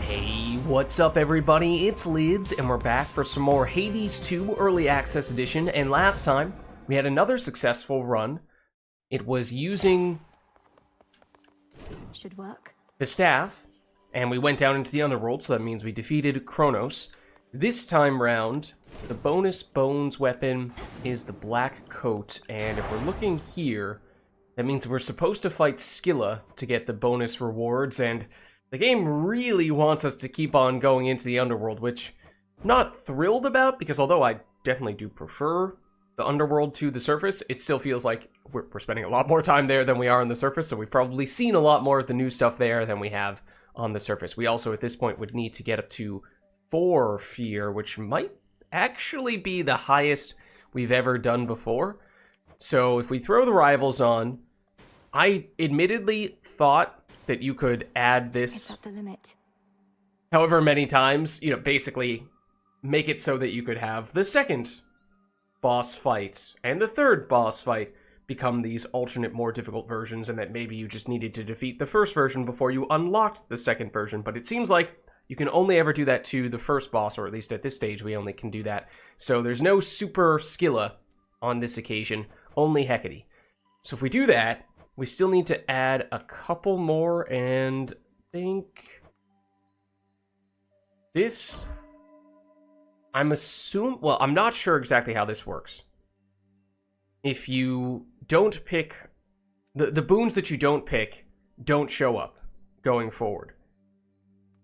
Hey, what's up everybody? It's Lids, and we're back for some more Hades 2 Early Access Edition, and last time we had another successful run. It was using Should work. the staff, and we went down into the underworld, so that means we defeated Kronos. This time round, the bonus bones weapon is the black coat, and if we're looking here, that means we're supposed to fight Scylla to get the bonus rewards, and the game really wants us to keep on going into the underworld, which I'm not thrilled about, because although I definitely do prefer the underworld to the surface, it still feels like we're spending a lot more time there than we are on the surface, so we've probably seen a lot more of the new stuff there than we have on the surface. We also, at this point, would need to get up to 4 fear, which might actually be the highest we've ever done before. So if we throw the rivals on, I admittedly thought that you could add this Up the limit. however many times, basically make it so that you could have the second boss fight and the third boss fight become these alternate, more difficult versions, and that maybe you just needed to defeat the first version before you unlocked the second version. But it seems like you can only ever do that to the first boss, or at least at this stage we only can do that. So there's no super Scylla on this occasion, only Hecate. So if we do that, we still need to add a couple more, and I think this, I'm not sure exactly how this works. If you don't pick, the boons that you don't pick don't show up going forward.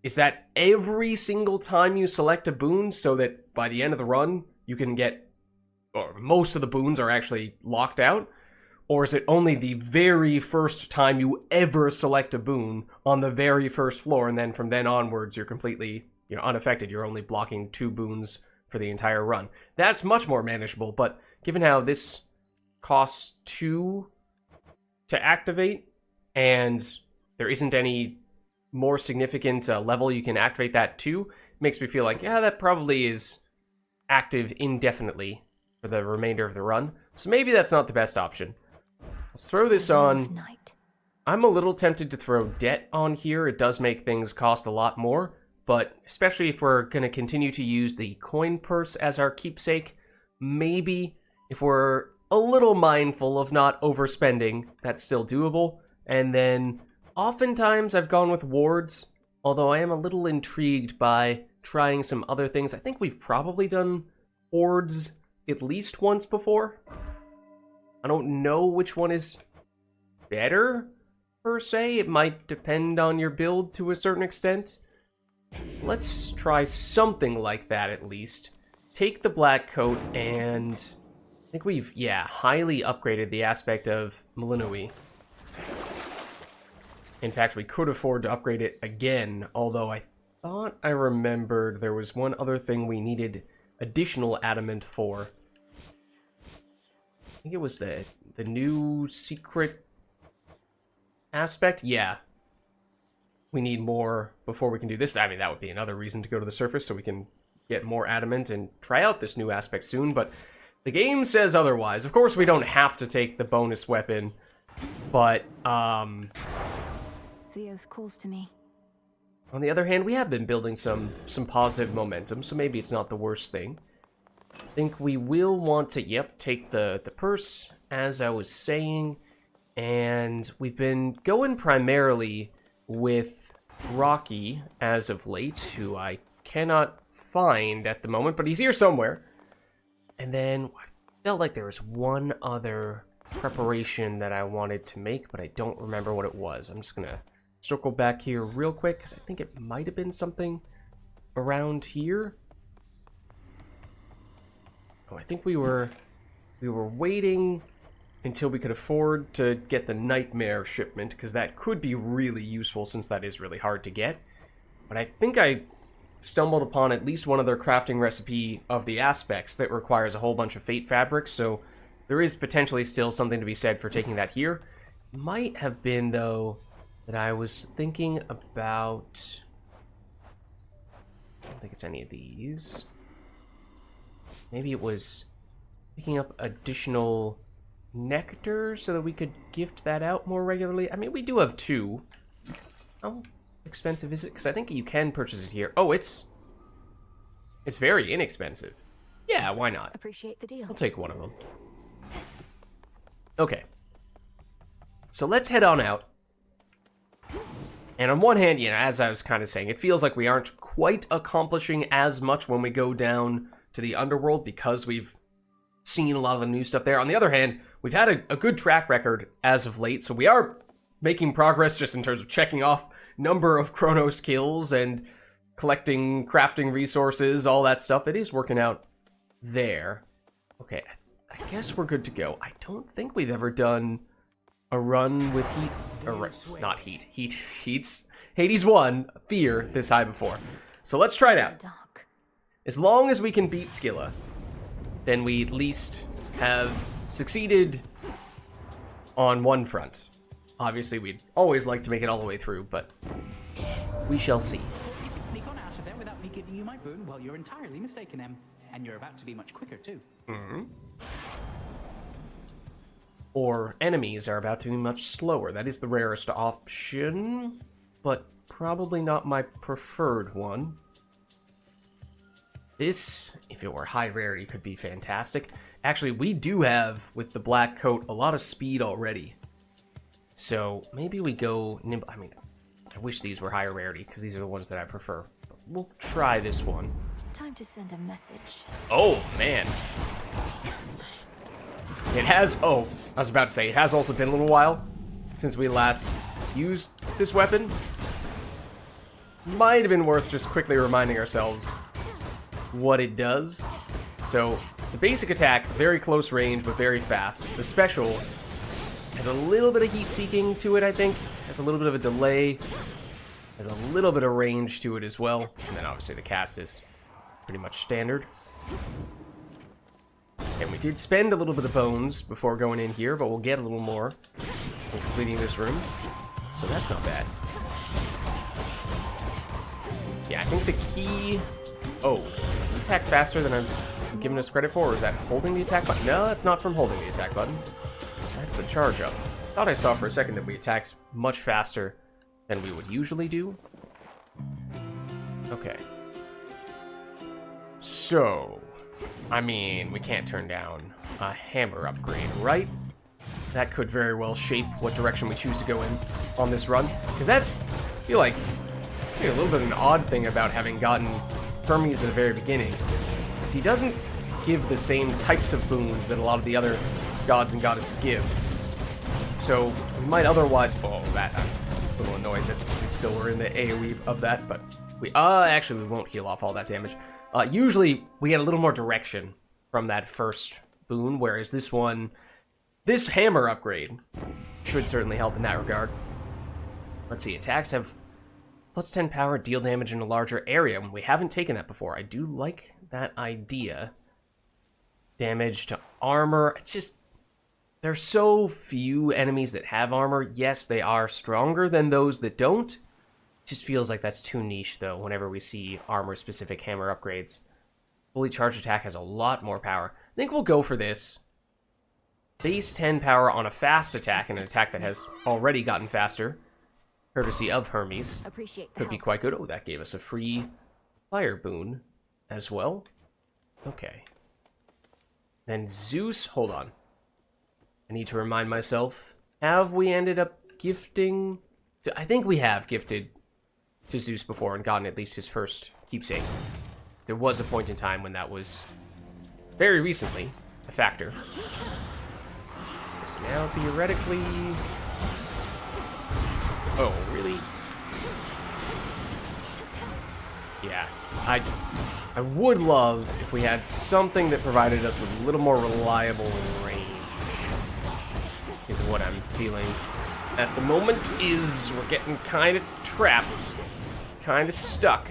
Is that every single time you select a boon, so that by the end of the run, you can get, or most of the boons are actually locked out? Or is it only the very first time you ever select a boon on the very first floor, and then from then onwards you're completely, unaffected? You're only blocking 2 boons for the entire run. That's much more manageable, but given how this costs 2 to activate, and there isn't any more significant level you can activate that to, it makes me feel like, yeah, that probably is active indefinitely for the remainder of the run. So maybe that's not the best option. Let's throw this on. I'm a little tempted to throw debt on here. It does make things cost a lot more, but especially if we're going to continue to use the coin purse as our keepsake, maybe if we're a little mindful of not overspending, that's still doable. And then oftentimes I've gone with wards, although I am a little intrigued by trying some other things. I think we've probably done wards at least once before. I don't know which one is better, per se. It might depend on your build to a certain extent. Let's try something like that at least. Take the black coat, and I think we've, highly upgraded the aspect of Malinui. In fact, we could afford to upgrade it again, although I thought I remembered there was one other thing we needed additional adamant for. I think it was the new secret aspect. Yeah. We need more before we can do this. I mean, that would be another reason to go to the surface, so we can get more adamant and try out this new aspect soon, but the game says otherwise. Of course, we don't have to take the bonus weapon, but, The oath calls to me. on the other hand, we have been building some positive momentum, so maybe it's not the worst thing. I think we will want to, take the purse, as I was saying, and we've been going primarily with Rocky as of late, who I cannot find at the moment, but he's here somewhere. And then I felt like there was one other preparation that I wanted to make, but I don't remember what it was. I'm just gonna circle back here real quick, because I think it might have been something around here. Oh, I think we were waiting until we could afford to get the nightmare shipment, because that could be really useful since that is really hard to get. But I think I stumbled upon at least one other crafting recipe of the aspects that requires a whole bunch of fate fabrics, so there is potentially still something to be said for taking that here. Might have been, though, that I was thinking about... I don't think it's any of these. Maybe it was picking up additional nectar so that we could gift that out more regularly. I mean, we do have 2. How expensive is it? Because I think you can purchase it here. Oh, it's very inexpensive. Yeah, why not? Appreciate the deal. I'll take one of them. Okay. So let's head on out. And on one hand, you know, as I was kind of saying, it feels like we aren't quite accomplishing as much when we go down to the underworld because we've seen a lot of the new stuff there. On the other hand, we've had a good track record as of late, so we are making progress just in terms of checking off number of Chronos kills and collecting crafting resources, all that stuff. It is working out there. Okay, I guess we're good to go. I don't think we've ever done a run with Heat, or not Heat, Hades 1, Fear this high before. So let's try it out. As long as we can beat Scylla, then we at least have succeeded on one front. Obviously, we'd always like to make it all the way through, but we shall see. You can sneak on out of there without me giving you my boon. Well, you're entirely mistaken, Em. And you're about to be much quicker, too. Mm-hmm. Or enemies are about to be much slower. That is the rarest option, but probably not my preferred one. This, if it were high rarity, could be fantastic. Actually, we do have, with the black coat, a lot of speed already. So maybe we go nimble. I mean, I wish these were higher rarity, because these are the ones that I prefer. But we'll try this one. Time to send a message. Oh, man. It has, oh, I was about to say, it has also been a little while since we last used this weapon. Might have been worth just quickly reminding ourselves what it does. So, the basic attack, very close range, but very fast. The special has a little bit of heat seeking to it, I think. Has a little bit of a delay. Has a little bit of range to it as well. And then obviously the cast is pretty much standard. And we did spend a little bit of bones before going in here, but we'll get a little more when completing this room. So that's not bad. Yeah, I think the key... Oh, attack faster than I'm giving us credit for, or is that holding the attack button? No, that's not from holding the attack button. That's the charge up. Thought I saw for a second that we attacked much faster than we would usually do. Okay. So... I mean, we can't turn down a hammer upgrade, right? That could very well shape what direction we choose to go in on this run. Because that's, I feel like, a little bit of an odd thing about having gotten Hermes at the very beginning. Because he doesn't give the same types of boons that a lot of the other gods and goddesses give. So, we might otherwise... Oh, that, I'm a little annoyed that we still were in the AoE of that, but we... actually, we won't heal off all that damage. Usually, we get a little more direction from that first boon, whereas this one, this hammer upgrade should certainly help in that regard. Let's see, attacks have plus 10 power, deal damage in a larger area. We haven't taken that before. I do like that idea. Damage to armor. It's just, there's so few enemies that have armor. Yes, they are stronger than those that don't. Just feels like that's too niche, though, whenever we see armor-specific hammer upgrades. Fully charged attack has a lot more power. I think we'll go for this. Base 10 power on a fast attack, and an attack that has already gotten faster, courtesy of Hermes. Could be quite good. Oh, that gave us a free fire boon as well. Okay. Then Zeus, hold on. I need to remind myself, have we ended up gifting... I think we have gifted to Zeus before and gotten at least his first keepsake. There was a point in time when that was very recently a factor. So now theoretically... Oh, really? Yeah, I would love if we had something that provided us with a little more reliable range, is what I'm feeling. At the moment is we're getting kind of trapped, kind of stuck.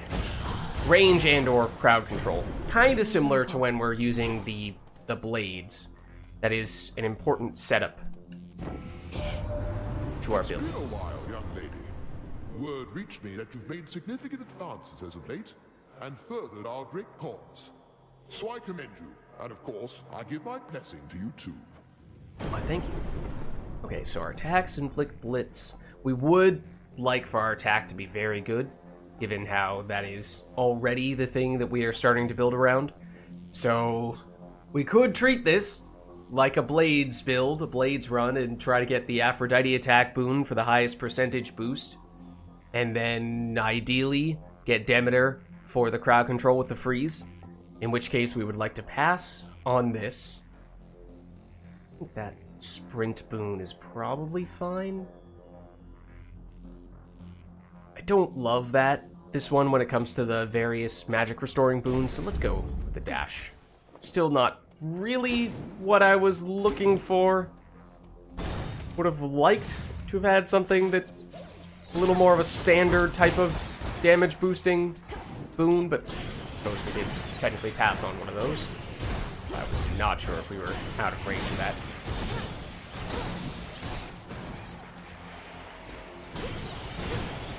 Range and or crowd control. Kind of similar to when we're using the blades. That is an important setup to our build. It's been a while, young lady. Word reached me that you've made significant advances as of late, and furthered our great cause. So I commend you, and of course, I give my blessing to you too. Why, thank you. Okay, so our attacks inflict blitz. We would like for our attack to be very good, given how that is already the thing that we are starting to build around. So we could treat this like a Blades build, a Blades run, and try to get the Aphrodite attack boon for the highest percentage boost. And then, ideally, get Demeter for the crowd control with the freeze. In which case, we would like to pass on this. I think that sprint boon is probably fine. I don't love this one when it comes to the various magic restoring boons, so let's go with the dash. Still not really what I was looking for. Would have liked to have had something that's a little more of a standard type of damage boosting boon, but I suppose we did technically pass on one of those. I was not sure if we were out of range of that.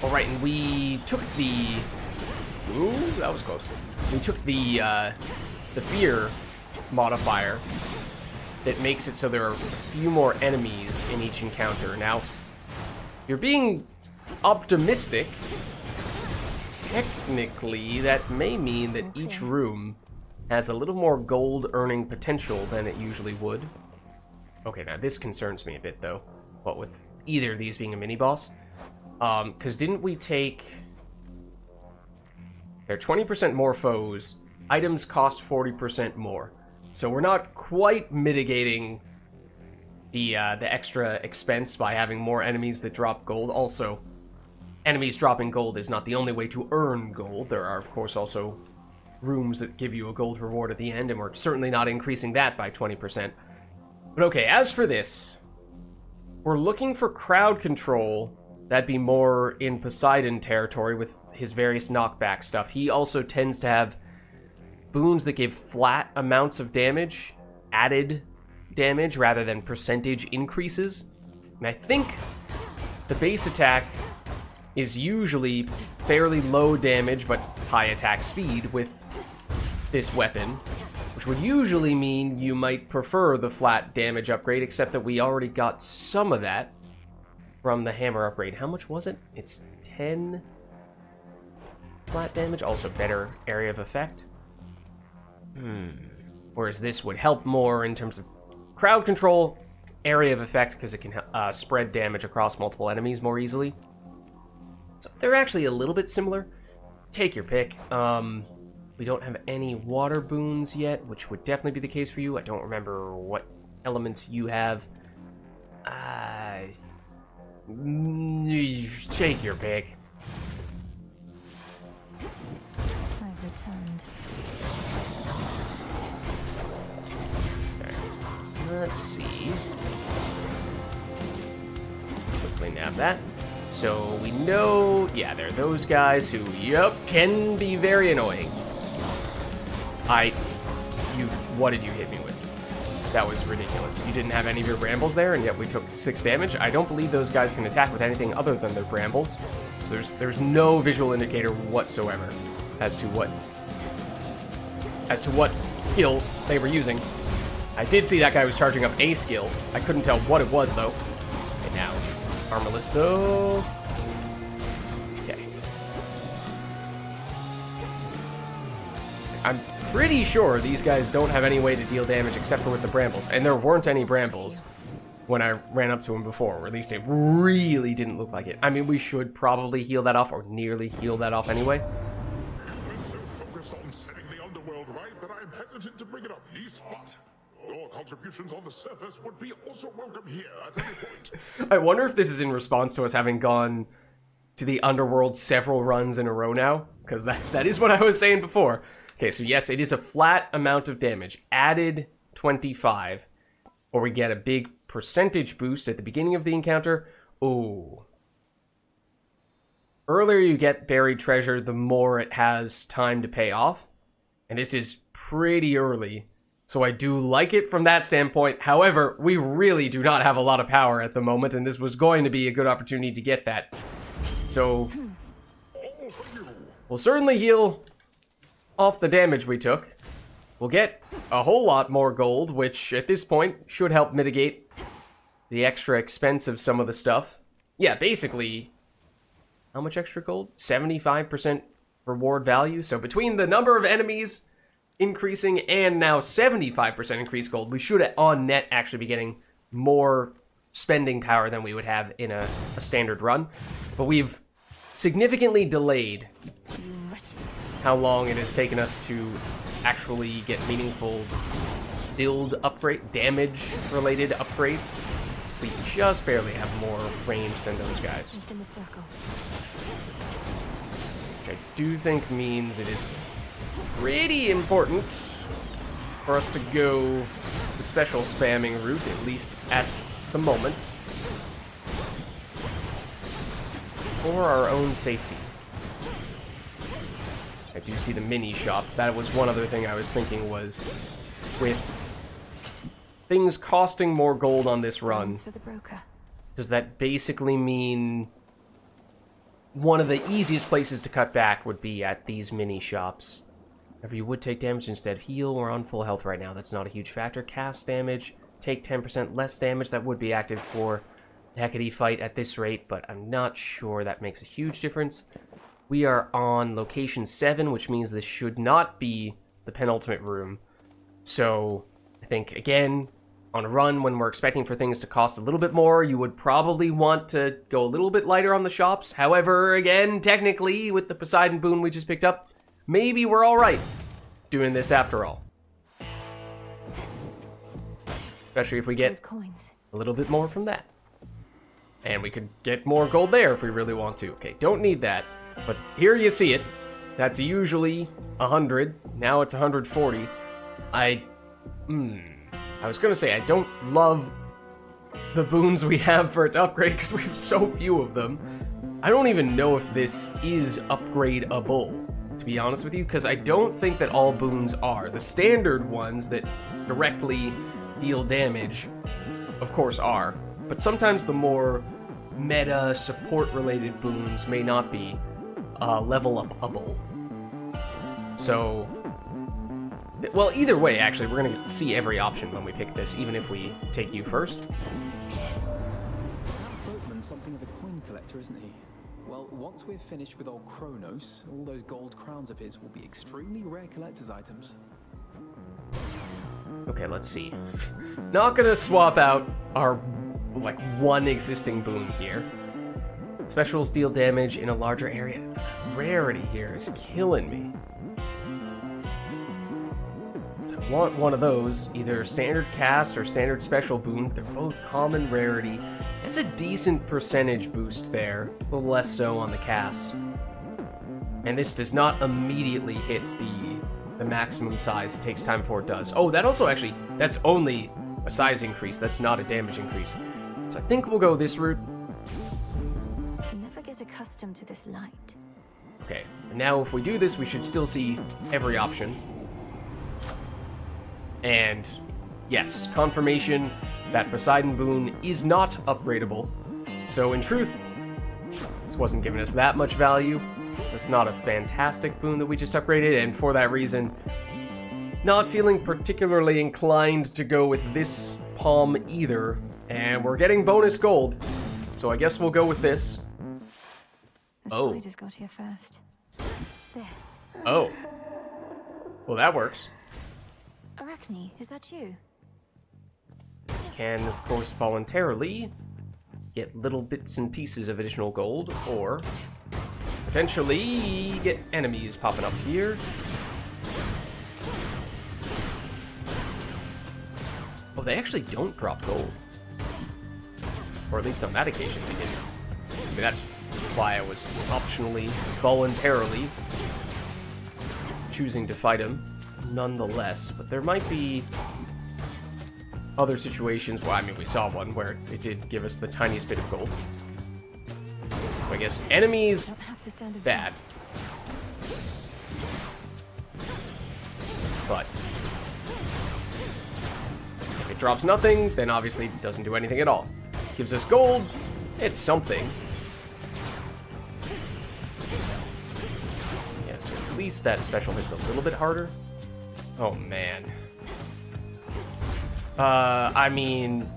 Alright, and we took the... Ooh, that was close. We took the fear modifier that makes it so there are a few more enemies in each encounter. Now, you're being optimistic. Technically, that may mean that each room has a little more gold earning potential than it usually would. Okay, now this concerns me a bit, though. What with either of these being a mini-boss? Because didn't we take... There are 20% more foes. Items cost 40% more. So we're not quite mitigating the extra expense by having more enemies that drop gold. Also, enemies dropping gold is not the only way to earn gold. There are, of course, also rooms that give you a gold reward at the end, and we're certainly not increasing that by 20%. But okay, as for this, we're looking for crowd control. That'd be more in Poseidon territory with his various knockback stuff. He also tends to have boons that give flat amounts of damage, added damage, rather than percentage increases. And I think the base attack is usually fairly low damage, but high attack speed with this weapon, which would usually mean you might prefer the flat damage upgrade, except that we already got some of that from the hammer upgrade. How much was it? It's 10 flat damage, also better area of effect. Whereas this would help more in terms of crowd control, area of effect, because it can spread damage across multiple enemies more easily. So they're actually a little bit similar. Take your pick. We don't have any water boons yet, which would definitely be the case for you. I don't remember what elements you have. Take your pick. I've returned. Okay. Let's see. Quickly nab that. So we know, yeah, there are those guys who, yep, can be very annoying. What did you hit me with? That was ridiculous. You didn't have any of your brambles there, and yet we took 6 damage. I don't believe those guys can attack with anything other than their brambles. So there's no visual indicator whatsoever as to what skill they were using. I did see that guy was charging up a skill. I couldn't tell what it was, though. Okay, now it's armorless, though. Okay. I'm pretty sure these guys don't have any way to deal damage except for with the brambles. And there weren't any brambles when I ran up to him before, or at least it really didn't look like it. I mean, we should probably heal that off, or nearly heal that off anyway. I've been so focused on setting the underworld right that I'm hesitant to bring it up least, but your contributions on the surface would be also welcome here at any point. I wonder if this is in response to us having gone to the underworld several runs in a row now, because that is what I was saying before. Okay, so yes, it is a flat amount of damage, added 25, or we get a big percentage boost at the beginning of the encounter. Ooh. Earlier you get buried treasure, the more it has time to pay off. And this is pretty early, so I do like it from that standpoint. However, we really do not have a lot of power at the moment, and this was going to be a good opportunity to get that. So, we'll certainly heal off the damage we took. We'll get a whole lot more gold, which at this point should help mitigate the extra expense of some of the stuff. Yeah, basically, how much extra gold? 75% reward value. So between the number of enemies increasing and now 75% increased gold, we should on net actually be getting more spending power than we would have in a standard run. But we've significantly delayed how long it has taken us to actually get meaningful build upgrade, damage related upgrades. We just barely have more range than those guys. In the circle. Which I do think means it is pretty important for us to go the special spamming route, at least at the moment, for our own safety. I do see the mini shop. That was one other thing I was thinking was, with things costing more gold on this run, For the broker. does that basically mean one of the easiest places to cut back would be at these mini shops? If you would take damage instead heal, we're on full health right now. That's not a huge factor. Cast damage, take 10% less damage. That would be active for the Hecate fight at this rate, but I'm not sure that makes a huge difference. We are on location 7, which means this should not be the penultimate room. So I think, again, on a run when we're expecting for things to cost a little bit more, you would probably want to go a little bit lighter on the shops. However, again, technically, with the Poseidon boon we just picked up, maybe we're all right doing this after all. Especially if we get Coins. a little bit more from that. And we could get more gold there if we really want to. Okay, don't need that. But here you see it. That's usually 100. Now it's 140. I was gonna say, I don't love the boons we have for it to upgrade because we have so few of them. I don't even know if this is upgradable, to be honest with you, because I don't think that all boons are. The standard ones that directly deal damage, of course, are. But sometimes the more meta support-related boons may not be level-up-able. So, well, either way, actually, we're going to see every option when we pick this, even if we take you first. Boatman's something of a coin collector, isn't he? Well, once we're finished with old Kronos, all those gold crowns of his will be extremely rare collector's items. Okay, let's see. Not gonna swap out our, like, one existing boon here. Specials deal damage in a larger area. Rarity here is killing me. I want one of those, either standard cast or standard special boon. They're both common rarity. That's a decent percentage boost there, a little less so on the cast. And this does not immediately hit the maximum size. It takes time before it does. Oh, that also actually, that's only a size increase. That's not a damage increase. So I think we'll go this route. I never get accustomed to this light. Okay, and now if we do this, we should still see every option. And yes, confirmation that Poseidon boon is not upgradable. So in truth, this wasn't giving us that much value. That's not a fantastic boon that we just upgraded, and for that reason, not feeling particularly inclined to go with this palm either. And we're getting bonus gold, so I guess we'll go with this. The Oh. spiders got here first. There. Oh. Well, that works. Arachne, is that you? Can, of course, voluntarily get little bits and pieces of additional gold, or potentially get enemies popping up here. Oh, they actually don't drop gold. Or at least on that occasion they didn't. I mean, that's why I was optionally, voluntarily choosing to fight him nonetheless. But there might be other situations, well, I mean, we saw one where it did give us the tiniest bit of gold. So I guess enemies, Don't have to stand in bad. But if it drops nothing, then obviously it doesn't do anything at all. Gives us gold, it's something. Yeah, so at least that special hits a little bit harder. Oh man. I mean,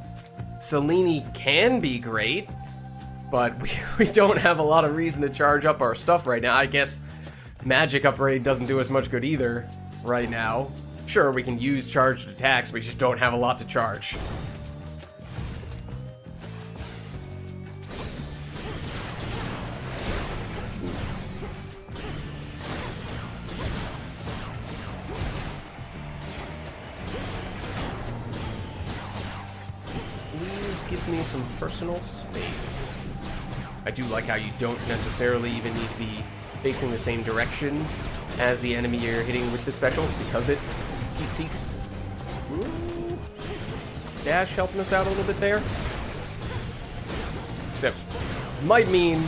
Selene can be great, but we don't have a lot of reason to charge up our stuff right now. I guess magic upgrade doesn't do us much good either right now. Sure, we can use charged attacks, we just don't have a lot to charge. Please give me some personal space. I do like how you don't necessarily even need to be facing the same direction as the enemy you're hitting with the special, because it heat seeks. Ooh. Dash helping us out a little bit there. Except, might mean,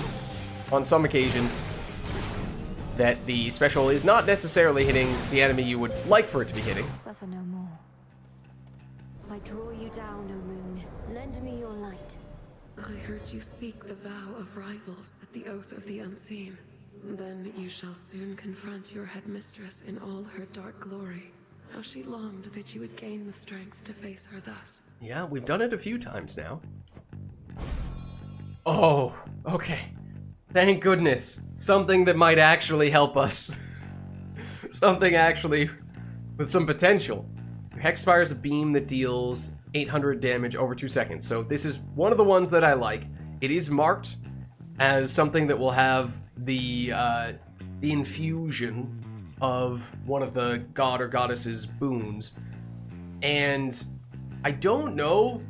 on some occasions, that the special is not necessarily hitting the enemy you would like for it to be hitting. Suffer no more. I draw you down, O moon. Lend me your light. I heard you speak the vow of rivals at the Oath of the Unseen. Then you shall soon confront your headmistress in all her dark glory. How she longed that you would gain the strength to face her thus. Yeah, we've done it a few times now. Oh, okay. Thank goodness. Something that might actually help us. Something actually with some potential. Your Hex Fire is a beam that deals 800 damage over 2 seconds. So this is one of the ones that I like. It is marked as something that will have the infusion of one of the god or goddess's boons. And I don't know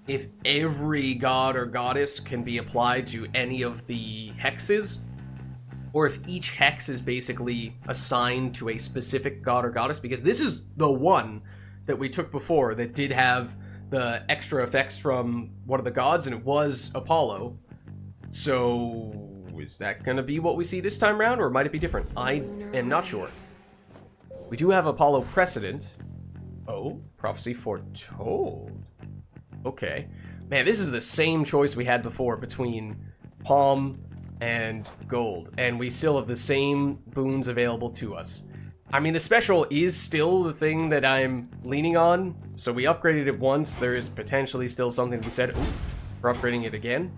if every god or goddess can be applied to any of the hexes, or if each hex is basically assigned to a specific god or goddess, because this is the one that we took before that did have the extra effects from one of the gods, and it was Apollo. So is that going to be what we see this time around, or might it be different? I am not sure. We do have Apollo precedent. Oh, prophecy foretold. Okay. Man, this is the same choice we had before between Palm and Gold, and we still have the same boons available to us. I mean, the special is still the thing that I'm leaning on, so we upgraded it once. There is potentially still something to be said for upgrading it again,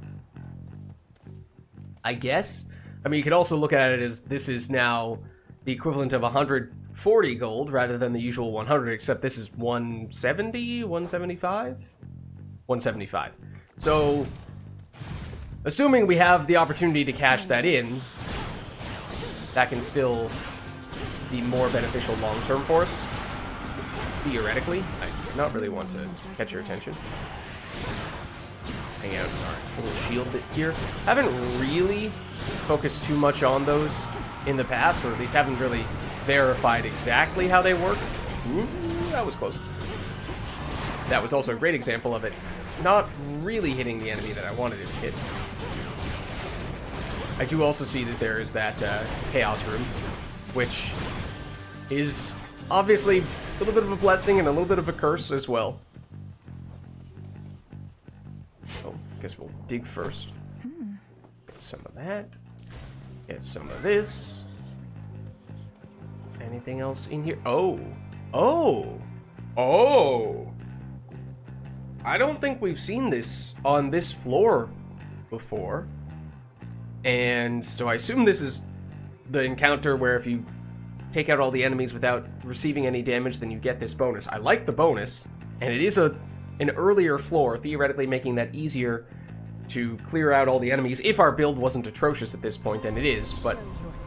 I guess. I mean, you could also look at it as this is now the equivalent of 140 gold rather than the usual 100, except this is 170, 175? 175. So, assuming we have the opportunity to cash that in, that can still be more beneficial long-term for us. Theoretically. I do not really want to catch your attention. Hang out in our little shield bit here. I haven't really focused too much on those in the past, or at least haven't really verified exactly how they work. Ooh, that was close. That was also a great example of it not really hitting the enemy that I wanted it to hit. I do also see that there is that Chaos Room, which is obviously a little bit of a blessing and a little bit of a curse as well. Oh, guess we'll dig first. Get some of that. Get some of this. Anything else in here? Oh! Oh! Oh! I don't think we've seen this on this floor before. And so I assume this is the encounter where if you take out all the enemies without receiving any damage, then you get this bonus. I like the bonus, and it is an earlier floor, theoretically making that easier to clear out all the enemies if our build wasn't atrocious at this point, and it is, but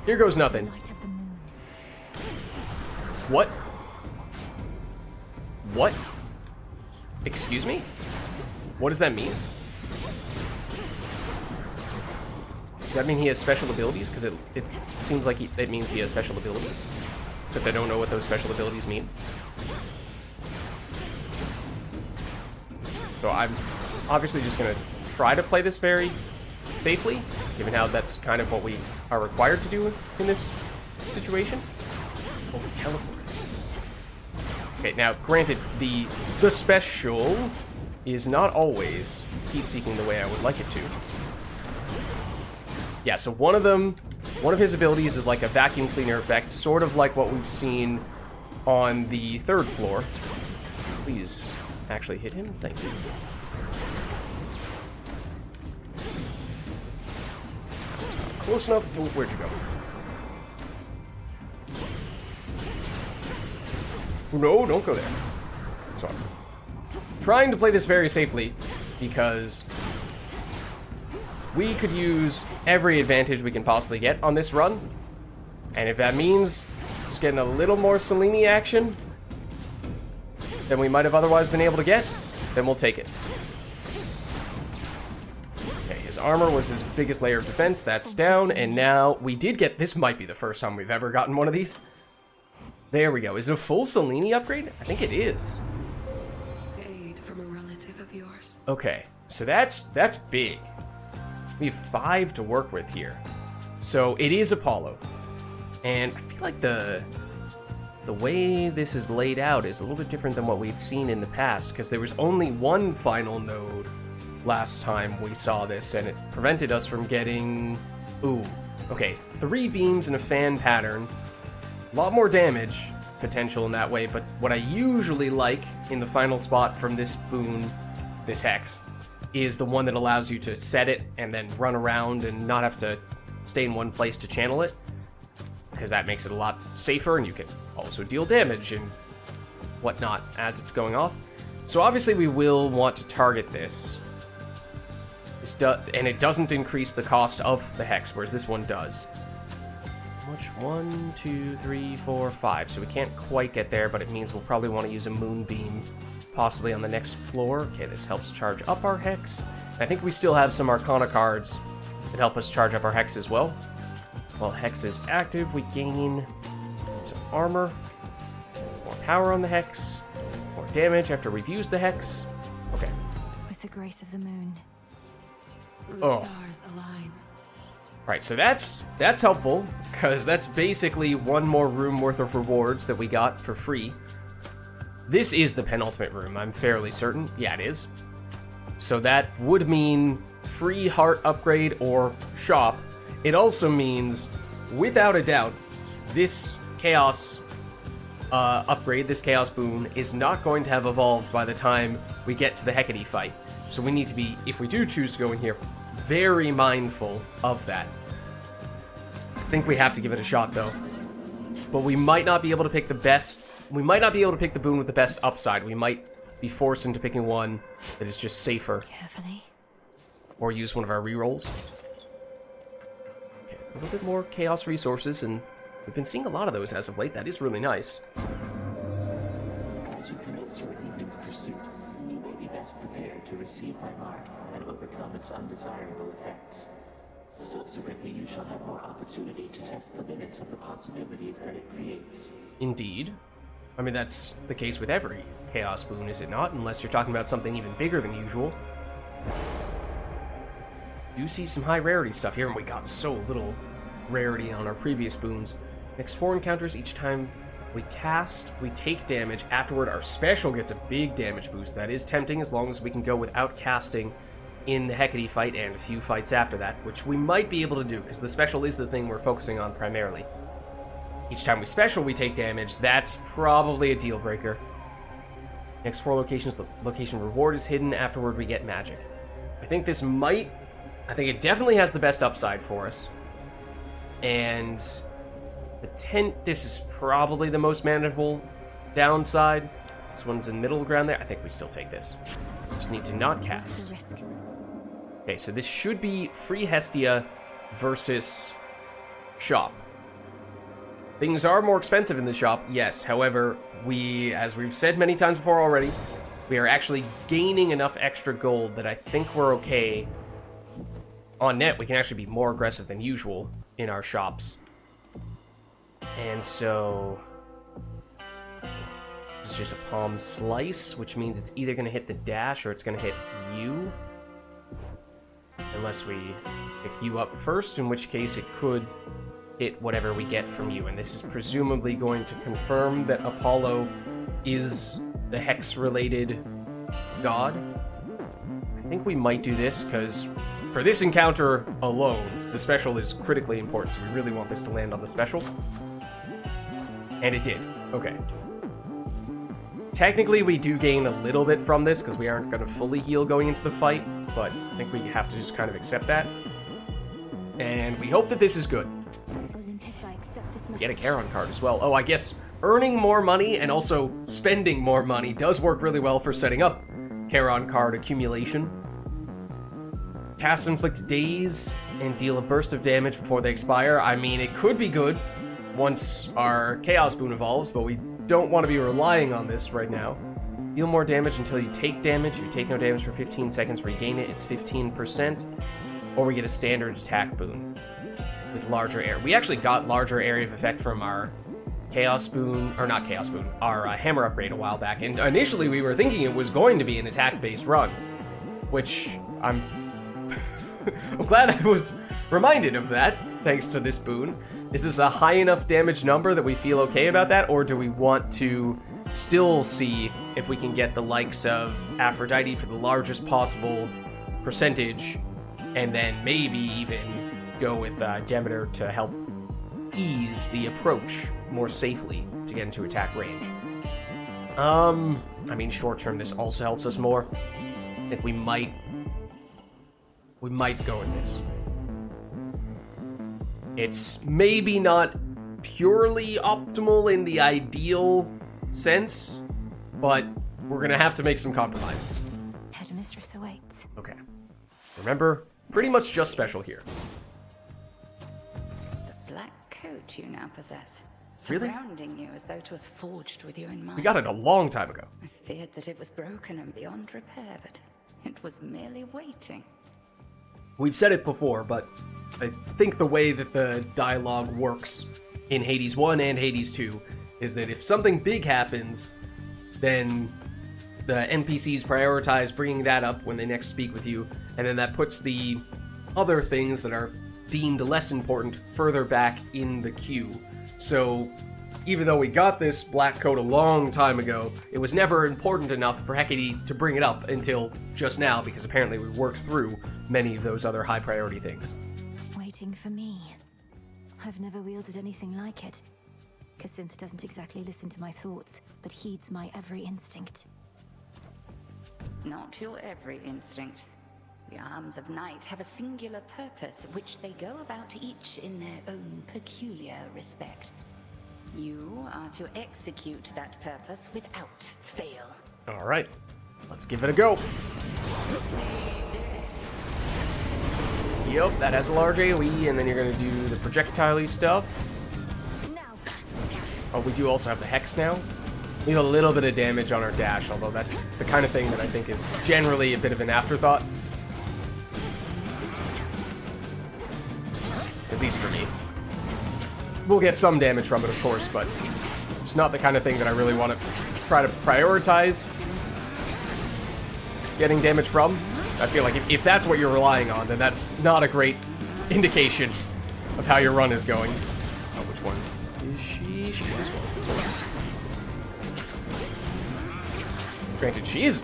here goes nothing. Light of the moon. What? What? Excuse me? What does that mean? Does that mean he has special abilities? Because it seems like it means he has special abilities. Except I don't know what those special abilities mean. So I'm obviously just going to try to play this very safely, given how that's kind of what we are required to do in this situation. Oh, teleport. Okay, now, granted, the special is not always heat-seeking the way I would like it to. Yeah, so one of his abilities is like a vacuum cleaner effect, sort of like what we've seen on the third floor. Please actually hit him, thank you. Close enough. Oh, where'd you go? No, don't go there. So I'm trying to play this very safely because we could use every advantage we can possibly get on this run. And if that means just getting a little more Selene action than we might have otherwise been able to get, then we'll take it. Okay, his armor was his biggest layer of defense. That's down, and now we did get... This might be the first time we've ever gotten one of these. There we go. Is it a full Selene upgrade? I think it is. Aid from a relative of yours. Okay, so that's big. We have 5 to work with here. So it is Apollo. And I feel like the way this is laid out is a little bit different than what we'd seen in the past, because there was only one final node last time we saw this, and it prevented us from getting... Ooh, okay, 3 beams and a fan pattern. A lot more damage potential in that way, but what I usually like in the final spot from this boon, this hex, is the one that allows you to set it and then run around and not have to stay in one place to channel it, because that makes it a lot safer, and you can also deal damage and whatnot as it's going off. So obviously we will want to target this. And it doesn't increase the cost of the hex, whereas this one does. How much? 1, 2, 3, 4, 5. So we can't quite get there, but it means we'll probably want to use a moonbeam possibly on the next floor. Okay, this helps charge up our hex. I think we still have some Arcana cards that help us charge up our hex as well. While hex is active, we gain some armor, more power on the hex, more damage after we've used the hex. Okay. With the grace of the moon. The stars align. Right, so that's helpful, because that's basically one more room worth of rewards that we got for free. This is the penultimate room, I'm fairly certain. Yeah, it is. So that would mean free heart upgrade or shop. It also means, without a doubt, this Chaos upgrade, this Chaos boon, is not going to have evolved by the time we get to the Hecate fight. So we need to be, if we do choose to go in here, very mindful of that. I think we have to give it a shot, though. But we might not be able to pick the best... We might not be able to pick the boon with the best upside. We might be forced into picking one that is just safer. Carefully. Or use one of our rerolls. Okay, a little bit more Chaos resources, and we've been seeing a lot of those as of late. That is really nice. As you commence your evening's pursuit, you will be best prepared to receive my mark and overcome its undesirable effects. Subsequently, you shall have more opportunity to test the limits of the possibilities that it creates. Indeed. I mean, that's the case with every Chaos boon, is it not? Unless you're talking about something even bigger than usual. Do see some high rarity stuff here, and we got so little rarity on our previous boons. Next 4 encounters, each time we cast, we take damage. Afterward, our special gets a big damage boost. That is tempting as long as we can go without casting in the Hecate fight and a few fights after that, which we might be able to do, because the special is the thing we're focusing on primarily. Each time we special, we take damage. That's probably a deal breaker. Next 4 locations, the location reward is hidden. Afterward, we get magic. I think this might... I think it definitely has the best upside for us. And the tent, this is probably the most manageable downside. This one's in middle ground there. I think we still take this. Just need to not cast. Okay, so this should be free Hestia versus shop. Things are more expensive in the shop, yes. However, we, as we've said many times before already, we are actually gaining enough extra gold that I think we're okay. On net, we can actually be more aggressive than usual in our shops. And so... this is just a palm slice, which means it's either going to hit the dash or it's going to hit you. Unless we pick you up first, in which case it could hit whatever we get from you. And this is presumably going to confirm that Apollo is the Hex-related god. I think we might do this, because for this encounter alone, the special is critically important, so we really want this to land on the special. And it did. Okay. Technically, we do gain a little bit from this, because we aren't going to fully heal going into the fight, but I think we have to just kind of accept that. And and we hope that this is good. Olympus, I accept this We get a message. Charon card as well. Oh, I guess earning more money and also spending more money does work really well for setting up Charon card accumulation. Cast inflict daze and deal a burst of damage before they expire. I mean, it could be good once our Chaos Boon evolves, but we don't want to be relying on this right now. Deal more damage until you take damage. If you take no damage for 15 seconds, regain it. It's 15%. Or we get a standard attack boon with larger area. We actually got larger area of effect from our Chaos Boon, or not Chaos Boon, our Hammer upgrade a while back. And initially we were thinking it was going to be an attack-based run, which I'm glad I was reminded of that, thanks to this boon. Is this a high enough damage number that we feel okay about that, or do we want to still see if we can get the likes of Aphrodite for the largest possible percentage, and then maybe even go with Demeter to help ease the approach more safely to get into attack range? I mean, short term, this also helps us more. I think we might go with this. It's maybe not purely optimal in the ideal sense, but we're gonna have to make some compromises. Headmistress awaits. Okay. Remember, pretty much just special here. The black coat you now possess. Really? Surrounding you as though it was forged with you in mind. We got it a long time ago. I feared that it was broken and beyond repair, but it was merely waiting. We've said it before, but I think the way that the dialogue works in Hades 1 and Hades 2 is that if something big happens, then the NPCs prioritize bringing that up when they next speak with you, and then that puts the other things that are deemed less important further back in the queue. So even though we got this black coat a long time ago, it was never important enough for Hecate to bring it up until just now, because apparently we worked through many of those other high priority things. Waiting for me. I've never wielded anything like it. Cassynth doesn't exactly listen to my thoughts, but heeds my every instinct. Not your every instinct. The arms of night have a singular purpose, which they go about each in their own peculiar respect. You are to execute that purpose without fail. All right, let's give it a go. Yep, that has a large AoE, and then you're gonna do the projectile-y stuff. Oh, we do also have the Hex now. We have a little bit of damage on our dash, although that's the kind of thing that I think is generally a bit of an afterthought. At least for me. We'll get some damage from it, of course, but it's not the kind of thing that I really want to try to prioritize getting damage from. I feel like if that's what you're relying on, then that's not a great indication of how your run is going. Oh, which one is she? She's this one, of course. Granted, she is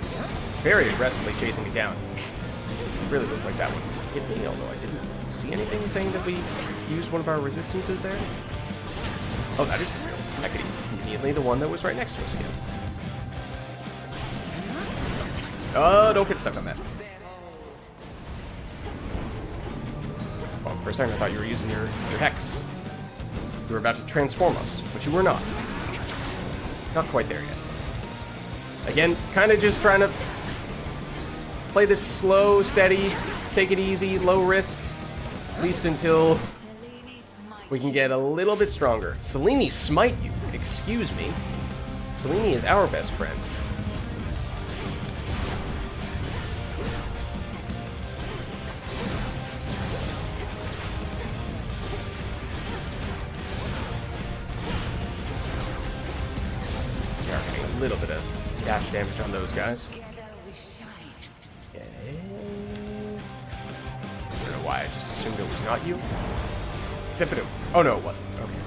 very aggressively chasing me down. It really looks like that one hit me, although I didn't see anything saying that we used one of our resistances there. Oh, that is the real Hecate. Conveniently the one that was right next to us again. Oh, don't get stuck on that. Well, for a second I thought you were using your Hex. You were about to transform us, but you were not. Not quite there yet. Again, kind of just trying to play this slow, steady, take it easy, low risk, at least until we can get a little bit stronger. Selene smite you? Excuse me. Selene is our best friend. We are getting a little bit of dash damage on those guys. Okay. I don't know why, I just assumed it was not you. Except that it... Oh no, it wasn't. Okay.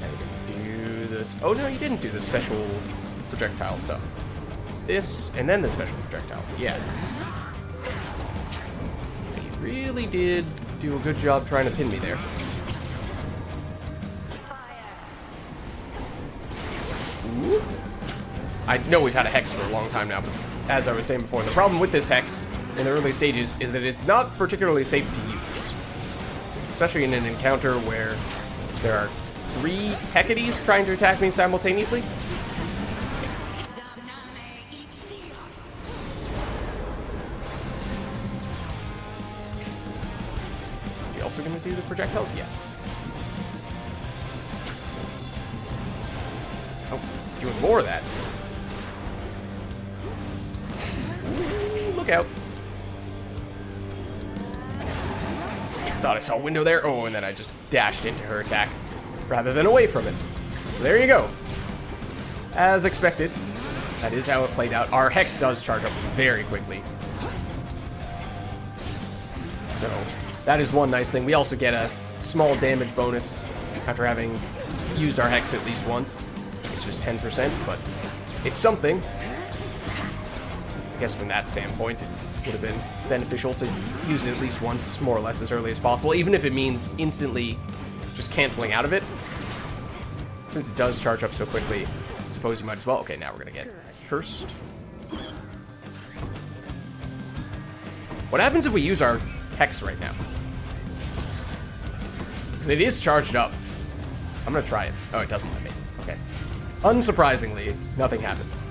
I didn't do this... Oh no, you didn't do the special projectile stuff. This, and then the special projectiles. Yeah. He really did do a good job trying to pin me there. Ooh. I know we've had a Hex for a long time now, but as I was saying before, the problem with this Hex in the early stages is that it's not particularly safe to use. especially in an encounter where there are 3 Hecates trying to attack me simultaneously. Is he also going to do the projectiles? Yes. Oh, doing more of that. Ooh, look out. Thought I saw a window there. Oh, and then I just dashed into her attack rather than away from it. So there you go. As expected, that is how it played out. Our Hex does charge up very quickly. So that is one nice thing. We also get a small damage bonus after having used our Hex at least once. It's just 10%, but it's something. I guess from that standpoint, it would have been beneficial to use it at least once, more or less as early as possible, even if it means instantly just canceling out of it. Since it does charge up so quickly, I suppose you might as well. Okay, now we're gonna get cursed. What happens if we use our Hex right now? Because it is charged up. I'm gonna try it. Oh, it doesn't let me. Okay. Unsurprisingly, nothing happens.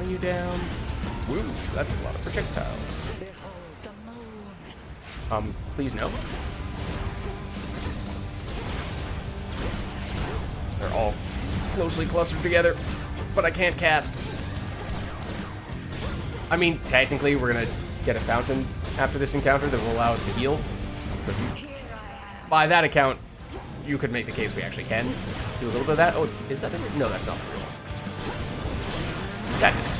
You down. Woo, that's a lot of projectiles. Please no. They're all closely clustered together, but I can't cast. I mean, technically, we're gonna get a fountain after this encounter that will allow us to heal. So by that account, you could make the case we actually can do a little bit of that. Oh, is that it? No, that's not real. That is.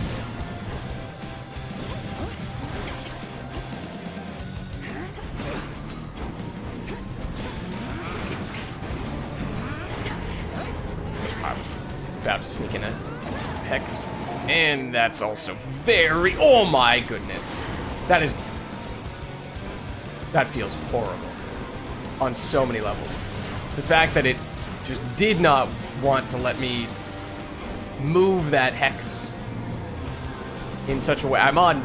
I was about to sneak in a Hex. And that's also very... Oh my goodness. That is... That feels horrible. On so many levels. The fact that it just did not want to let me move that Hex in such a way. I'm on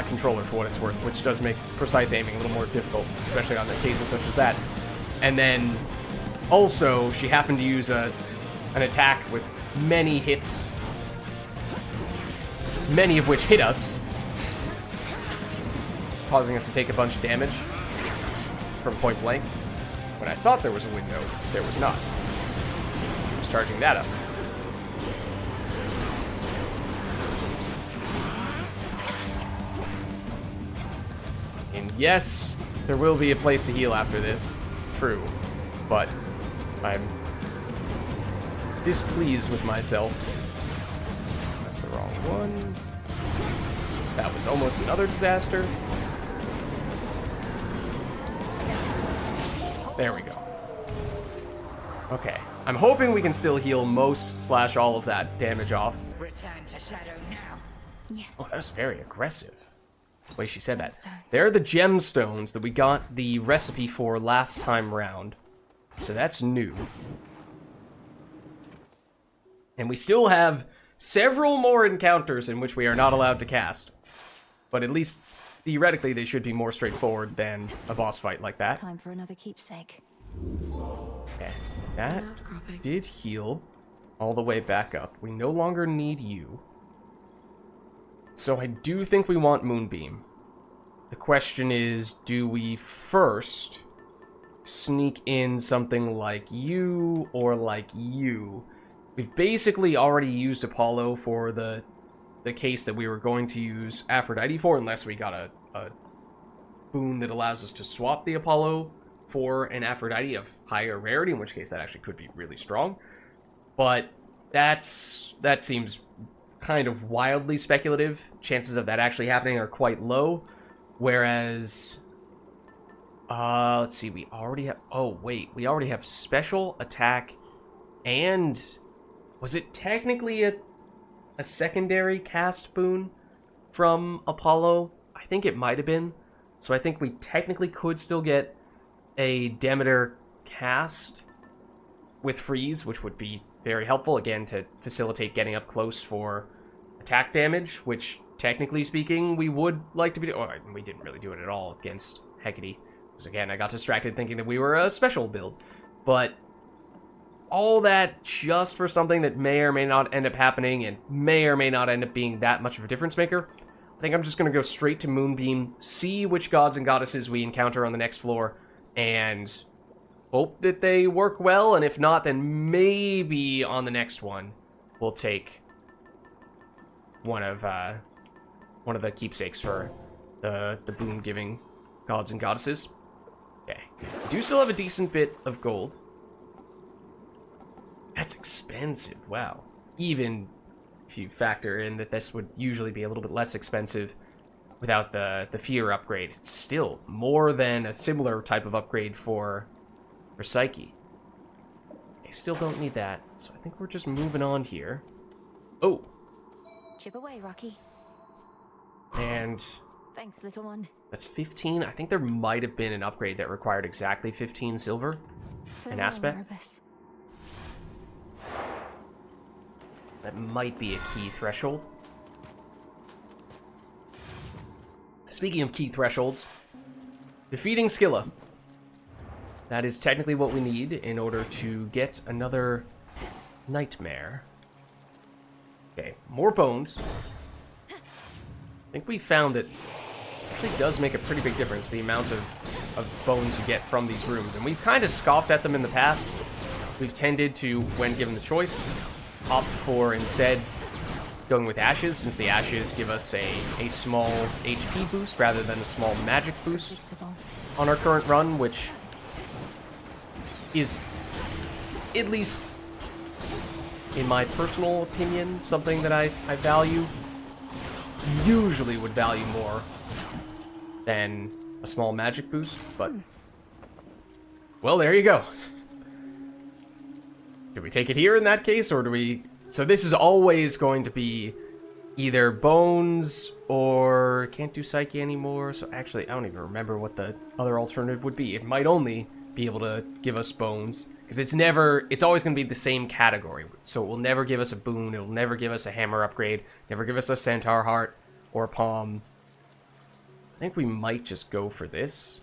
controller for what it's worth, which does make precise aiming a little more difficult, especially on occasions such as that. And then also she happened to use an attack with many hits, many of which hit us, causing us to take a bunch of damage from point blank. When I thought there was a window, there was not. I was charging that up. And yes, there will be a place to heal after this. True. But I'm displeased with myself. That's the wrong one. That was almost another disaster. There we go. Okay. I'm hoping we can still heal most / all of that damage off. Return to Shadow now. Yes. Oh, that was very aggressive. The way she said that. Gemstones. They're the gemstones that we got the recipe for last time round. So that's new. And we still have several more encounters in which we are not allowed to cast. But at least, theoretically, they should be more straightforward than a boss fight like that. Time for another keepsake. Okay, that An outcropping. did heal all the way back up. We no longer need you. So I do think we want Moonbeam. The question is, do we first sneak in something like you or like you? We've basically already used Apollo for the case that we were going to use Aphrodite for, unless we got a boon that allows us to swap the Apollo for an Aphrodite of higher rarity, in which case that actually could be really strong. But that seems kind of wildly speculative. Chances of that actually happening are quite low. Whereas, let's see, we already have, oh wait, we already have special attack and, was it technically a secondary cast boon from Apollo? I think it might have been. So I think we technically could still get a Demeter cast with freeze, which would be very helpful, again, to facilitate getting up close for attack damage, which technically speaking, we would like to be... Oh, we didn't really do it at all against Hecate. Because again, I got distracted thinking that we were a special build. But all that just for something that may or may not end up happening and may or may not end up being that much of a difference maker. I think I'm just going to go straight to Moonbeam, see which gods and goddesses we encounter on the next floor, and hope that they work well, and if not, then maybe on the next one, we'll take one of the keepsakes for the boon-giving gods and goddesses. Okay. We do still have a decent bit of gold. That's expensive, wow. Even if you factor in that this would usually be a little bit less expensive without the fear upgrade, it's still more than a similar type of upgrade for Psyche. I still don't need that, so I think we're just moving on here. Oh, Chip away, Rocky. and Thanks, little one. that's 15. I think there might have been an upgrade that required exactly 15 silver. An aspect. Erebus. That might be a key threshold. Speaking of key thresholds, defeating Scylla. That is technically what we need in order to get another nightmare. Okay, more bones. I think we found that it actually does make a pretty big difference, the amount of bones you get from these rooms. And we've kind of scoffed at them in the past. We've tended to, when given the choice, opt for instead going with ashes, since the ashes give us a small HP boost rather than a small magic boost Predictable. on our current run, which is, at least in my personal opinion, something that I value. Usually would value more than a small magic boost, but well, there you go. Do we take it here in that case, or do we... So this is always going to be either bones or... Can't do Psyche anymore, so actually I don't even remember what the other alternative would be. It might only be able to give us bones, because it's always going to be the same category. So it will never give us a boon, it will never give us a hammer upgrade, never give us a centaur heart or a palm. I think we might just go for this.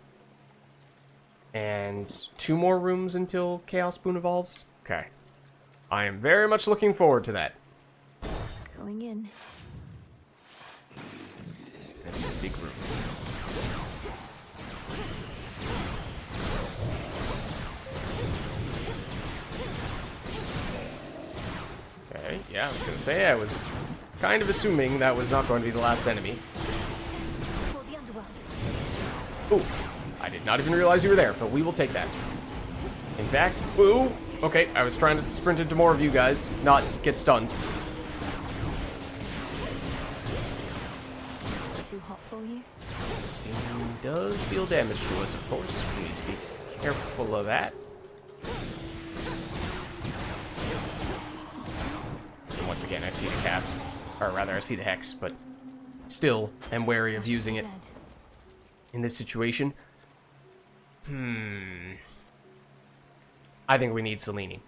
And 2 more rooms until Chaos Boon evolves? Okay. I am very much looking forward to that. Going in. This is a big room. Okay, yeah, I was gonna say, I was kind of assuming that was not going to be the last enemy. For the underworld. Ooh, I did not even realize you were there, but we will take that. In fact, ooh, okay, I was trying to sprint into more of you guys, not get stunned. Too hot for you? Steam does deal damage to us, of course. We need to be careful of that. And once again, I see the cast, or rather, I see the hex, but still am wary of using it Dead. in this situation. I think we need Selene.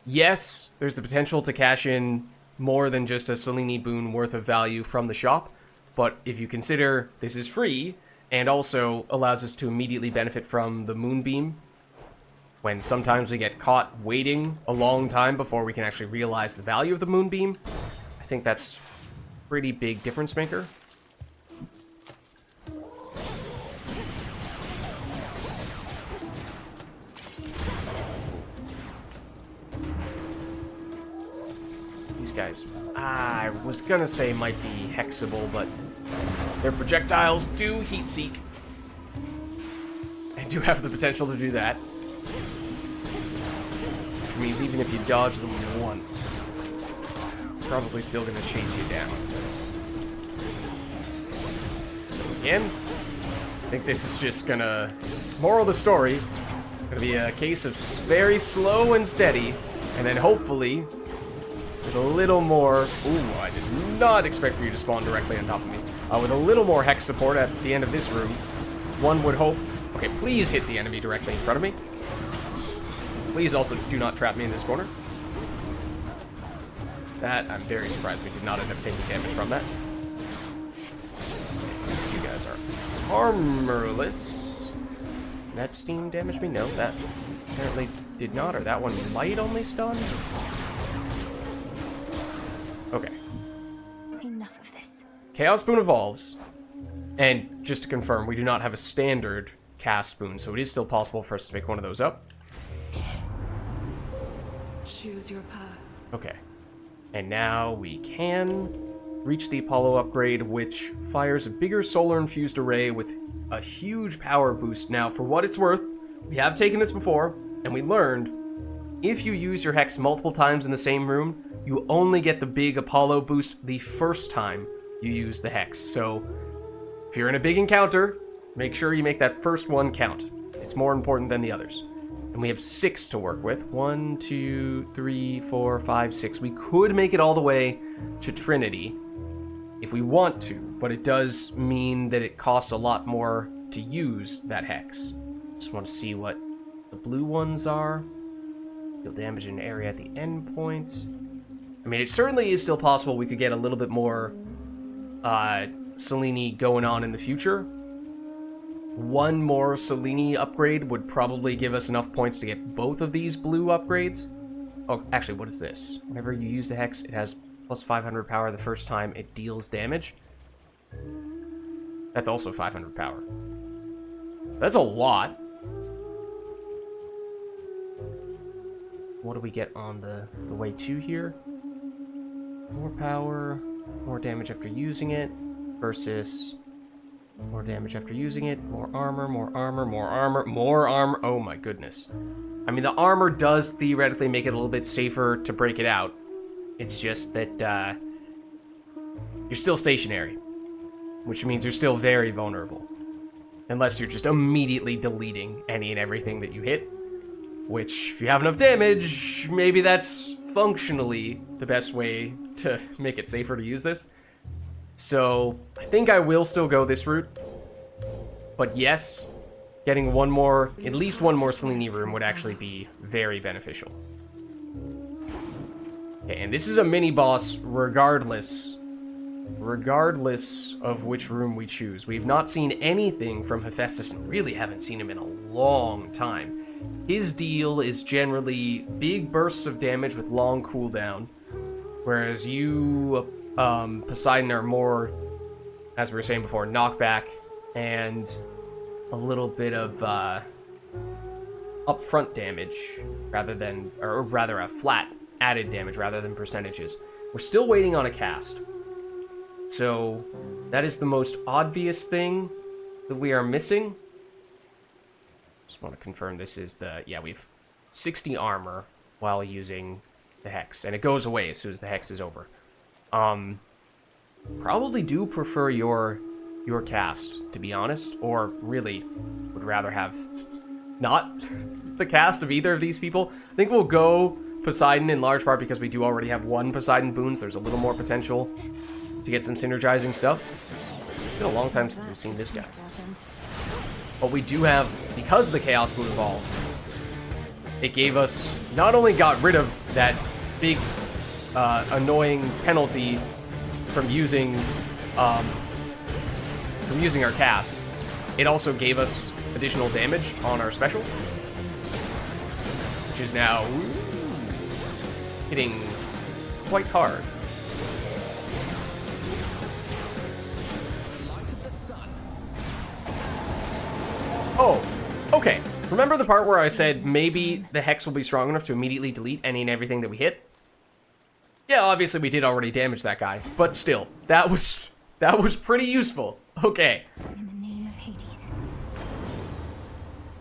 Yes, there's the potential to cash in more than just a Selene boon worth of value from the shop, but if you consider this is free, and also allows us to immediately benefit from the Moonbeam, when sometimes we get caught waiting a long time before we can actually realize the value of the Moonbeam, I think that's a pretty big difference maker. These guys, I was gonna say might be hexable, but their projectiles do heat seek. They do have the potential to do that. Which means even if you dodge them once, probably still gonna chase you down. So again, I think this is just gonna, moral of the story, gonna be a case of very slow and steady, and then hopefully with a little more... Ooh, I did not expect for you to spawn directly on top of me. With a little more hex support at the end of this room, one would hope... Okay, please hit the enemy directly in front of me. Please also do not trap me in this corner. That, I'm very surprised we did not end up taking damage from that. armorless. That steam damaged me? No, that apparently did not, or that one might only stun. Okay. Enough of this. Chaos Boon evolves, and just to confirm, we do not have a standard cast boon, so it is still possible for us to pick one of those up. Choose your path. Okay. And now we can reach the Apollo upgrade, which fires a bigger solar-infused array with a huge power boost. Now, for what it's worth, we have taken this before, and we learned, if you use your Hex multiple times in the same room, you only get the big Apollo boost the first time you use the Hex. So, if you're in a big encounter, make sure you make that first one count. It's more important than the others. And we have 6 to work with. 1, 2, 3, 4, 5, 6. We could make it all the way to Trinity if we want to, but it does mean that it costs a lot more to use that Hex. Just want to see what the blue ones are. Deal damage in an area at the end point. I mean, it certainly is still possible we could get a little bit more Selene going on in the future. One more Selene upgrade would probably give us enough points to get both of these blue upgrades. Oh, actually, what is this? Whenever you use the Hex, it has plus 500 power the first time it deals damage. That's also 500 power. That's a lot. What do we get on the way to here? More power, more damage after using it, versus more damage after using it, more armor, more armor, more armor, more armor. Oh my goodness. I mean, the armor does theoretically make it a little bit safer to break it out. It's just that you're still stationary, which means you're still very vulnerable. Unless you're just immediately deleting any and everything that you hit, which, if you have enough damage, maybe that's functionally the best way to make it safer to use this. So, I think I will still go this route. But yes, getting one more, at least one more Selene room would actually be very beneficial. Okay, and this is a mini-boss regardless of which room we choose. We've not seen anything from Hephaestus, and really haven't seen him in a long time. His deal is generally big bursts of damage with long cooldown, whereas you, Poseidon, are more, as we were saying before, knockback and a little bit of upfront damage rather than, or rather a flat added damage rather than percentages. We're still waiting on a cast. So that is the most obvious thing that we are missing. Just want to confirm this is the, yeah, we've 60 armor while using the Hex, and it goes away as soon as the Hex is over. Probably do prefer your cast, to be honest, or really would rather have not the cast of either of these people. I think we'll go Poseidon in large part because we do already have one Poseidon boon, so there's a little more potential to get some synergizing stuff. It's been a long time since we've seen this guy. But we do have, because the Chaos Boon evolved, it gave us, not only got rid of that big, annoying penalty from using our cast, it also gave us additional damage on our special, which is now hitting quite hard. Oh, okay. Remember the part where I said maybe the Hex will be strong enough to immediately delete any and everything that we hit? Yeah, obviously we did already damage that guy, but still, that was pretty useful. Okay. In the name of Hades.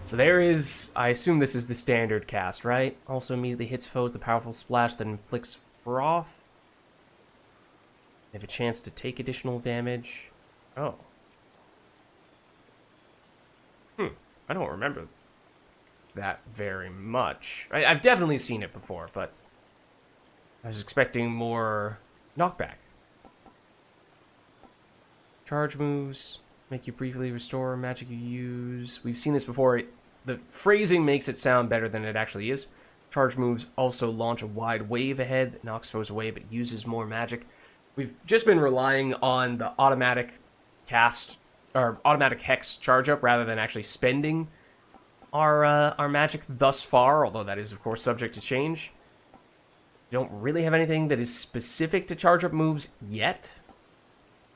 So there is, I assume this is the standard cast, right? Also immediately hits foes with a powerful splash that inflicts froth. They have a chance to take additional damage. Oh. I don't remember that very much. I've definitely seen it before, but I was expecting more knockback. Charge moves make you briefly restore magic you use. We've seen this before. The phrasing makes it sound better than it actually is. Charge moves also launch a wide wave ahead that knocks foes away but uses more magic. We've just been relying on the automatic cast or automatic hex charge up rather than actually spending our magic thus far, although that is of course subject to change. We don't really have anything that is specific to charge up moves yet,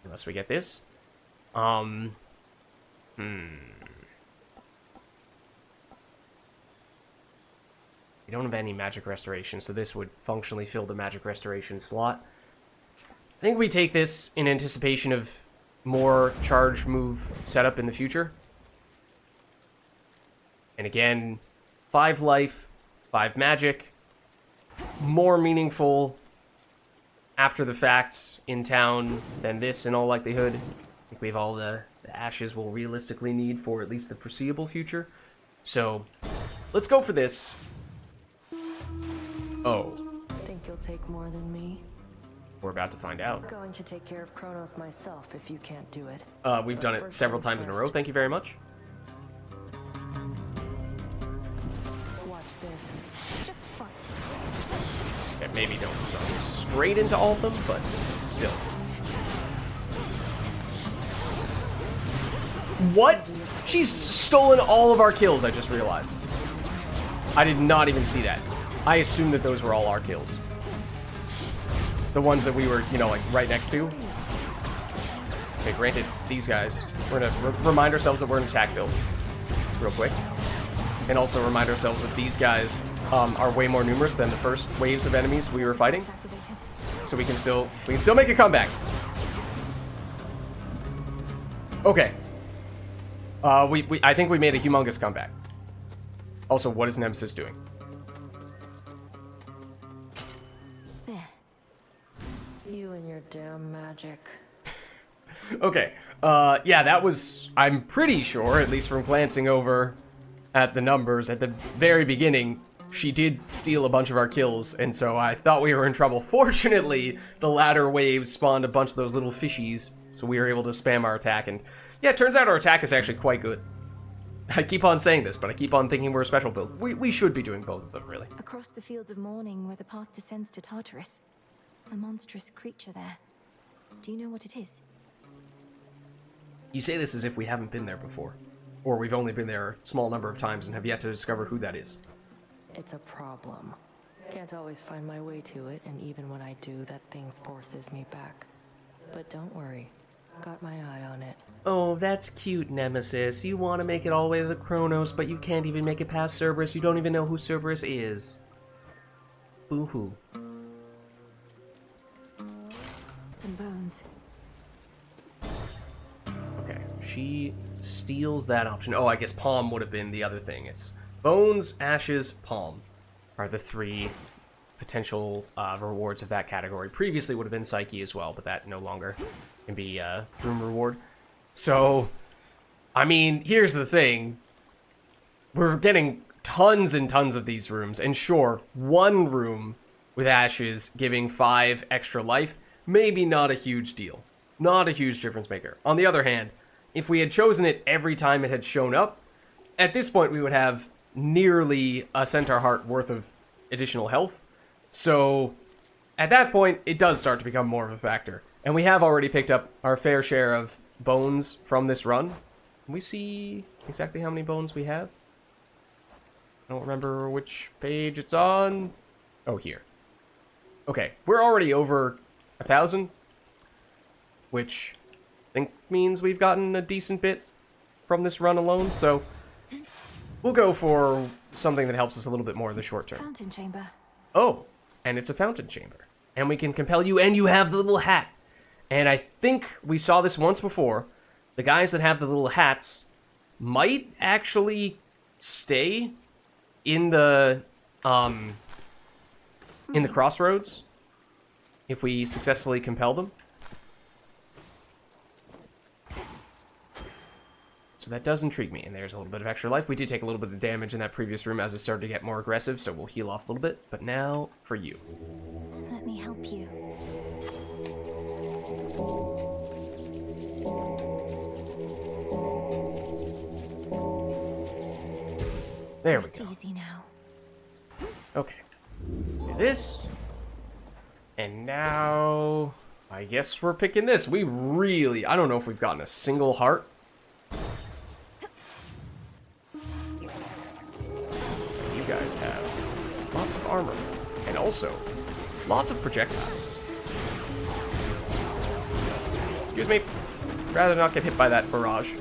unless we get this. We don't have any magic restoration, so this would functionally fill the magic restoration slot. I think we take this in anticipation of more charge move setup in the future. And again, 5 life, 5 magic, more meaningful after the fact in town than this in all likelihood. I think we have all the ashes we'll realistically need for at least the foreseeable future. So, let's go for this. Oh. Think you'll take more than me? We're about to find out. I'm going to take care of Kronos myself if you can't do it. We've done it several times in a row. Thank you very much. Watch this. Just fight. Okay, maybe don't go straight into all of them, but still. What? She's stolen all of our kills, I just realized. I did not even see that. I assumed that those were all our kills. The ones that we were, you know, like, right next to. Okay, granted, these guys. We're gonna remind ourselves that we're in attack build. Real quick. And also remind ourselves that these guys are way more numerous than the first waves of enemies we were fighting. So we can still make a comeback. Okay. I think we made a humongous comeback. Also, what is Nemesis doing? You and your damn magic. Okay. Yeah, that was... I'm pretty sure, at least from glancing over at the numbers at the very beginning, she did steal a bunch of our kills, and so I thought we were in trouble. Fortunately, the latter waves spawned a bunch of those little fishies, so we were able to spam our attack, and yeah, it turns out our attack is actually quite good. I keep on saying this, but I keep on thinking we're a special build. We should be doing both of them, really. Across the fields of morning where the path descends to Tartarus. A monstrous creature there. Do you know what it is? You say this as if we haven't been there before. Or we've only been there a small number of times and have yet to discover who that is. It's a problem. Can't always find my way to it, and even when I do, that thing forces me back. But don't worry. Got my eye on it. Oh, that's cute, Nemesis. You want to make it all the way to the Kronos, but you can't even make it past Cerberus. You don't even know who Cerberus is. Boo-hoo. Some bones. Okay, she steals that option. Oh, I guess Palm would have been the other thing. It's Bones, Ashes, Palm are the 3 potential rewards of that category. Previously would have been Psyche as well, but that no longer can be room reward. So, I mean, here's the thing. We're getting tons and tons of these rooms, and sure, one room with Ashes giving 5 extra life, maybe not a huge deal. Not a huge difference maker. On the other hand, if we had chosen it every time it had shown up, at this point we would have nearly a Centaur Heart worth of additional health. So, at that point, it does start to become more of a factor. And we have already picked up our fair share of bones from this run. Can we see exactly how many bones we have? I don't remember which page it's on. Oh, here. Okay, we're already over 1,000, which I think means we've gotten a decent bit from this run alone, so we'll go for something that helps us a little bit more in the short term. Fountain chamber. Oh, and it's a fountain chamber. And we can compel you, and you have the little hat. And I think we saw this once before. The guys that have the little hats might actually stay in the crossroads if we successfully compel them. So that does intrigue me, and there's a little bit of extra life. We did take a little bit of damage in that previous room as it started to get more aggressive, so we'll heal off a little bit. But now, for you. Let me help you. There we Rest go. easy now. Okay. Do this. And now, I guess we're picking this. We really, I don't know if we've gotten a single heart Hermes have lots of armor, and also lots of projectiles. Excuse me. Rather not get hit by that barrage.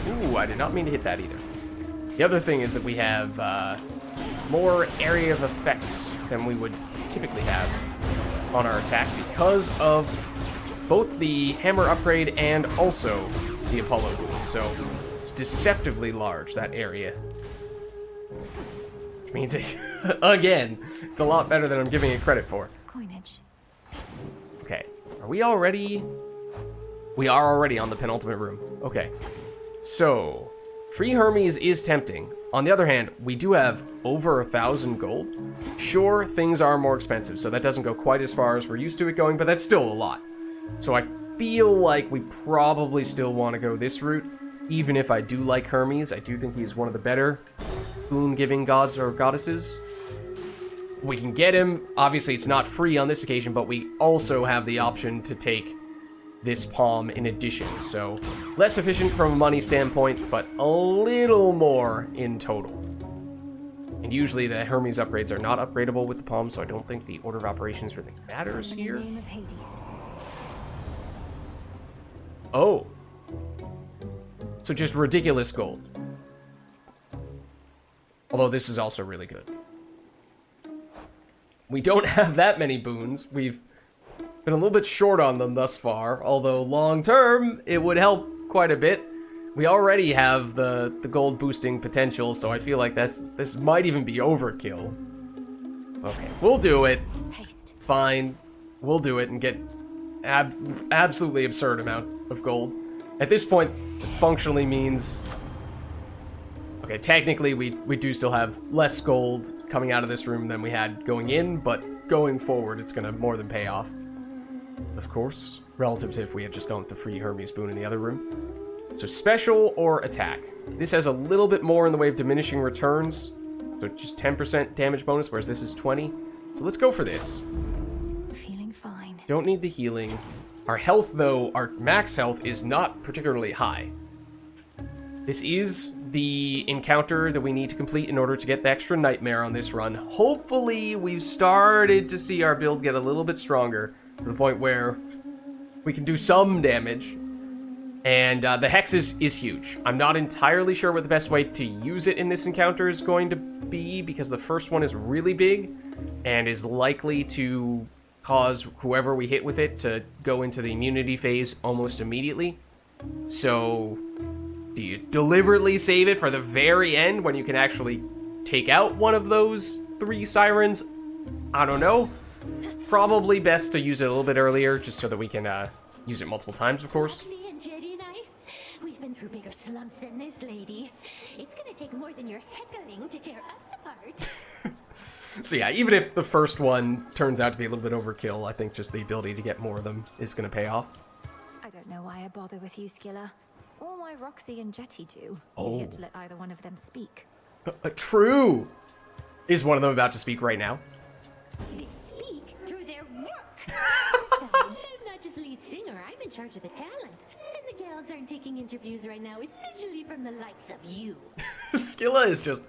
Ooh, I did not mean to hit that either. The other thing is that we have more area of effect than we would typically have on our attack because of both the hammer upgrade and also the Apollo boon. So it's deceptively large, that area. Which means it, again, it's a lot better than I'm giving it credit for. Coinage. Okay, are we already? We are already on the penultimate room. Okay, so free Hermes is tempting. On the other hand, we do have over 1,000 gold. Sure, things are more expensive, so that doesn't go quite as far as we're used to it going, but that's still a lot. So I feel like we probably still want to go this route, even if I do like Hermes. I do think he's one of the better boon-giving gods or goddesses. We can get him. Obviously, it's not free on this occasion, but we also have the option to take this palm in addition. So less efficient from a money standpoint, but a little more in total. And usually the Hermes upgrades are not upgradable with the palm, so I don't think the order of operations really matters here. In the name of Hades. Oh. So just ridiculous gold. Although this is also really good. We don't have that many boons. We've been a little bit short on them thus far, although long term it would help quite a bit. We already have the gold boosting potential, so I feel like this might even be overkill. Okay, we'll do it. Haste. Fine, we'll do it and get absolutely absurd amount of gold. At this point, it functionally means... Okay, technically we do still have less gold coming out of this room than we had going in, but going forward it's gonna more than pay off. Of course, relative to if we had just gone with the free Hermes boon in the other room. So special or attack. This has a little bit more in the way of diminishing returns, so just 10% damage bonus, whereas this is 20. So let's go for this. Feeling fine. Don't need the healing. Our health, though, our max health is not particularly high. This is the encounter that we need to complete in order to get the extra nightmare on this run. Hopefully, we've started to see our build get a little bit stronger to the point where we can do some damage. And the Hex is huge. I'm not entirely sure what the best way to use it in this encounter is going to be, because the first one is really big and is likely to cause whoever we hit with it to go into the immunity phase almost immediately. So, do you deliberately save it for the very end when you can actually take out one of those 3 sirens? I don't know. Probably best to use it a little bit earlier, just so that we can use it multiple times, of course. Roxy and Jetty and I, we've been through bigger slumps than this lady. It's gonna take more than your heckling to tear us apart. So yeah, even if the first one turns out to be a little bit overkill, I think just the ability to get more of them is going to pay off. I don't know why I bother with you, Skilla. Or why Roxy and Jetty do. Oh. You've yet to let either one of them speak. True! Is one of them about to speak right now? They speak through their work. Besides, I'm not just lead singer, I'm in charge of the talent. And the gals aren't taking interviews right now, especially from the likes of you. Skilla is just,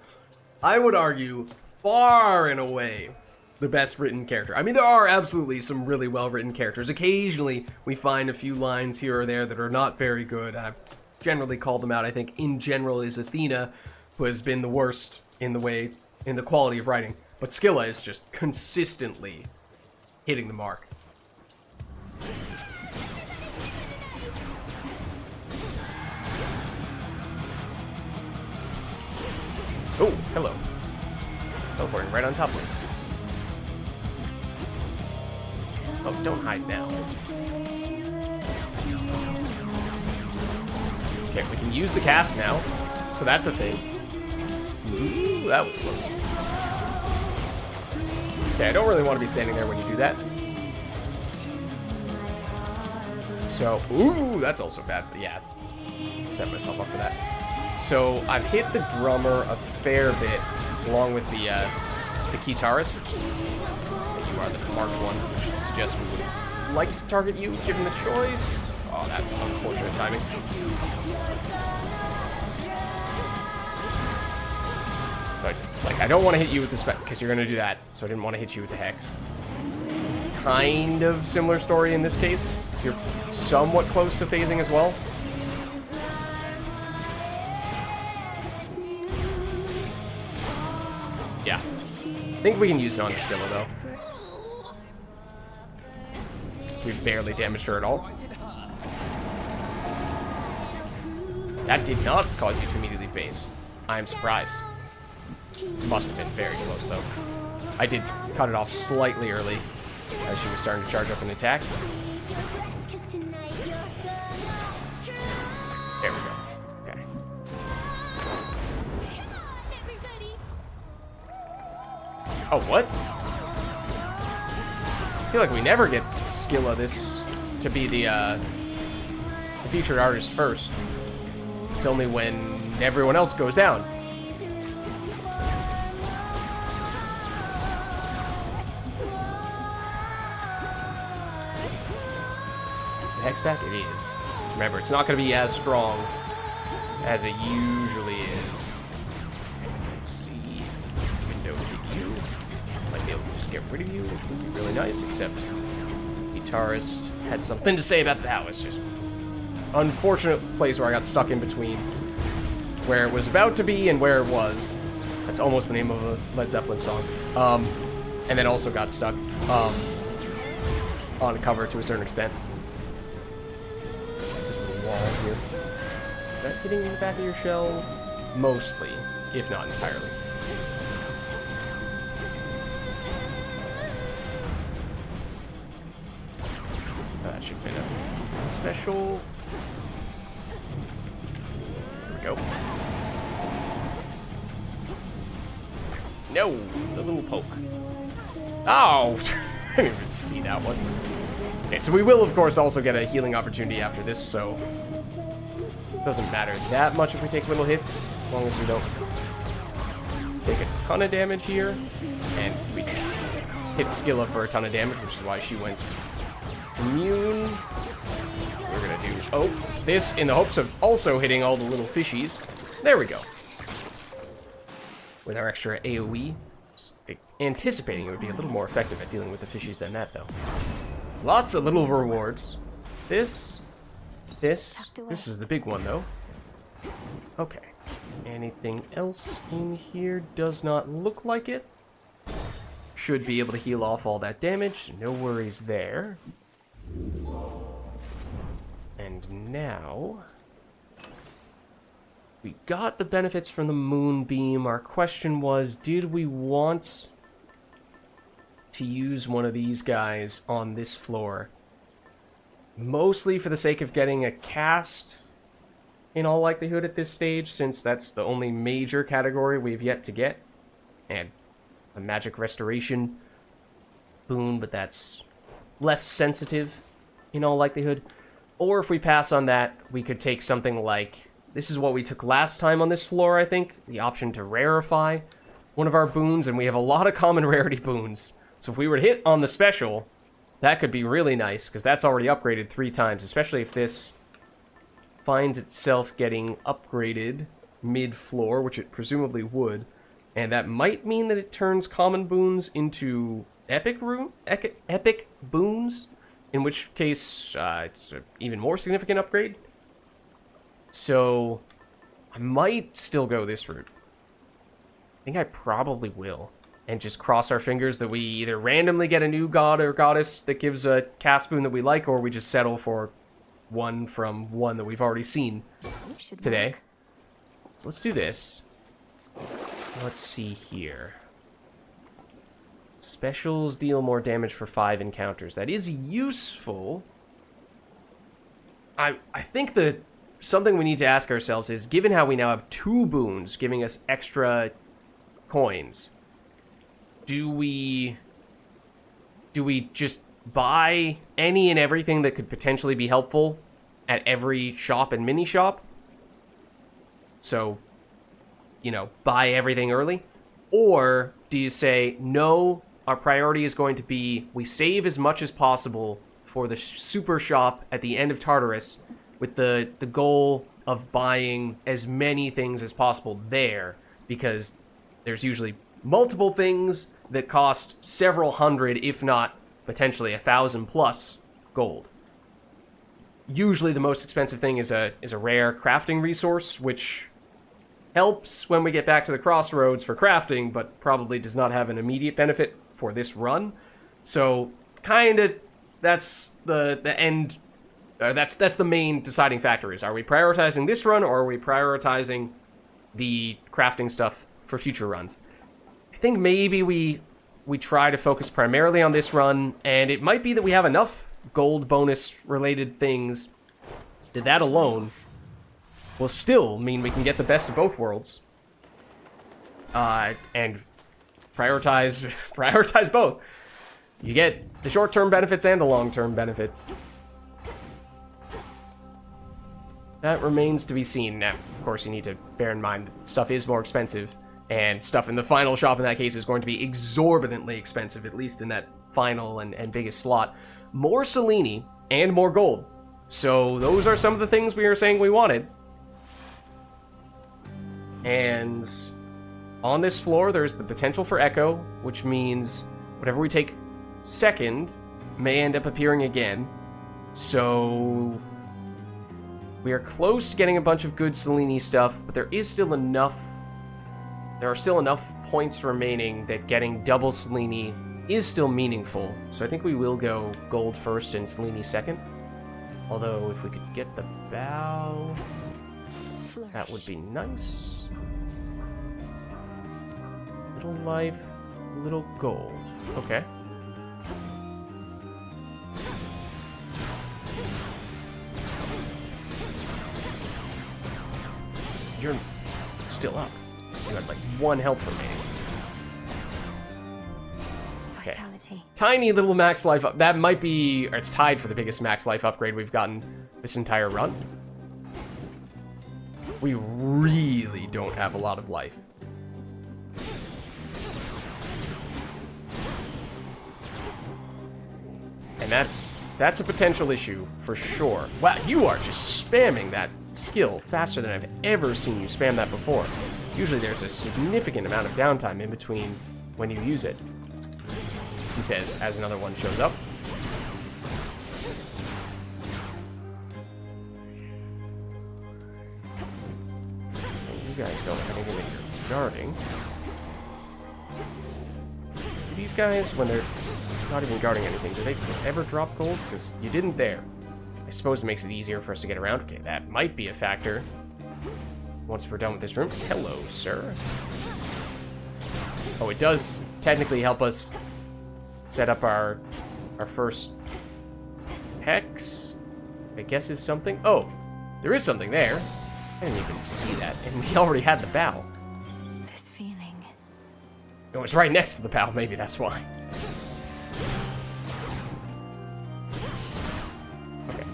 I would argue, far and away the best written character. I mean, there are absolutely some really well-written characters. Occasionally, we find a few lines here or there that are not very good. I've generally called them out. I think, in general, is Athena, who has been the worst in the quality of writing. But Skilla is just consistently hitting the mark. Oh, hello. Teleporting right on top of me. Oh, don't hide now. Okay, we can use the cast now, so that's a thing. Ooh, that was close. Okay, I don't really want to be standing there when you do that. So, ooh, that's also bad, but yeah, set myself up for that. So, I've hit the drummer a fair bit, along with the guitarist. You are the marked one, which suggests we would like to target you, given the choice. Oh, that's unfortunate timing. So, I don't want to hit you with the spec, because you're going to do that. So I didn't want to hit you with the Hex. Kind of similar story in this case. So you're somewhat close to phasing as well. Yeah. I think we can use it on Skilla, though. So we barely damaged her at all. That did not cause you to immediately phase. I am surprised. Must have been very close, though. I did cut it off slightly early as she was starting to charge up an attack. There we go. Okay. Oh, what? I feel like we never get Skilla this to be the featured artist first. It's only when everyone else goes down. Is the Hex back? It is. Remember, it's not going to be as strong as it usually is. Let's see. Window hit you. Might be able to just get rid of you, which would be really nice, except Guitarist had something to say about that. Was just unfortunate place where I got stuck in between where it was about to be and where it was. That's almost the name of a Led Zeppelin song. And then also got stuck on cover to a certain extent. This little wall here. Is that hitting the back of your shell? Mostly, if not entirely. That should have been a special. There we go. No, the little poke. Oh, I didn't even see that one. Okay, so we will, of course, also get a healing opportunity after this, so it doesn't matter that much if we take little hits, as long as we don't take a ton of damage here, and we hit Skilla for a ton of damage, which is why she went immune. We're gonna do this in the hopes of also hitting all the little fishies. There we go. With our extra AoE, anticipating it would be a little more effective at dealing with the fishies than that, though. Lots of little rewards. This is the big one, though. Okay. Anything else in here? Does not look like it. Should be able to heal off all that damage. No worries there. And now we got the benefits from the moonbeam. Our question was, did we want to use one of these guys on this floor? Mostly for the sake of getting a cast, in all likelihood at this stage, since that's the only major category we've yet to get. And a magic restoration boon, but that's less sensitive in all likelihood. Or if we pass on that, we could take something like, this is what we took last time on this floor, I think, the option to rarefy one of our boons, and we have a lot of common rarity boons. So if we were to hit on the special, that could be really nice, because that's already upgraded 3 times, especially if this finds itself getting upgraded mid-floor, which it presumably would. And that might mean that it turns common boons into epic boons, in which case it's an even more significant upgrade. So I might still go this route. I think I probably will. And just cross our fingers that we either randomly get a new god or goddess that gives a cast boon that we like, or we just settle for one from one that we've already seen today. So let's do this. Let's see here. Specials deal more damage for 5 encounters. That is useful. I think that something we need to ask ourselves is, given how we now have 2 boons giving us extra coins, do we just buy any and everything that could potentially be helpful at every shop and mini shop? So, you know, buy everything early? Or do you say, no, our priority is going to be, we save as much as possible for the super shop at the end of Tartarus, with the goal of buying as many things as possible there, because there's usually multiple things that cost several hundred, if not potentially 1,000 plus gold. Usually the most expensive thing is a rare crafting resource, which helps when we get back to the crossroads for crafting, but probably does not have an immediate benefit for this run. So, kind of, that's the end. That's the main deciding factor is, are we prioritizing this run, or are we prioritizing the crafting stuff for future runs? I think maybe we try to focus primarily on this run, and it might be that we have enough gold bonus related things that alone will still mean we can get the best of both worlds. And prioritize both. You get the short-term benefits and the long-term benefits. That remains to be seen. Now, of course, you need to bear in mind that stuff is more expensive, and stuff in the final shop in that case is going to be exorbitantly expensive, at least in that final and biggest slot. More Selene and more gold. So those are some of the things we were saying we wanted. And on this floor, there's the potential for Echo, which means whatever we take second may end up appearing again. So we are close to getting a bunch of good Selene stuff, but there is still enough. There are still enough points remaining that getting double Selene is still meaningful. So I think we will go gold first and Selene second. Although if we could get the bow, that would be nice. Little life, little gold. Okay. You're still up. You had like 1 health remaining. Okay. Vitality. Tiny little max life up. That might be, or it's tied for the biggest max life upgrade we've gotten this entire run. We really don't have a lot of life. And that's a potential issue for sure. Wow, you are just spamming that skill faster than I've ever seen you spam that before. Usually there's a significant amount of downtime in between when you use it. He says, as another one shows up. And you guys don't have anything that you're guarding. Do these guys, when they're not even guarding anything, do they ever drop gold? Because you didn't there. I suppose it makes it easier for us to get around. Okay, that might be a factor. Once we're done with this room. Hello, sir. Oh, it does technically help us set up our first hex. I guess is something. Oh, there is something there. I didn't even see that, and we already had the bow. This feeling. It was right next to the bow. Maybe that's why. Okay.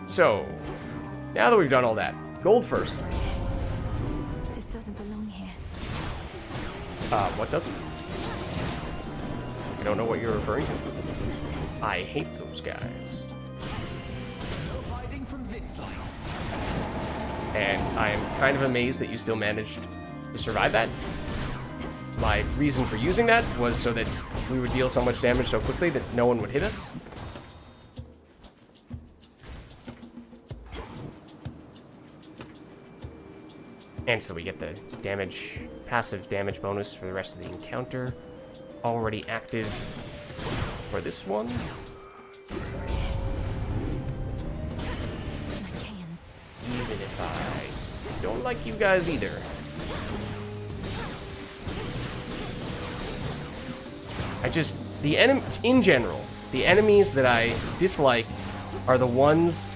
So now that we've done all that, gold first. This doesn't belong here. What doesn't? I don't know what you're referring to. I hate those guys. Hiding from this light. And I am kind of amazed that you still managed to survive that. My reason for using that was so that we would deal so much damage so quickly that no one would hit us. And so we get the damage, passive damage bonus for the rest of the encounter. Already active for this one. Even if I don't like you guys either. In general, the enemies that I dislike are the ones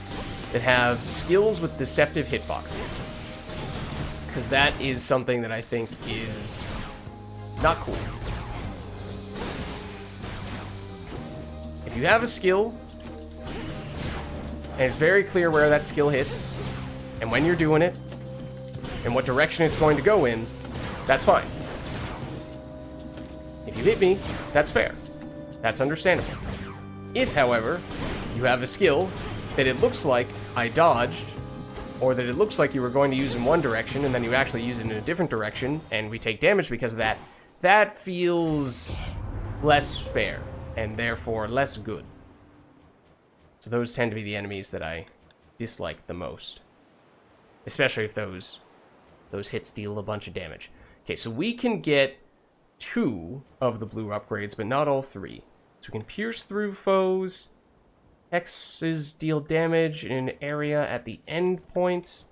that have skills with deceptive hitboxes. Because that is something that I think is not cool. If you have a skill, and it's very clear where that skill hits, and when you're doing it, and what direction it's going to go in, that's fine. If you hit me, that's fair. That's understandable. If, however, you have a skill that it looks like I dodged, or that it looks like you were going to use in one direction and then you actually use it in a different direction and we take damage because of that, that feels less fair and therefore less good. So those tend to be the enemies that I dislike the most. Especially if those hits deal a bunch of damage. Okay, so we can get 2 of the blue upgrades, but not all 3. So we can pierce through foes. Hexes deal damage in an area at the end point.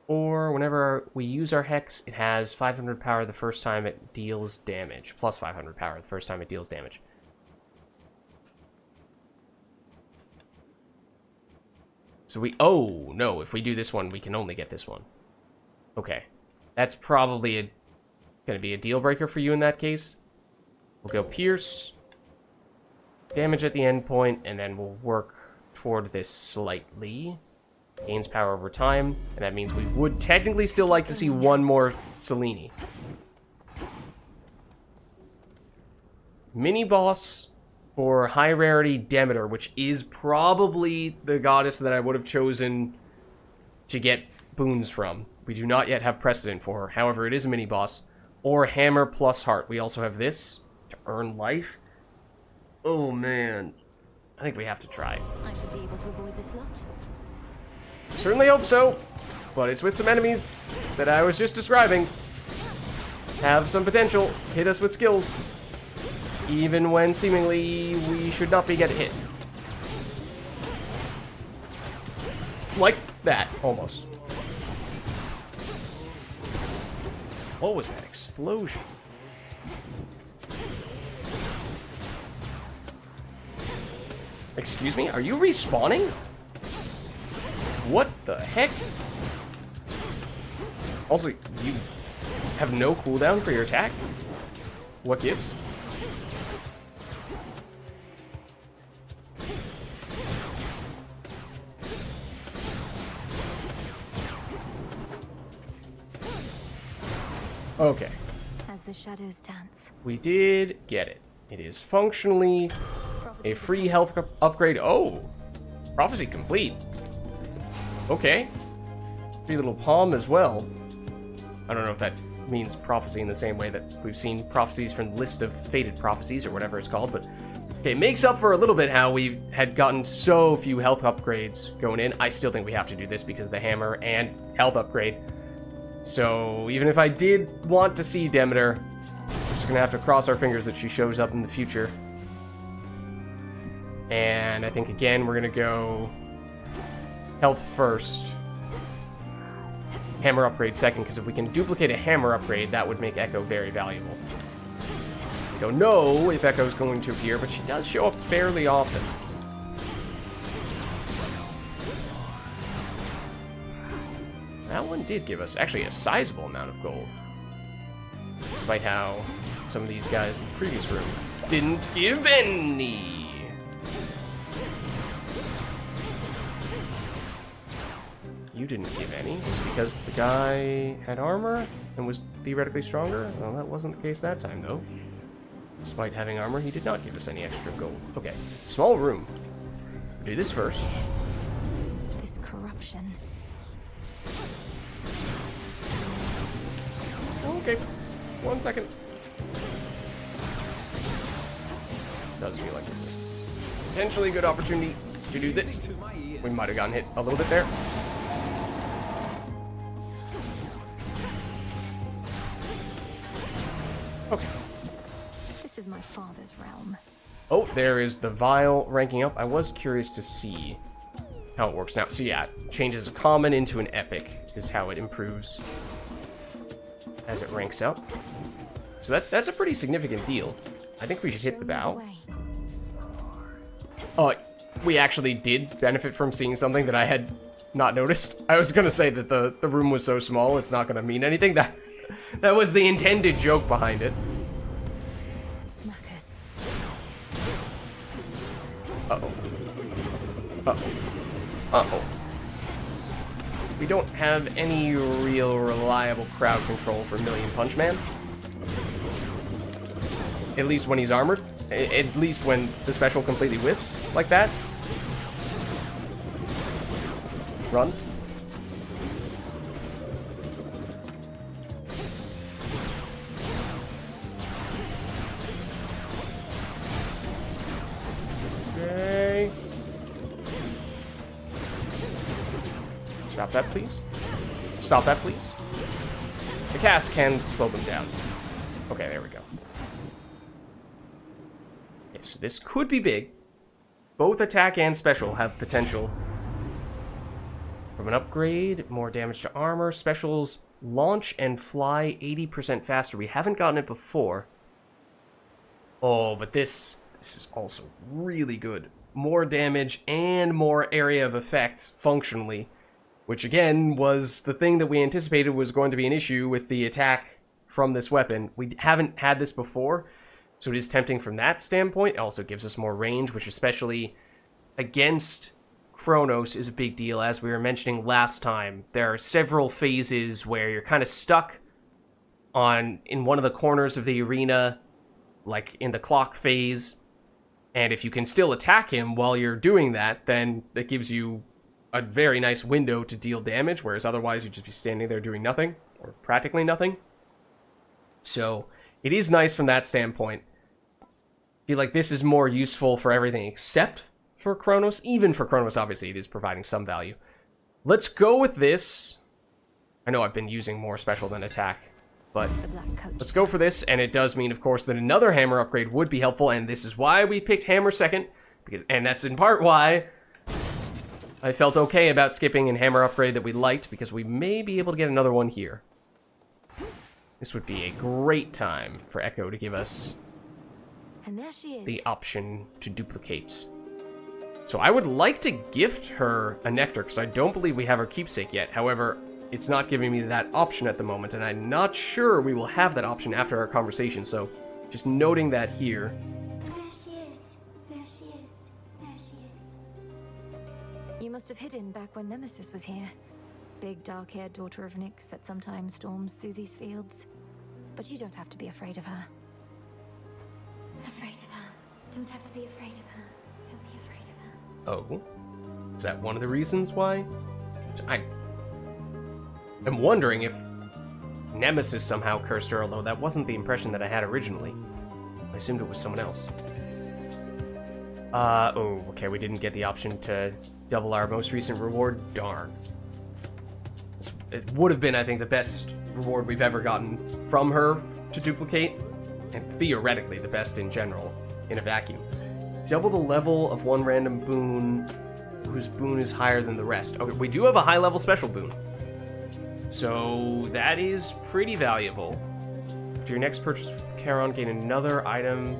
Or whenever we use our hex, it has 500 power the first time it deals damage. Plus 500 power the first time it deals damage. So we... Oh, no. If we do this one, we can only get this one. Okay. That's probably going to be a deal breaker for you in that case. We'll go pierce. Damage at the end point, and then we'll work toward this slightly. Gains power over time, and that means we would technically still like to see one more Selene. Mini-boss for high rarity Demeter, which is probably the goddess that I would have chosen to get boons from. We do not yet have precedent for her. However, it is a mini-boss. Or Hammer plus Heart. We also have this to earn life. Oh, man. I think we have to try. I should be able to avoid this lot. Certainly hope so. But it's with some enemies that I was just describing. Have some potential to hit us with skills. Even when seemingly we should not be getting hit. Like that, almost. What was that explosion? Excuse me? Are you respawning? What the heck? Also, you have no cooldown for your attack? What gives? Okay. As the shadows dance. We did get it. It is functionally a free health upgrade. Oh! Prophecy complete. Okay. Free little palm as well. I don't know if that means prophecy in the same way that we've seen prophecies from the list of fated prophecies or whatever it's called, but okay, it makes up for a little bit how we had gotten so few health upgrades going in. I still think we have to do this because of the hammer and health upgrade. So even if I did want to see Demeter, we're just gonna have to cross our fingers that she shows up in the future. And I think again we're gonna go health first, hammer upgrade second, because if we can duplicate a hammer upgrade, that would make Echo very valuable. We don't know if Echo's going to appear, but she does show up fairly often. That one did give us actually a sizable amount of gold. Despite how some of these guys in the previous room didn't give any. You didn't give any? Just because the guy had armor and was theoretically stronger? Well, that wasn't the case that time, though. Despite having armor, he did not give us any extra gold. Okay, small room. We'll do this first. This corruption. Okay, 1 second. Does feel like this is potentially a good opportunity to do this. We might have gotten hit a little bit there. Okay. This is my father's realm. Oh, there is the vial ranking up. I was curious to see how it works now. So yeah, changes a common into an epic is how it improves as it ranks up. So that's a pretty significant deal. I think we should hit the bow. We actually did benefit from seeing something that I had not noticed. I was gonna say that the room was so small it's not gonna mean anything. That was the intended joke behind it. Smackers. Uh-oh. Uh-oh. Uh-oh. We don't have any real reliable crowd control for Million Punch Man. At least when he's armored. At least when the special completely whiffs like that. Run. that, please. Stop that, please. The cast can slow them down. Okay, there we go. Okay, so this could be big. Both attack and special have potential. From an upgrade, more damage to armor. Specials launch and fly 80% faster. We haven't gotten it before. Oh, but this is also really good. More damage and more area of effect functionally, which again was the thing that we anticipated was going to be an issue with the attack from this weapon. We haven't had this before, so it is tempting from that standpoint. It also gives us more range, which especially against Kronos is a big deal. As we were mentioning last time, there are several phases where you're kind of stuck in one of the corners of the arena, like in the clock phase, and if you can still attack him while you're doing that, then that gives you a very nice window to deal damage, whereas otherwise you'd just be standing there doing nothing, or practically nothing. So it is nice from that standpoint. I feel like this is more useful for everything except for Kronos. Even for Kronos, obviously, it is providing some value. Let's go with this. I know I've been using more special than attack, but let's go for this, and it does mean, of course, that another hammer upgrade would be helpful, and this is why we picked hammer second, and that's in part why I felt okay about skipping an hammer upgrade that we liked, because we may be able to get another one here. This would be a great time for Echo to give us And there she is. the option to duplicate. So I would like to gift her a nectar, because I don't believe we have her keepsake yet. However, it's not giving me that option at the moment, and I'm not sure we will have that option after our conversation, so just noting that here. There she is. There she is. There she is. You must have hidden back when Nemesis was here. Big dark-haired daughter of Nyx that sometimes storms through these fields. But you don't have to be afraid of her. Afraid of her. Don't have to be afraid of her. Don't be afraid of her. Oh? Is that one of the reasons why? I'm wondering if Nemesis somehow cursed her, although that wasn't the impression that I had originally. I assumed it was someone else. Oh, okay, we didn't get the option to double our most recent reward. Darn. It would have been, I think, the best reward we've ever gotten from her to duplicate, and theoretically the best in general, in a vacuum. Double the level of one random boon whose boon is higher than the rest. Okay, we do have a high-level special boon. So that is pretty valuable. After your next purchase with Charon, gain another item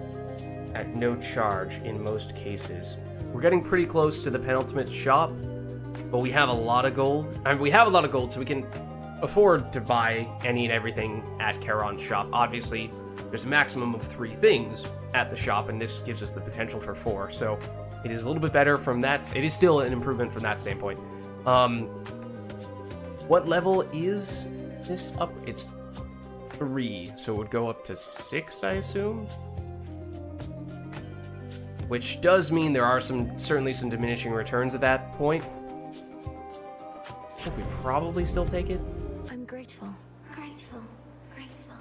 at no charge in most cases. We're getting pretty close to the penultimate shop, but we have a lot of gold. I mean, we have a lot of gold, so we can afford to buy any and everything at Charon's shop. Obviously, there's a maximum of 3 things at the shop, and this gives us the potential for 4. So it is a little bit better from that. It is still an improvement from that standpoint. What level is this up? It's 3, so it would go up to 6, I assume? Which does mean there are certainly some diminishing returns at that point. I think we probably still take it. I'm grateful. Grateful. Grateful.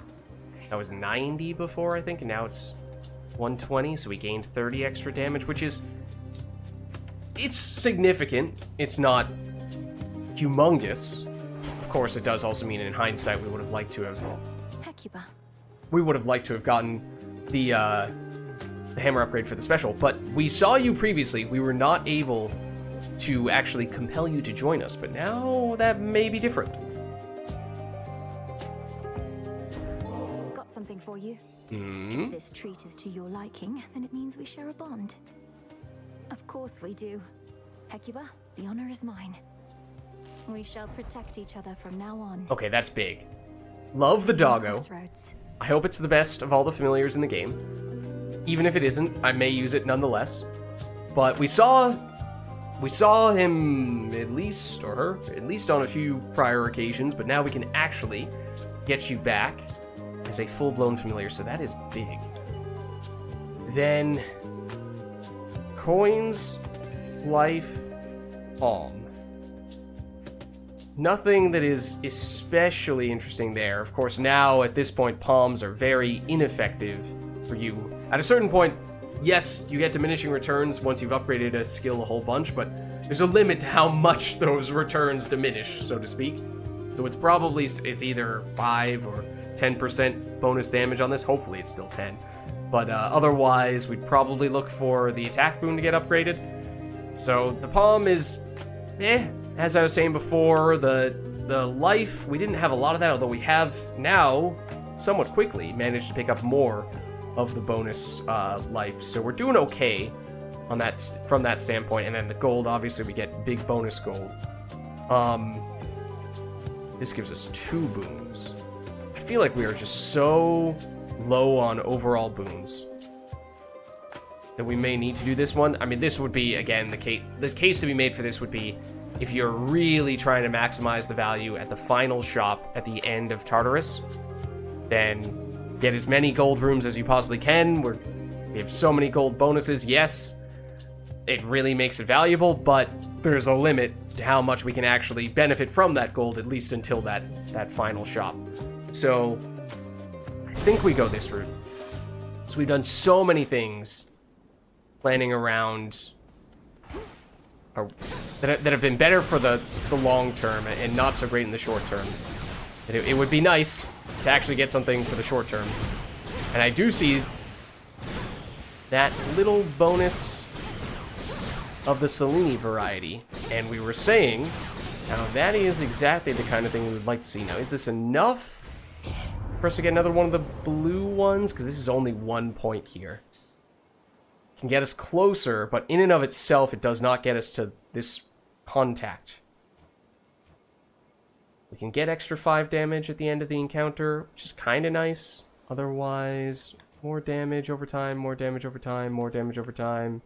That was 90 before, I think, and now it's 120, so we gained 30 extra damage, which is... It's significant. It's not humongous. Of course, it does also mean in hindsight we would have liked to have... Hecuba. We would have liked to have gotten the hammer upgrade for the special, but we saw you previously. We were not able to actually compel you to join us, but now that may be different. Got something for you. Hmm? If this treat is to your liking, then it means we share a bond. Of course we do. Hecuba, the honor is mine. We shall protect each other from now on. Okay, that's big. Love the doggo. Crossroads. I hope it's the best of all the familiars in the game. Even if it isn't, I may use it nonetheless. But we saw him at least, or her, at least on a few prior occasions, but now we can actually get you back as a full-blown familiar, so that is big. Then, coins, life, palm. Nothing that is especially interesting there. Of course, now, at this point, palms are very ineffective for you. At a certain point, yes, you get diminishing returns once you've upgraded a skill a whole bunch, but There's a limit to how much those returns diminish, so to speak. So it's probably, it's either 5 or 10% bonus damage on this. Hopefully it's still 10. But otherwise, we'd probably look for the attack boon to get upgraded. So the palm is, as I was saying before, the life, we didn't have a lot of that, although we have now, somewhat quickly, managed to pick up more of the bonus life. So we're doing okay on that, from that standpoint. And then the gold, obviously we get big bonus gold. This gives us 2 boons. I feel like we are just so low on overall boons that we may need to do this one. I mean, this would be, again, the case to be made for this would be if you're really trying to maximize the value at the final shop at the end of Tartarus, then get as many gold rooms as you possibly can. We have so many gold bonuses. Yes, it really makes it valuable, but there's a limit to how much we can actually benefit from that gold, at least until that final shop. So I think we go this route. So we've done so many things planning around that have been better for the long term and not so great in the short term. It would be nice to actually get something for the short term. And I do see that little bonus of the Selene variety. And we were saying, now that is exactly the kind of thing we would like to see. Now, is this enough for us to get another one of the blue ones? Because this is only 1 point here. Can get us closer, but in and of itself, it does not get us to this contact. We can get extra 5 damage at the end of the encounter, which is kind of nice. Otherwise, more damage over time, more damage over time, more damage over time.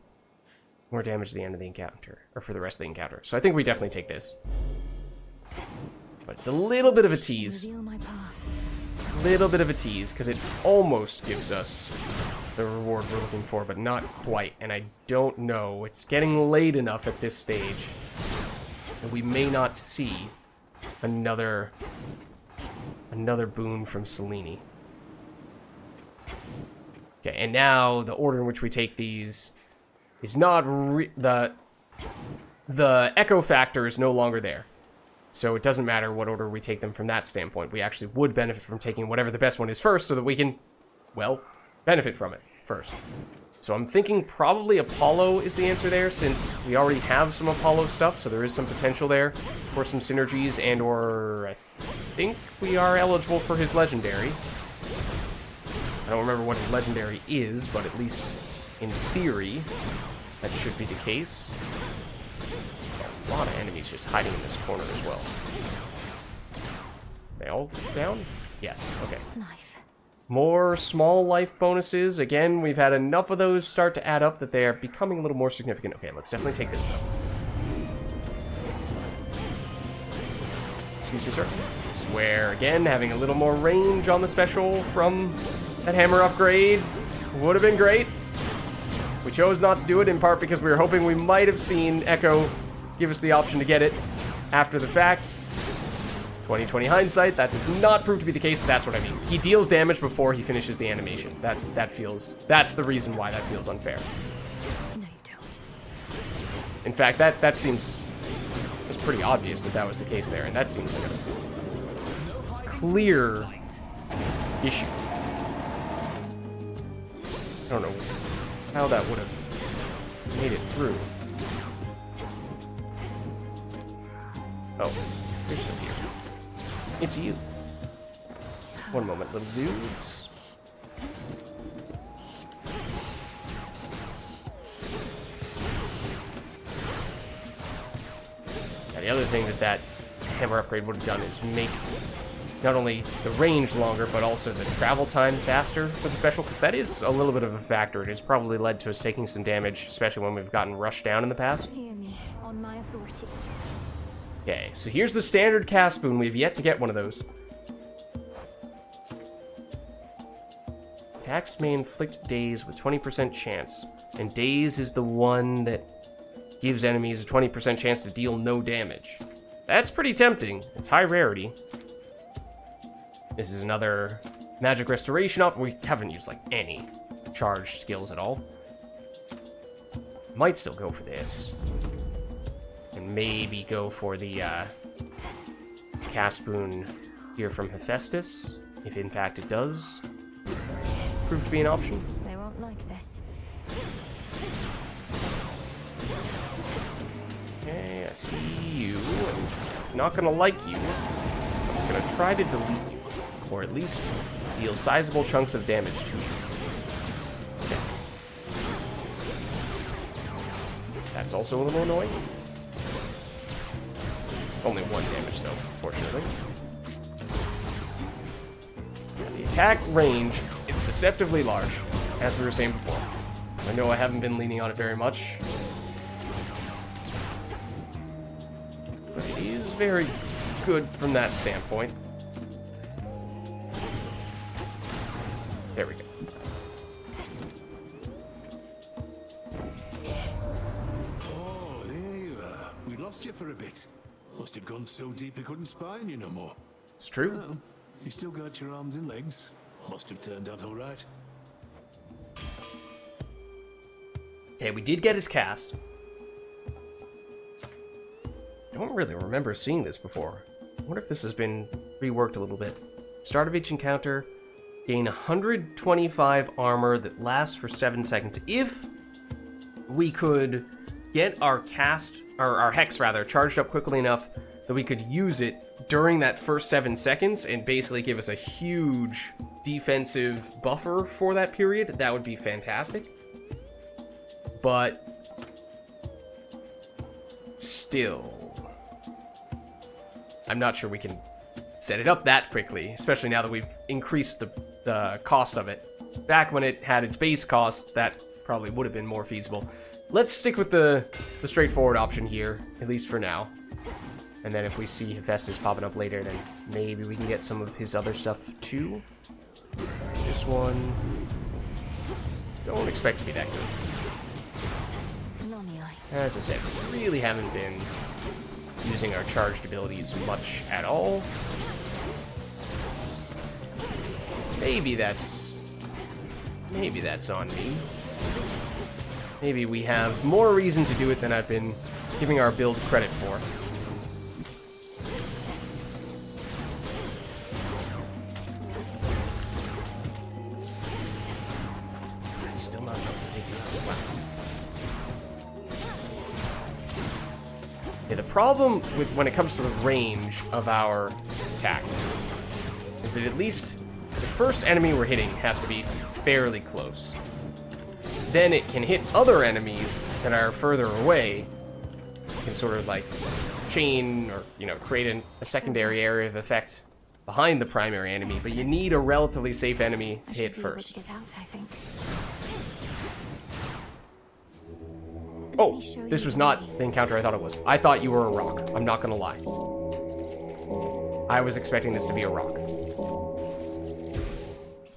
More damage at the end of the encounter, or for the rest of the encounter. So I think we definitely take this. But it's a little bit of a tease. A little bit of a tease, because it almost gives us the reward we're looking for, but not quite. And I don't know. It's getting late enough at this stage that we may not see another boon from Selene. Okay, and now the order in which we take these is not the echo factor is no longer there. So it doesn't matter what order we take them from that standpoint. We actually would benefit from taking whatever the best one is first so that we can, well, benefit from it first. So I'm thinking probably Apollo is the answer there, since we already have some Apollo stuff, so there is some potential there for some synergies, and or I think we are eligible for his legendary. I don't remember what his legendary is, but at least in theory, that should be the case. A lot of enemies just hiding in this corner as well. They all down? Yes, okay. Life. More small life bonuses. Again, we've had enough of those start to add up that they are becoming a little more significant. Okay, let's definitely take this though. Excuse me, sir. This is where, again, having a little more range on the special from that hammer upgrade would have been great. We chose not to do it, in part because we were hoping we might have seen Echo give us the option to get it after the fact. 2020 hindsight, that did not prove to be the case. That's what I mean. He deals damage before he finishes the animation. That's the reason why that feels unfair. No, you don't. In fact, that seems, it's pretty obvious that was the case there, and that seems like a clear issue. I don't know how that would have made it through. Oh, you're still here. It's you. One moment, little dudes. Yeah, the other thing that hammer upgrade would have done is make not only the range longer, but also the travel time faster for the special, because that is a little bit of a factor. It has probably led to us taking some damage, especially when we've gotten rushed down in the past. Hear me, on my authority. Okay, so here's the standard cast boon. We've yet to get one of those. Attacks may inflict daze with 20% chance, and daze is the one that gives enemies a 20% chance to deal no damage. That's pretty tempting. It's high rarity. This is another magic restoration up. We haven't used like any charged skills at all. Might still go for this. maybe go for the cast boon here from Hephaestus, if in fact it does prove to be an option. They won't like this. Okay, I see you. I'm not gonna like you. I'm gonna try to delete you, or at least deal sizable chunks of damage to you. Okay. That's also a little annoying. Only 1 damage though, fortunately. The attack range is deceptively large, as we were saying before. I know I haven't been leaning on it very much, but it is very good from that standpoint. There we go. Oh, there you are. We lost you for a bit. Must have gone so deep you couldn't spine you no more. It's true. Well, you still got your arms and legs. Must have turned out all right. Okay, we did get his cast. I don't really remember seeing this before. I wonder if this has been reworked a little bit. Start of each encounter, gain 125 armor that lasts for 7 seconds. If we could get our cast, or our hex rather, charged up quickly enough that we could use it during that first 7 seconds and basically give us a huge defensive buffer for that period, that would be fantastic. But still, I'm not sure we can set it up that quickly, especially now that we've increased the cost of it. Back when it had its base cost, that probably would have been more feasible. Let's stick with the straightforward option here, at least for now. And then if we see Hephaestus popping up later, then maybe we can get some of his other stuff too. This one, don't expect to be that good. As I said, we really haven't been using our charged abilities much at all. Maybe that's on me. Maybe we have more reason to do it than I've been giving our build credit for. That's still not enough to take you out. Wow. Yeah, the problem with when it comes to the range of our attack is that at least the first enemy we're hitting has to be fairly close. Then it can hit other enemies that are further away. It can sort of like chain or, you know, create a secondary area of effect behind the primary enemy, but you need a relatively safe enemy to hit first. Get out, I think. Oh, this was not the encounter I thought it was. I thought you were a rock. I'm not gonna lie. I was expecting this to be a rock.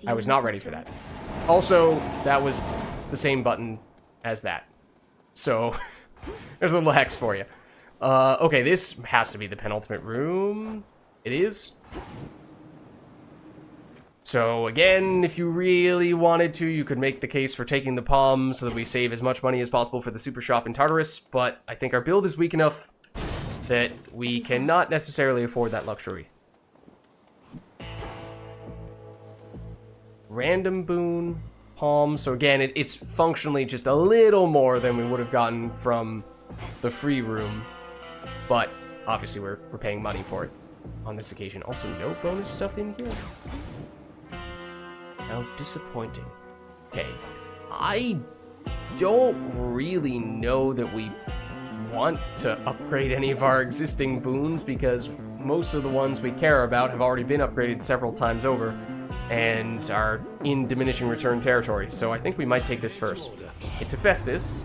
I was not ready for that. Also, that was the same button as that. So, there's a little hex for you. Okay, this has to be the penultimate room. It is. So again, if you really wanted to, you could make the case for taking the palm so that we save as much money as possible for the super shop in Tartarus, but I think our build is weak enough that we cannot necessarily afford that luxury. Random boon, palm, so again, it's functionally just a little more than we would have gotten from the free room, but obviously we're paying money for it on this occasion. Also, no bonus stuff in here. How disappointing. Okay, I don't really know that we want to upgrade any of our existing boons because most of the ones we care about have already been upgraded several times over and are in diminishing return territory, so I think we might take this first. It's Hephaestus.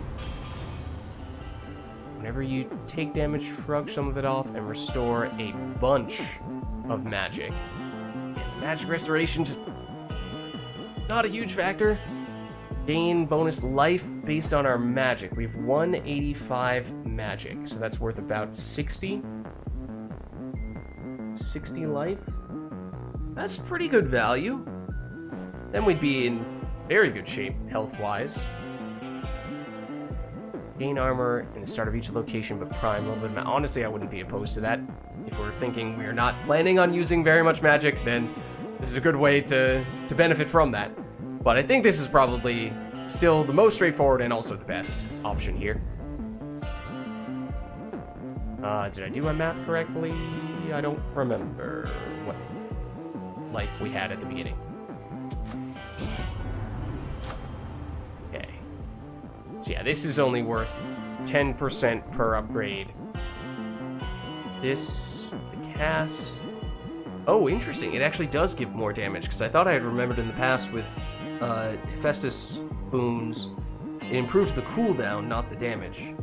Whenever you take damage, shrug some of it off and restore a bunch of magic. And magic restoration just not a huge factor. Gain bonus life based on our magic. We have 185 magic, so that's worth about 60. 60 life? That's pretty good value. Then we'd be in very good shape, health-wise. Gain armor in the start of each location, but prime a little bit. Honestly, I wouldn't be opposed to that. If we're thinking we're not planning on using very much magic, then this is a good way to benefit from that. But I think this is probably still the most straightforward and also the best option here. Did I do my math correctly? I don't remember what life we had at the beginning. Okay. So yeah, this is only worth 10% per upgrade. This, the cast... Oh, interesting. It actually does give more damage, because I thought I had remembered in the past with Hephaestus boons, it improved the cooldown, not the damage.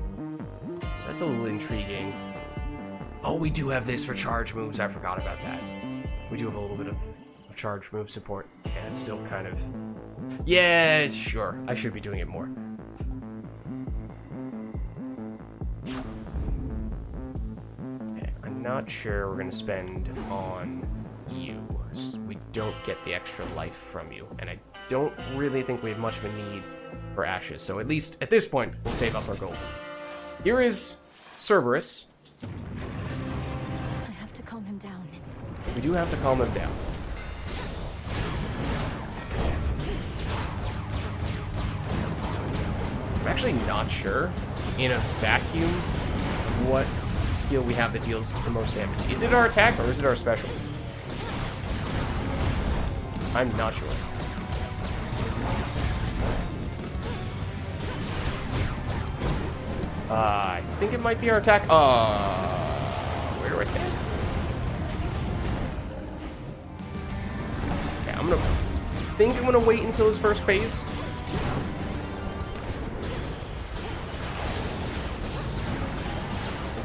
So that's a little intriguing. Oh, we do have this for charge moves. I forgot about that. We do have a little bit of charge move support. Yeah, it's still kind of... Yeah, sure. I should be doing it more. Okay, I'm not sure we're going to spend on you. We don't get the extra life from you, and I don't really think we have much of a need for ashes, so at least at this point, we'll save up our gold. Here is Cerberus. I have to calm him down. We do have to calm him down. I'm actually not sure, in a vacuum, what skill we have that deals the most damage. Is it our attack or is it our special? I'm not sure. I think it might be our attack. Where do I stand? Okay, I'm gonna wait until his first phase.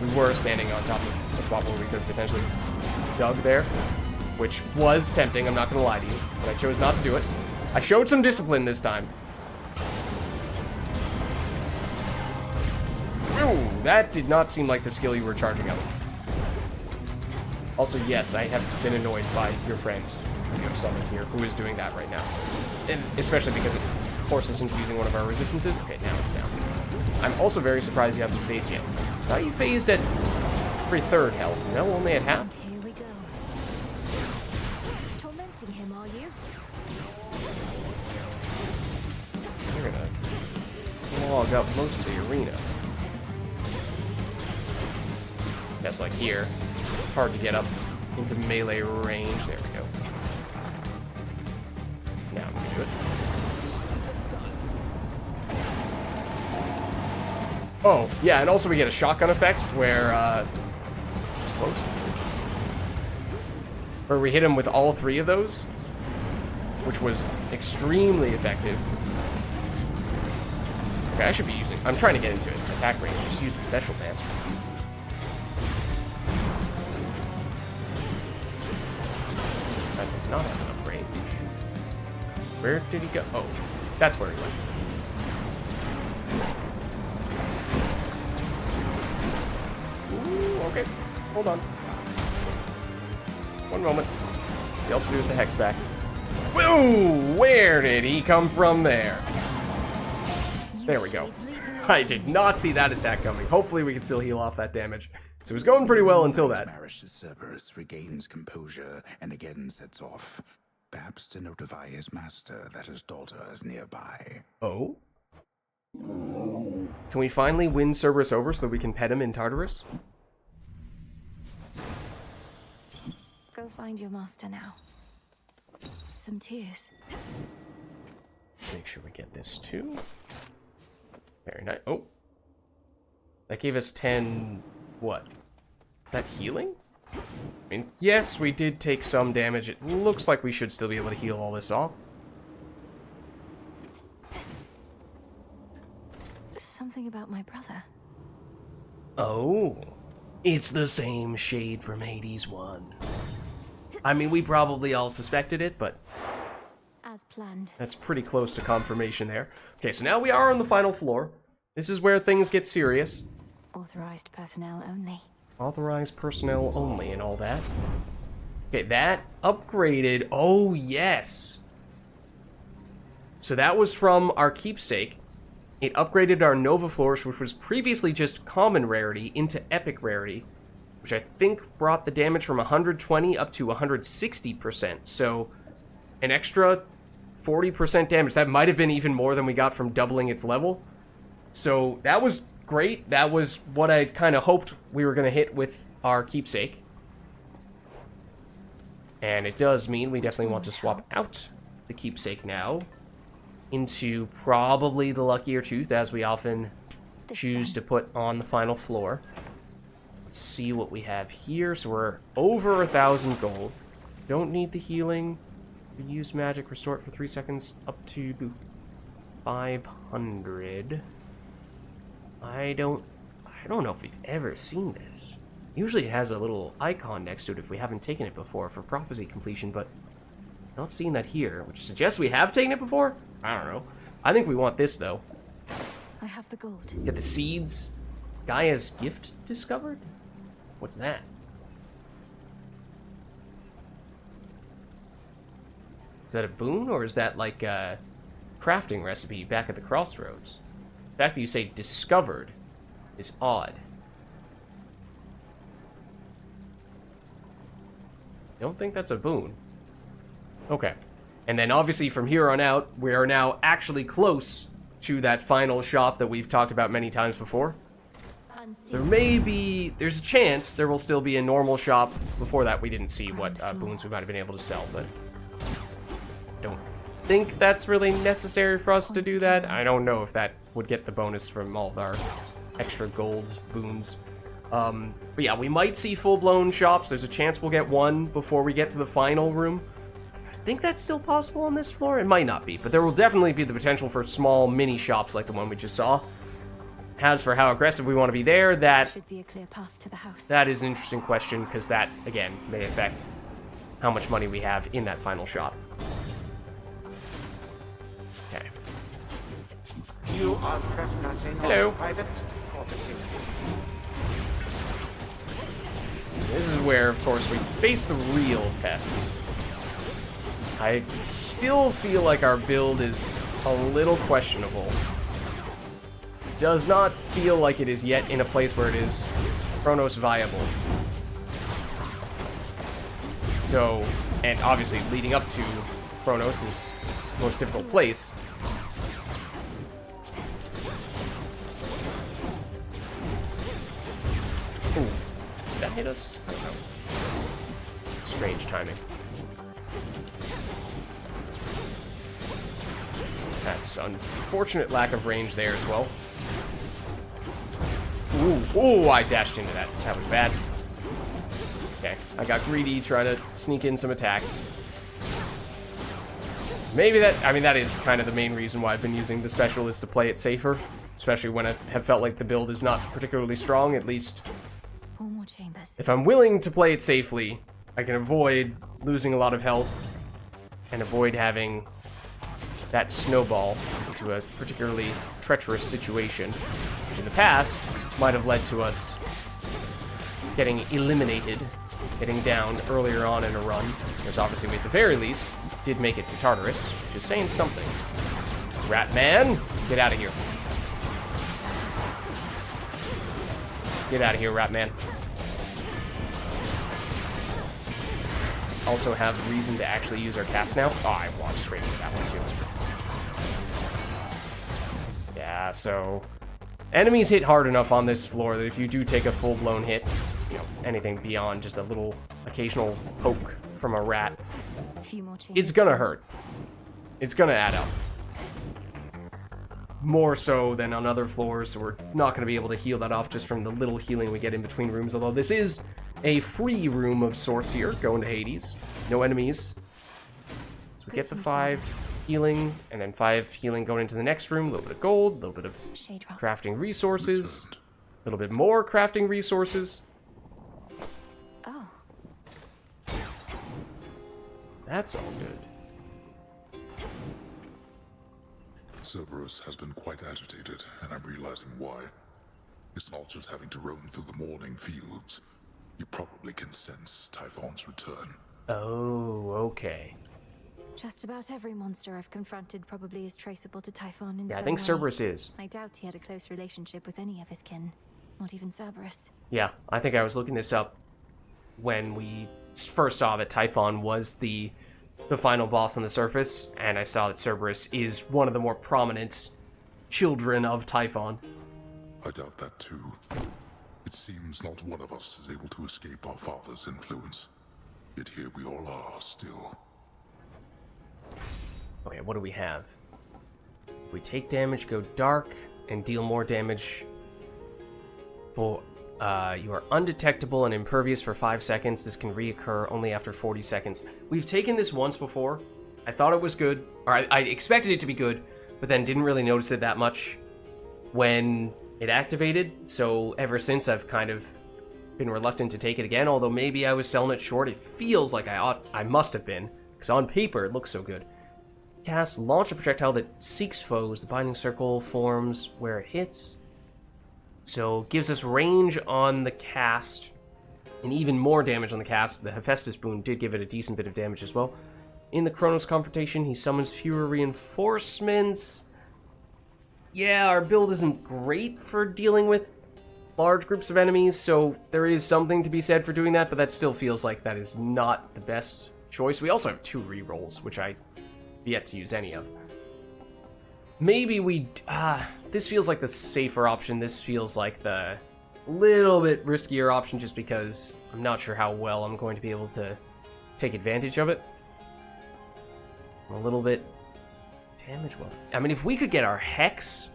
We were standing on top of a spot where we could potentially dug there, which was tempting, I'm not gonna lie to you, but I chose not to do it. I showed some discipline this time. Ooh, that did not seem like the skill you were charging out. Also, yes, I have been annoyed by your friend who you have summoned here, who is doing that right now. And especially because it forces us into using one of our resistances. Okay, now it's down. I'm also very surprised you haven't phased yet. I thought you phased at every third health. No, only at half. And here we go. Tormenting him, are you? You're gonna log up most of the arena. That's like here. It's hard to get up into melee range. There we go. Now I'm gonna do it. Oh, yeah, and also we get a shotgun effect where, it's close. Where we hit him with all three of those, which was extremely effective. Okay, I should be using, I'm trying to get into it. Attack range, just use the special, man. That does not have enough range. Where did he go? Oh, that's where he went. Okay, hold on. One moment. We also do with the hex back. Whoa! Where did he come from there? There we go. I did not see that attack coming. Hopefully we can still heal off that damage. So it was going pretty well until that. Marriage to Cerberus regains composure and again sets off. Perhaps to notify his master that his daughter is nearby. Oh? Can we finally win Cerberus over so that we can pet him in Tartarus? Go find your master now. Some tears. Make sure we get this too. Very nice. Oh. That gave us 10... What? Is that healing? I mean, yes, we did take some damage. It looks like we should still be able to heal all this off. Something about my brother. Oh. It's the same shade from Hades 1. I mean, we probably all suspected it, but... As planned. That's pretty close to confirmation there. Okay, so now we are on the final floor. This is where things get serious. Authorized personnel only. Authorized personnel only and all that. Okay, that upgraded. Oh, yes. So that was from our keepsake. It upgraded our Nova Flourish, which was previously just common rarity, into epic rarity, which I think brought the damage from 120 up to 160%. So an extra 40% damage. That might have been even more than we got from doubling its level. So that was great. That was what I kind of hoped we were going to hit with our keepsake. And it does mean we definitely want to swap out the keepsake now into probably the luckier tooth, as we often choose to put on the final floor. Let's see what we have here. So we're over 1,000 gold. Don't need the healing. We use magic, restore it for 3 seconds, up to 500. I don't know if we've ever seen this. Usually it has a little icon next to it if we haven't taken it before for prophecy completion, but not seeing that here, which suggests we have taken it before? I don't know. I think we want this, though. I have the gold. Get the seeds. Gaia's gift discovered? What's that? Is that a boon, or is that like a crafting recipe back at the crossroads? The fact that you say discovered is odd. Don't think that's a boon. Okay. And then obviously from here on out, we are now actually close to that final shop that we've talked about many times before. There's a chance there will still be a normal shop. Before that, we didn't see what boons we might have been able to sell, but don't think that's really necessary for us to do that. I don't know if that would get the bonus from all of our extra gold boons. But yeah, we might see full-blown shops. There's a chance we'll get one before we get to the final room. I think that's still possible on this floor. It might not be, but there will definitely be the potential for small mini shops like the one we just saw. As for how aggressive we want to be there, that should be a clear path to the house. That is an interesting question, because that, again, may affect how much money we have in that final shop. Okay. You are trespassing Hello. on private property. This is where, of course, we face the real tests. I still feel like our build is a little questionable. Does not feel like it is yet in a place where it is Chronos viable. So, and obviously leading up to Chronos is the most difficult place. Ooh, did that hit us? I don't know. Strange timing. That's unfortunate lack of range there as well. Ooh, I dashed into that. That was bad. Okay, I got greedy trying to sneak in some attacks. Maybe that, I mean, that is kind of the main reason why I've been using the specialist to play it safer. Especially when I have felt like the build is not particularly strong, at least. 4 more chambers. If I'm willing to play it safely, I can avoid losing a lot of health and avoid having that snowball into a particularly treacherous situation, which in the past might have led to us getting eliminated, getting down earlier on in a run. Because obviously we at the very least did make it to Tartarus, which is saying something. Ratman, get out of here. Get out of here, Ratman. Also have reason to actually use our cast now. Oh, I walked straight into that one too. Yeah, so enemies hit hard enough on this floor that if you do take a full-blown hit, you know, anything beyond just a little occasional poke from a rat, it's gonna hurt. It's gonna add up. More so than on other floors, so we're not gonna be able to heal that off just from the little healing we get in between rooms, although this is a free room of sorts here, going to Hades. No enemies. So we get the 5 healing, and then 5 healing going into the next room. A little bit of gold, a little bit of crafting resources, a little bit more crafting resources. Oh. That's all good. Cerberus has been quite agitated, and I'm realizing why. It's not just having to roam through the morning fields. You probably can sense Typhon's return. Oh, okay. Just about every monster I've confronted probably is traceable to Typhon in Yeah, some I think way. Cerberus is. I doubt he had a close relationship with any of his kin, not even Cerberus. Yeah, I think I was looking this up when we first saw that Typhon was the final boss on the surface, and I saw that Cerberus is one of the more prominent children of Typhon. I doubt that too. It seems not one of us is able to escape our father's influence. Yet here we all are still. Okay, what do we have? If we take damage, go dark, and deal more damage. For you are undetectable and impervious for 5 seconds. This can reoccur only after 40 seconds. We've taken this once before. I thought it was good, or I expected it to be good, but then didn't really notice it that much when it activated. So ever since, I've kind of been reluctant to take it again. Although maybe I was selling it short. It feels like I must have been, because on paper it looks so good. Cast, launch a projectile that seeks foes. The binding circle forms where it hits. So gives us range on the cast, and even more damage on the cast. The Hephaestus boon did give it a decent bit of damage as well. In the Kronos confrontation, he summons fewer reinforcements. Yeah, our build isn't great for dealing with large groups of enemies, so there is something to be said for doing that, but that still feels like that is not the best choice. We also have 2 rerolls, which I yet to use any of. Maybe we... this feels like the safer option. This feels like the little bit riskier option just because I'm not sure how well I'm going to be able to take advantage of it. A little bit... damage, well... I mean, if we could get our Hex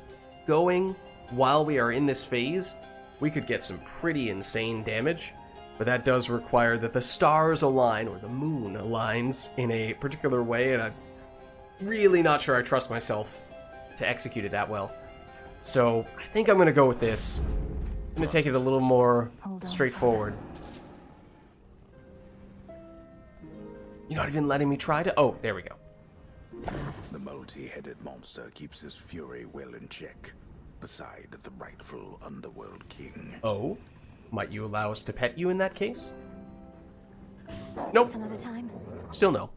going while we are in this phase, we could get some pretty insane damage. But that does require that the stars align, or the moon aligns, in a particular way, and I'm really not sure I trust myself to execute it that well. So I think I'm going to go with this. I'm going to take it a little more straightforward. You're not even letting me try to... Oh, there we go. The multi-headed monster keeps his fury well in check, beside the rightful underworld king. Oh? Might you allow us to pet you in that case? Nope. Some other time. Still no.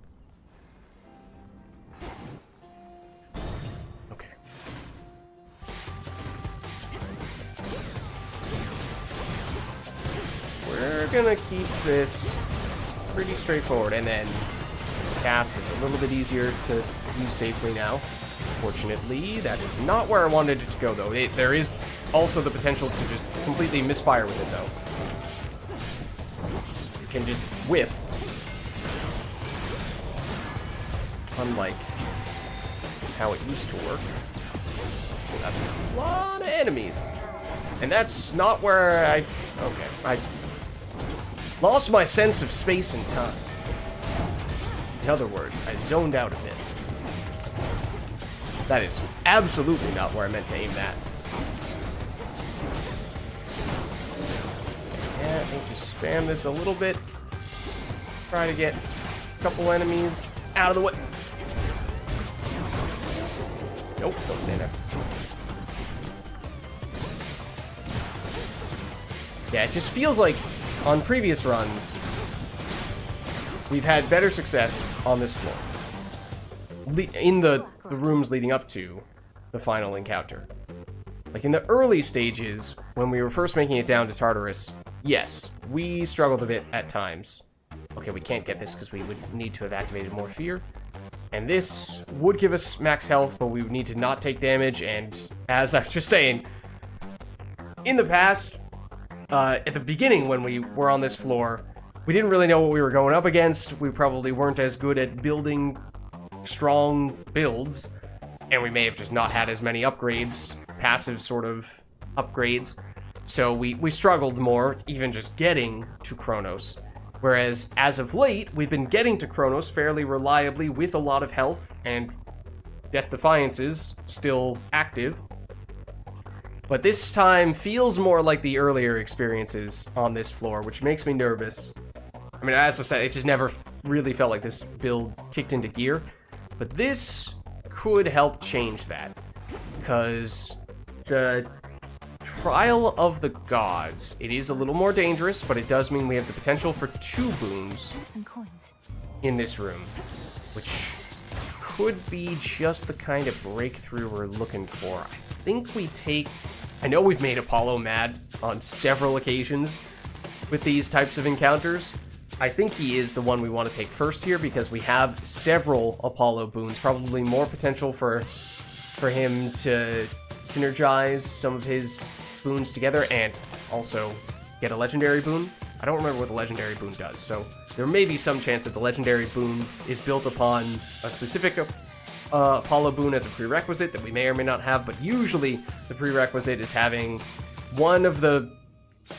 Okay. We're gonna keep this pretty straightforward, and then cast is a little bit easier to use safely now. Fortunately, that is not where I wanted it to go, though. There is also the potential to just completely misfire with it, though. You can just whiff. Unlike how it used to work. Well, that's a lot of enemies. And that's not where I... Okay, I lost my sense of space and time. In other words, I zoned out a bit. That is absolutely not where I meant to aim that. Yeah, I think just spam this a little bit. Try to get a couple enemies out of the way. Nope, don't stay there. Yeah, it just feels like on previous runs, we've had better success on this floor. In the rooms leading up to the final encounter. Like in the early stages, when we were first making it down to Tartarus, yes, we struggled a bit at times. Okay, we can't get this because we would need to have activated more fear. And this would give us max health, but we would need to not take damage, and as I was just saying, in the past, at the beginning when we were on this floor, we didn't really know what we were going up against. We probably weren't as good at building strong builds, and we may have just not had as many upgrades, passive sort of upgrades. So we struggled more even just getting to Kronos. Whereas as of late, we've been getting to Kronos fairly reliably with a lot of health, and Death Defiances still active. But this time feels more like the earlier experiences on this floor, which makes me nervous. I mean, as I said, it just never really felt like this build kicked into gear. But this could help change that, because it's a Trial of the Gods. It is a little more dangerous, but it does mean we have the potential for 2 boons Some coins. in this room, which could be just the kind of breakthrough we're looking for. I think we take... I know we've made Apollo mad on several occasions with these types of encounters. I think he is the one we want to take first here because we have several Apollo boons, probably more potential for him to synergize some of his boons together and also get a legendary boon. I don't remember what the legendary boon does, so there may be some chance that the legendary boon is built upon a specific Apollo boon as a prerequisite that we may or may not have, but usually the prerequisite is having one of the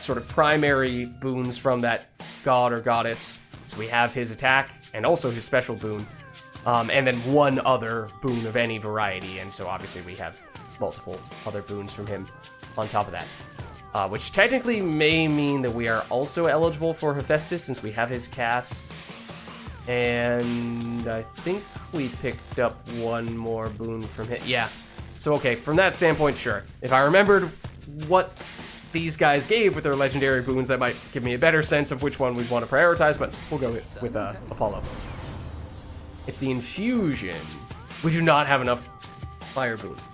sort of primary boons from that god or goddess. So we have his attack and also his special boon, and then one other boon of any variety, and so obviously we have multiple other boons from him on top of that. Which technically may mean that we are also eligible for Hephaestus since we have his cast. And I think we picked up one more boon from him. Yeah. So, okay, from that standpoint, sure. If I remembered what these guys gave with their legendary boons, that might give me a better sense of which one we'd want to prioritize, but we'll go with Apollo. It's the infusion. We do not have enough fire boons.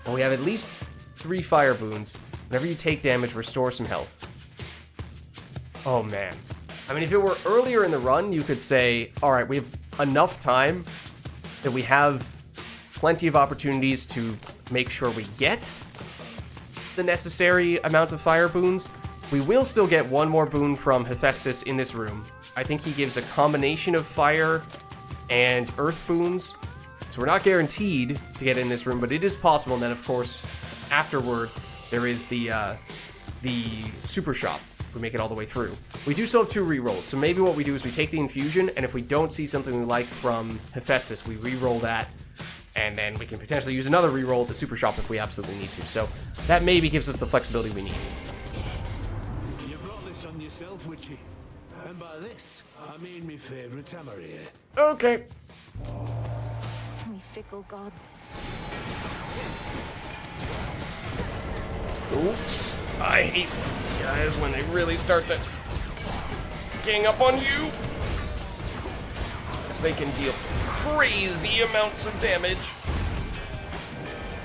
Well, we have at least 3 fire boons. Whenever you take damage, restore some health. Oh, man. I mean, if it were earlier in the run, you could say, all right, we have enough time that we have plenty of opportunities to make sure we get the necessary amount of fire boons. We will still get one more boon from Hephaestus in this room. I think he gives a combination of fire and earth boons. So we're not guaranteed to get in this room, but it is possible. And then, of course, afterward, there is the super shop if we make it all the way through. We do still have 2 rerolls, so maybe what we do is we take the infusion, and if we don't see something we like from Hephaestus, we reroll that, and then we can potentially use another reroll at the super shop if we absolutely need to. So that maybe gives us the flexibility we need. You brought this on yourself, Witchy. And by this, I mean my favourite Tamarier. Okay. We fickle gods. Oops. I hate these guys when they really start to gang up on you. Because they can deal crazy amounts of damage.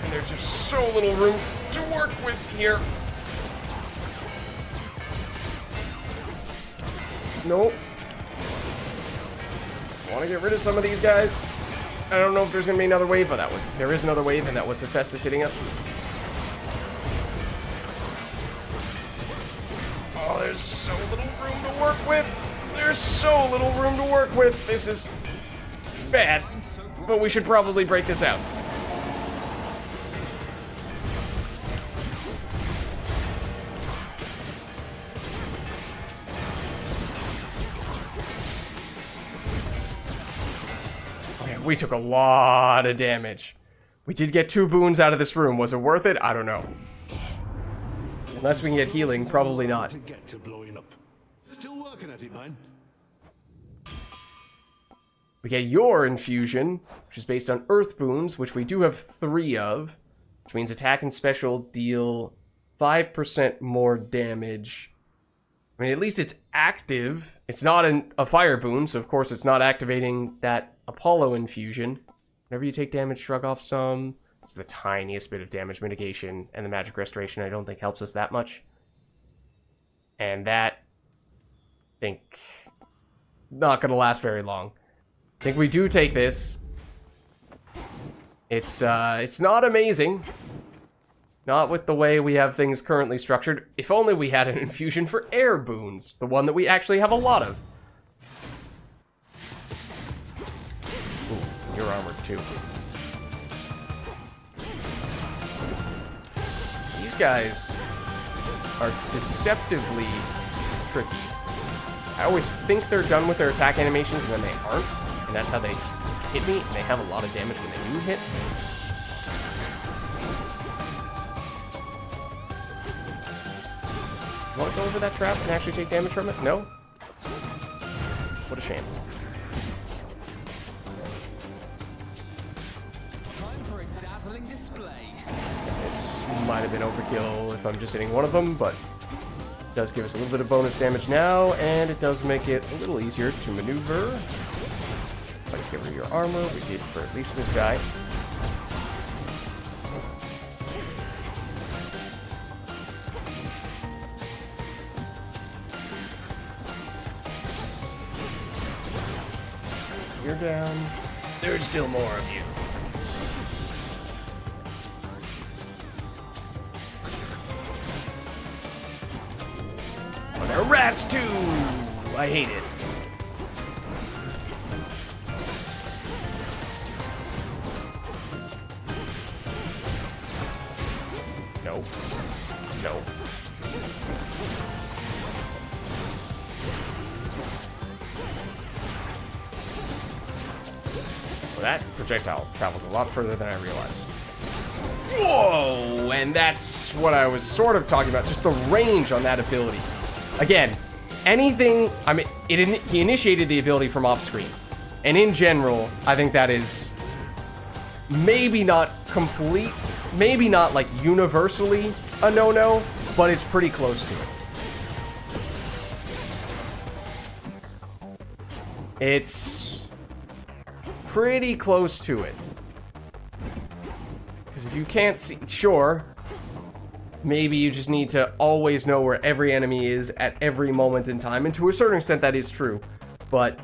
And there's just so little room to work with here. Nope. Want to get rid of some of these guys. I don't know if there's going to be another wave, but there is another wave, and that was Hephaestus hitting us. Oh, there's so little room to work with. There's so little room to work with. This is bad, but we should probably break this out. Okay, we took a lot of damage. We did get 2 boons out of this room. Was it worth it? I don't know. Unless we can get healing, probably not. To get to blowing up. Still working at it, man. We get your infusion, which is based on earth boons, which we do have 3 of, which means attack and special deal 5% more damage. I mean, at least it's active. It's not a fire boon, so of course it's not activating that Apollo infusion. Whenever you take damage, shrug off some. It's the tiniest bit of damage mitigation, and the magic restoration I don't think helps us that much. And that, I think, not going to last very long. I think we do take this. It's not amazing. Not with the way we have things currently structured. If only we had an infusion for air boons, the one that we actually have a lot of. Ooh, you're armored too. These guys are deceptively tricky. I always think they're done with their attack animations and then they aren't. And that's how they hit me. And they have a lot of damage when they do hit. You want to go over that trap and actually take damage from it? No? What a shame. Time for a dazzling display. This might have been overkill if I'm just hitting one of them, but it does give us a little bit of bonus damage now, and it does make it a little easier to maneuver. like get rid of your armor. We did for at least this guy. You're down. There's still more of you. Oh, there are rats too! I hate it. Nope. Nope. Well, that projectile travels a lot further than I realized. Whoa! And that's what I was sort of talking about, just the range on that ability. Again, anything... I mean, he initiated the ability from off-screen. And in general, I think that is maybe not complete, maybe not like universally a no-no, but it's pretty close to it. It's pretty close to it. Because if you can't see, sure, maybe you just need to always know where every enemy is at every moment in time, and to a certain extent that is true. But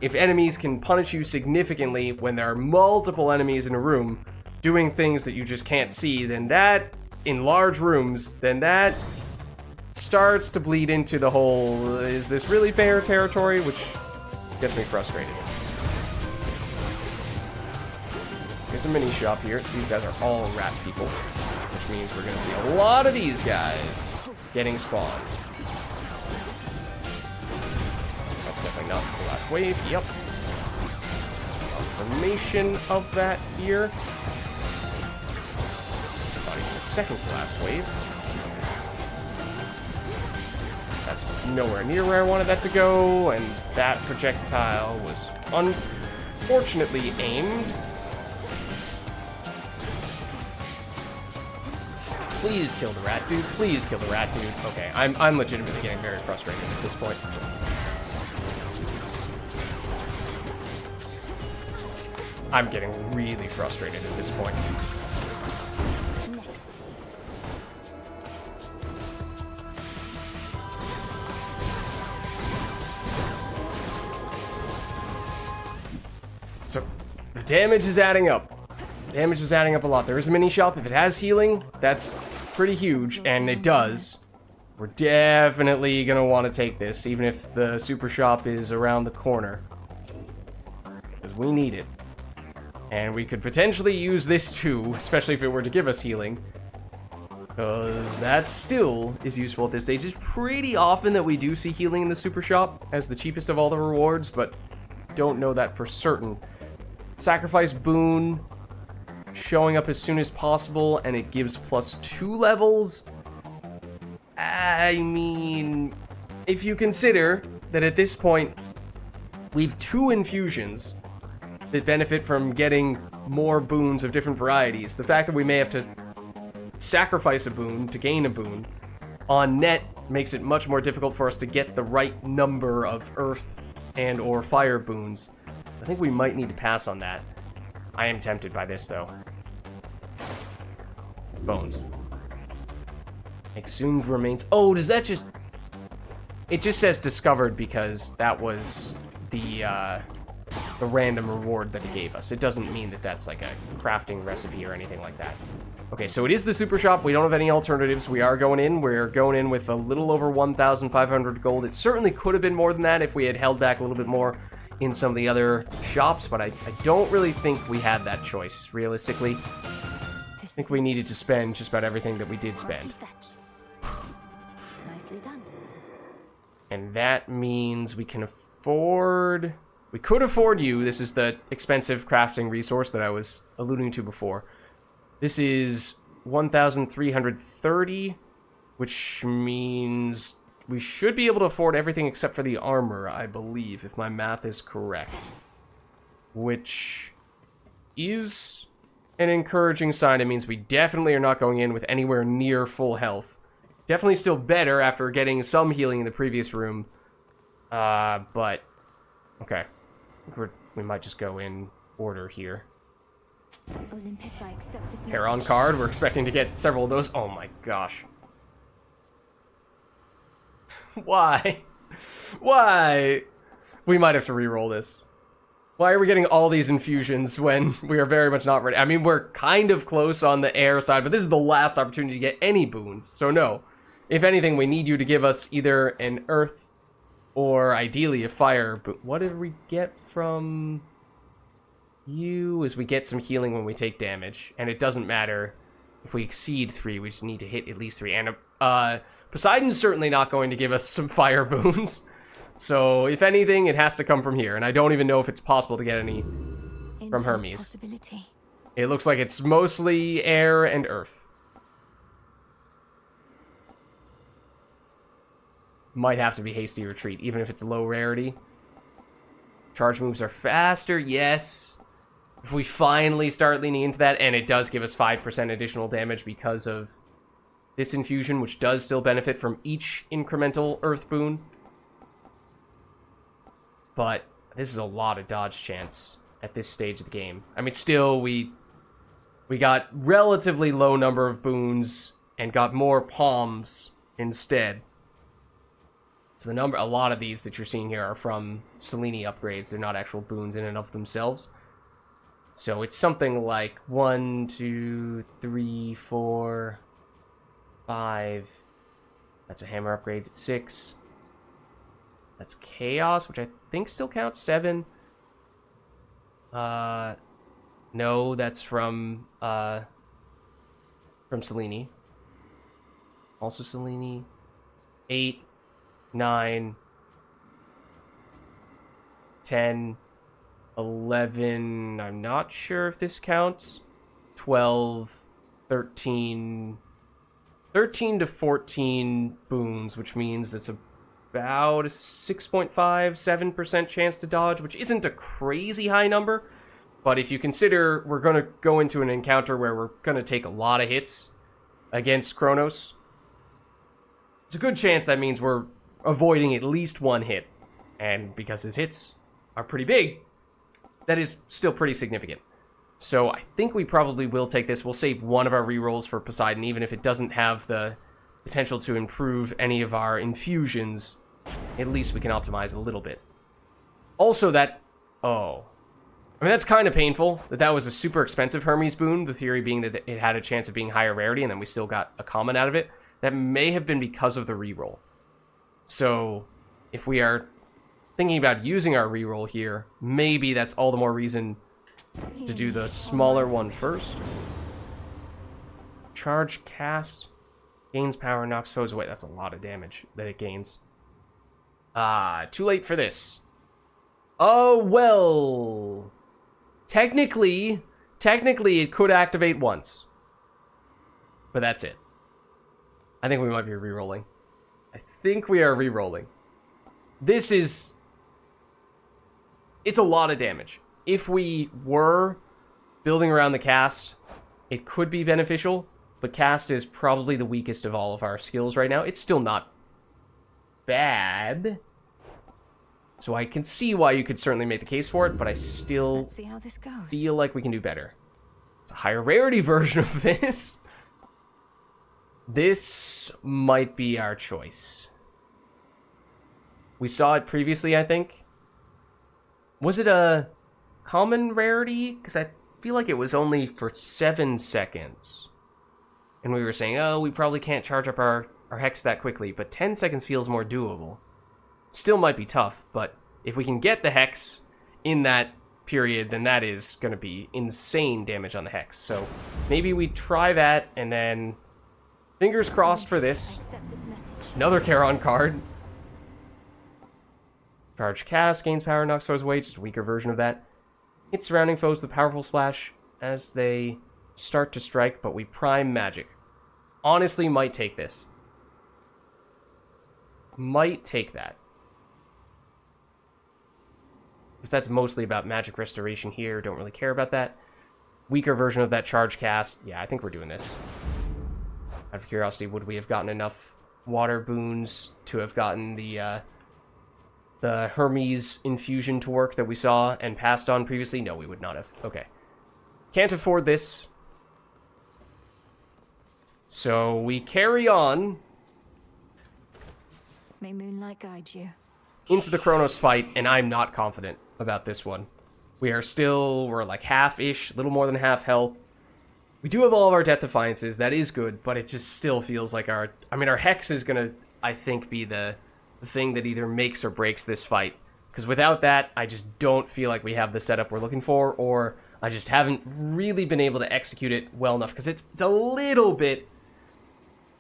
if enemies can punish you significantly when there are multiple enemies in a room doing things that you just can't see, then that, in large rooms, then that starts to bleed into the whole, is this really fair territory, which gets me frustrated. There's a mini shop here. These guys are all rat people, which means we're going to see a lot of these guys getting spawned. That's definitely not the last wave. Yep. Confirmation of that here. Not even the second to last wave. That's nowhere near where I wanted that to go, and that projectile was unfortunately aimed. Please kill the rat dude. Please kill the rat dude. Okay, I'm legitimately getting very frustrated at this point. I'm getting really frustrated at this point. Next. So, the damage is adding up. Damage is adding up a lot. There is a mini shop. If it has healing, that's pretty huge, and it does. We're definitely gonna want to take this, even if the super shop is around the corner. Because we need it. And we could potentially use this too, especially if it were to give us healing. Because that still is useful at this stage. It's pretty often that we do see healing in the super shop as the cheapest of all the rewards, but don't know that for certain. Sacrifice boon showing up as soon as possible, and it gives +2 levels. I mean, if you consider that at this point we've 2 infusions that benefit from getting more boons of different varieties, the fact that we may have to sacrifice a boon to gain a boon on net makes it much more difficult for us to get the right number of earth and or fire boons. I think we might need to pass on that. I am tempted by this, though. Bones. Exhumed remains. Oh, does that just... It just says discovered because that was the random reward that it gave us. It doesn't mean that that's like a crafting recipe or anything like that. Okay, so it is the super shop. We don't have any alternatives. We are going in. We're going in with a little over 1,500 gold. It certainly could have been more than that if we had held back a little bit more in some of the other shops, but I don't really think we had that choice, realistically. I think we needed to spend just about everything that we did spend. Nicely done. And that means we can afford... We could afford you. This is the expensive crafting resource that I was alluding to before. This is 1,330, which means we should be able to afford everything except for the armor, I believe, if my math is correct. Which is an encouraging sign. It means we definitely are not going in with anywhere near full health. Definitely still better after getting some healing in the previous room. But, okay. We might just go in order here. Olympus, I accept this Heron message. card. We're expecting to get several of those. Oh my gosh. Why? Why? We might have to re-roll this. Why are we getting all these infusions when we are very much not ready? I mean, we're kind of close on the air side, but this is the last opportunity to get any boons. So no. If anything, we need you to give us either an earth or ideally a fire. But what did we get from you? Is we get some healing when we take damage. And it doesn't matter if we exceed 3. We just need to hit at least 3. And Poseidon's certainly not going to give us some fire boons. So, if anything, it has to come from here. And I don't even know if it's possible to get any from Hermes. It looks like it's mostly air and earth. Might have to be hasty retreat, even if it's low rarity. Charge moves are faster, yes. If we finally start leaning into that, and it does give us 5% additional damage because of this infusion, which does still benefit from each incremental earth boon. But this is a lot of dodge chance at this stage of the game. I mean, still, we got relatively low number of boons and got more palms instead. So a lot of these that you're seeing here are from Selene upgrades. They're not actual boons in and of themselves. So it's something like 1, 2, 3, 4, 5. That's a hammer upgrade. 6. That's Chaos, which I think still counts. 7. No, that's from Selene. Also Selene. 8, 9, 10, 11. I'm not sure if this counts. 12, 13 to 14 boons, which means it's about a 6.5, 7% chance to dodge, which isn't a crazy high number. But if you consider we're going to go into an encounter where we're going to take a lot of hits against Kronos, it's a good chance that means we're avoiding at least one hit. And because his hits are pretty big, that is still pretty significant. So I think we probably will take this. We'll save one of our rerolls for Poseidon, even if it doesn't have the potential to improve any of our infusions. At least we can optimize a little bit. Also that... Oh. I mean, that's kind of painful that was a super expensive Hermes boon, the theory being that it had a chance of being higher rarity, and then we still got a common out of it. That may have been because of the reroll. So, if we are thinking about using our reroll here, maybe that's all the more reason to do the smaller one first. Charge cast. Gains power, knocks foes away. That's a lot of damage that it gains. Too late for this. Oh, well. Technically it could activate once. But that's it. I think we might be re-rolling. I think we are re-rolling. This is... It's a lot of damage. If we were building around the cast, it could be beneficial, but cast is probably the weakest of all of our skills right now. It's still not bad. So I can see why you could certainly make the case for it, but I still Let's see how this goes. feel like we can do better. It's a higher rarity version of this. This might be our choice. We saw it previously, I think. Was it a common rarity? Because I feel like it was only for 7 seconds. And we were saying, oh, we probably can't charge up our hex that quickly, but 10 seconds feels more doable. Still might be tough, but if we can get the hex in that period, then that is going to be insane damage on the hex. So maybe we try that, and then fingers crossed for this. Another Charon card. Charge cast, gains power, knocks foes away, just a weaker version of that. Hit surrounding foes with a powerful splash as they start to strike, but we prime magic. Honestly, might take this. Might take that. Because that's mostly about magic restoration here. Don't really care about that. Weaker version of that charge cast. Yeah, I think we're doing this. Out of curiosity, would we have gotten enough water boons to have gotten the the Hermes infusion to work that we saw and passed on previously? No, we would not have. Okay. Can't afford this. So we carry on May moonlight guide you. into the Kronos fight, and I'm not confident about this one. We're like half-ish, a little more than half health. We do have all of our Death Defiances, that is good, but it just still feels like our Hex is gonna, I think, be the thing that either makes or breaks this fight. Because without that, I just don't feel like we have the setup we're looking for, or I just haven't really been able to execute it well enough, because it's a little bit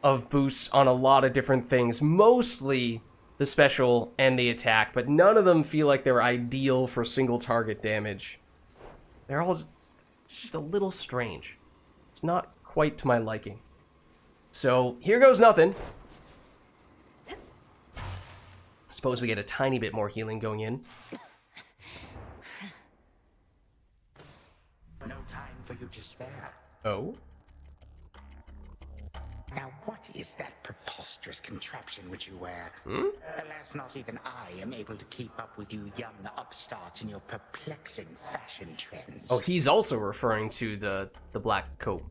of boosts on a lot of different things, mostly the special and the attack, but none of them feel like they're ideal for single target damage. They're all just a little strange. It's not quite to my liking. So, here goes nothing. Suppose we get a tiny bit more healing going in. No time for you to spare. Oh? Now, what is that preposterous contraption which you wear? Alas, not even I am able to keep up with you young upstarts in your perplexing fashion trends. Oh, he's also referring to the black coat.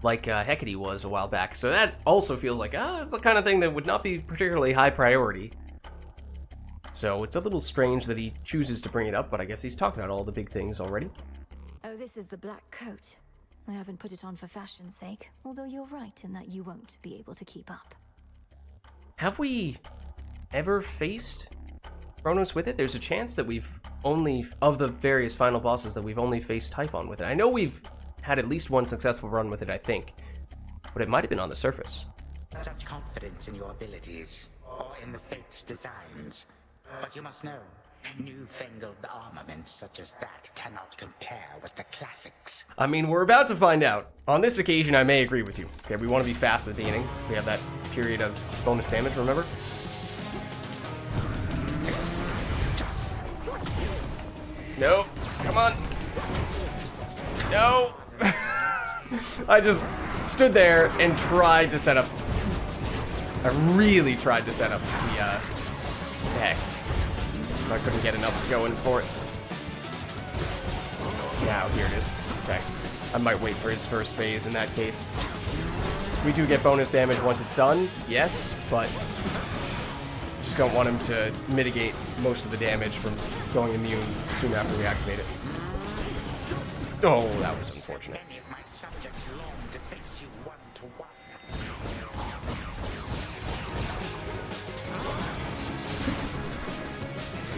Like Hecate was a while back. So that also feels like, it's the kind of thing that would not be particularly high priority. So it's a little strange that he chooses to bring it up, but I guess he's talking about all the big things already. Oh, this is the black coat. I haven't put it on for fashion's sake, although you're right in that you won't be able to keep up. Have we ever faced Kronos with it? There's a chance that we've only, of the various final bosses, that we've only faced Typhon with it. I know we've had at least one successful run with it, I think, but it might have been on the surface. Such confidence in your abilities, or in the Fate's designs. But you must know, newfangled armaments such as that cannot compare with the classics. I mean, we're about to find out. On this occasion, I may agree with you. Okay, we want to be fast at the beginning, so we have that period of bonus damage, remember? No, come on. No. I just stood there and tried to set up. I really tried to set up the Hex. I couldn't get enough going for it. Now, here it is. Okay. I might wait for his first phase in that case. We do get bonus damage once it's done, yes, but just don't want him to mitigate most of the damage from going immune soon after we activate it. Oh, that was unfortunate. Many of my subjects long to face you one-to-one.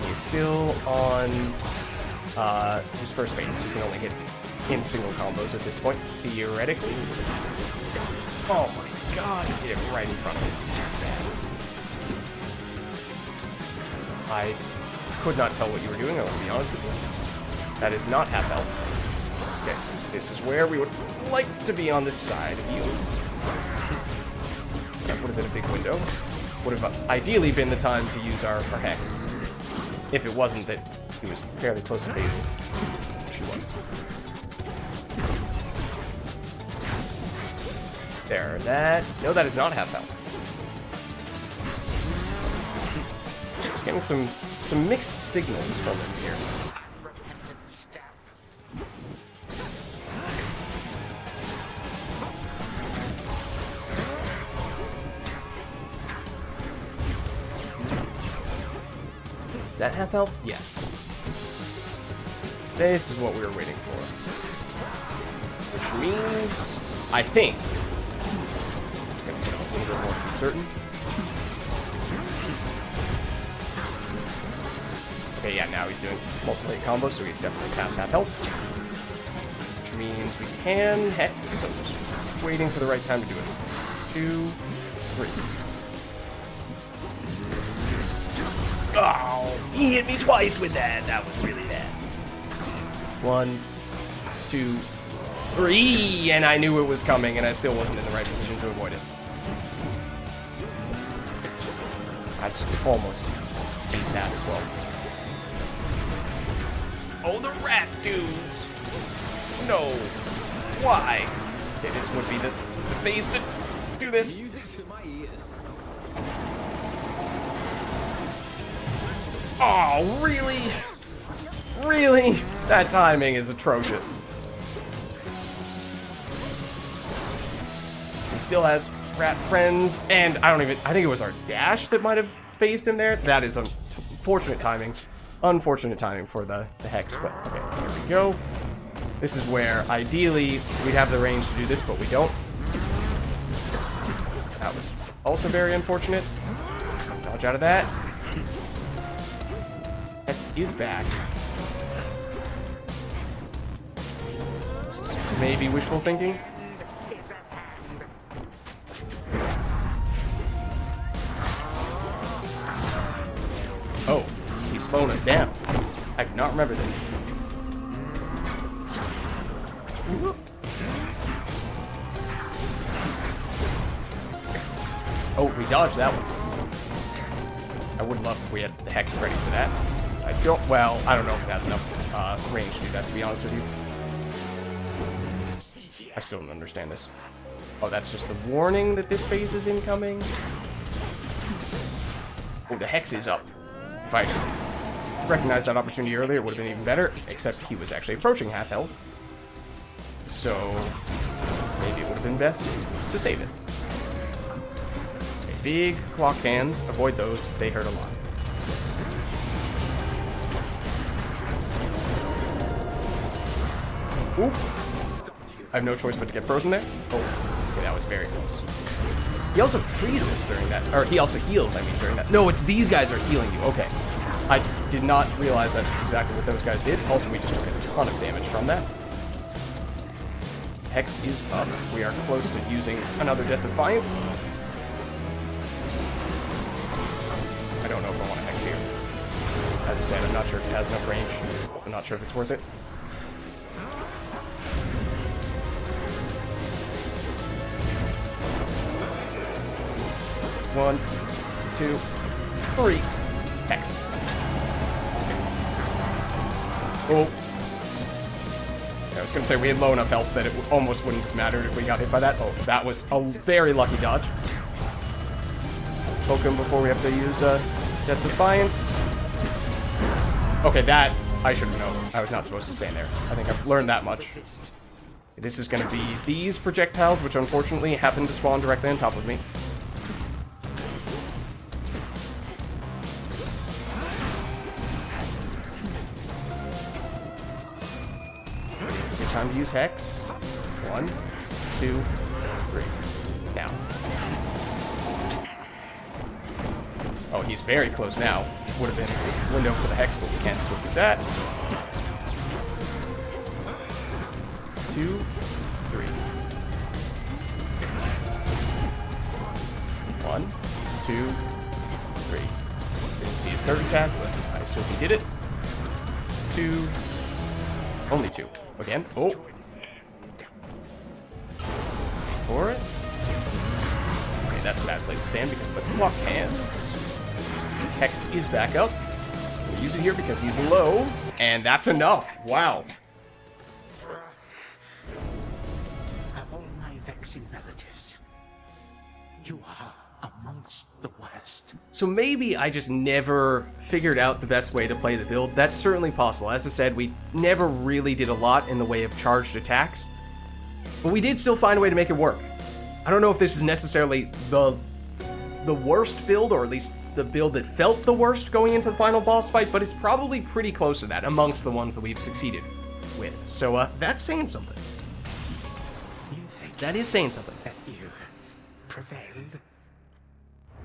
He's still on his first phase. You can only hit in single combos at this point, theoretically. Oh my god, he did it right in front of me. That's bad. I could not tell what you were doing, I will be honest with you. That is not half health. Okay, this is where we would like to be on this side of you. That would have been a big window. Would have ideally been the time to use our Hex. If it wasn't that he was fairly close to phasing, which he was. There, that... No, that is not half health. Just getting some mixed signals from him here. Is that half health? Yes. This is what we were waiting for. Which means, I think, I'm gonna get a little bit more certain. Okay, yeah, now he's doing multiple combos, so he's definitely past half health. Which means we can Hex, so just waiting for the right time to do it. 2, 3. Oh, he hit me twice with that. That was really bad. 1, 2, 3, and I knew it was coming, and I still wasn't in the right position to avoid it. I just almost beat that as well. Oh, the rat dudes! No. Why? Okay, this would be the phase to do this. Music to my ears. Oh, really? Really? That timing is atrocious. He still has rat friends, and I think it was our dash that might have phased him there. That is unfortunate timing. Unfortunate timing for the Hex, but okay, here we go. This is where, ideally, we'd have the range to do this, but we don't. That was also very unfortunate. Dodge out of that. Hex is back. This is maybe wishful thinking. Oh, he's slowing us down. I do not remember this. Oh, we dodged that one. I would love if we had the Hex ready for that. I don't, well, I don't know if it has enough range to do that, to be honest with you. I still don't understand this. Oh, that's just the warning that this phase is incoming? Oh, the Hex is up. If I recognized that opportunity earlier, it would have been even better, except he was actually approaching half health. So, maybe it would have been best to save it. Okay, big clock cans, avoid those, they hurt a lot. Oop. I have no choice but to get frozen there. Oh, okay, that was very close. He also freezes during that, or he also heals, I mean, during that. No, it's these guys are healing you, okay. I did not realize that's exactly what those guys did. Also, we just took a ton of damage from that. Hex is up. We are close to using another Death Defiance. I don't know if I want a Hex here. As I said, I'm not sure if it has enough range. I'm not sure if it's worth it. One, two, three. Hex. Oh. I was going to say we had low enough health that it almost wouldn't have mattered if we got hit by that. Oh, that was a very lucky dodge. Poke him before we have to use Death Defiance. Okay, that I should have known. I was not supposed to stand there. I think I've learned that much. This is going to be these projectiles, which unfortunately happen to spawn directly on top of me. Time to use Hex. 1, 2, 3. Now. Oh, he's very close now. Would have been a window for the Hex, but we can't still do that. 2, 3. 1, 2, 3. Didn't see his third attack, but I assume he did it. 2. Only 2. Again. Oh. For it. Okay, that's a bad place to stand because of the clock hands. Hex is back up. We'll use it here because he's low. And that's enough. Wow. Of all my vexing relatives, you are amongst the worst. So maybe I just never figured out the best way to play the build. That's certainly possible. As I said, we never really did a lot in the way of charged attacks. But we did still find a way to make it work. I don't know if this is necessarily the worst build, or at least the build that felt the worst going into the final boss fight, but it's probably pretty close to that amongst the ones that we've succeeded with. So that's saying something. That is saying something. That you prevailed.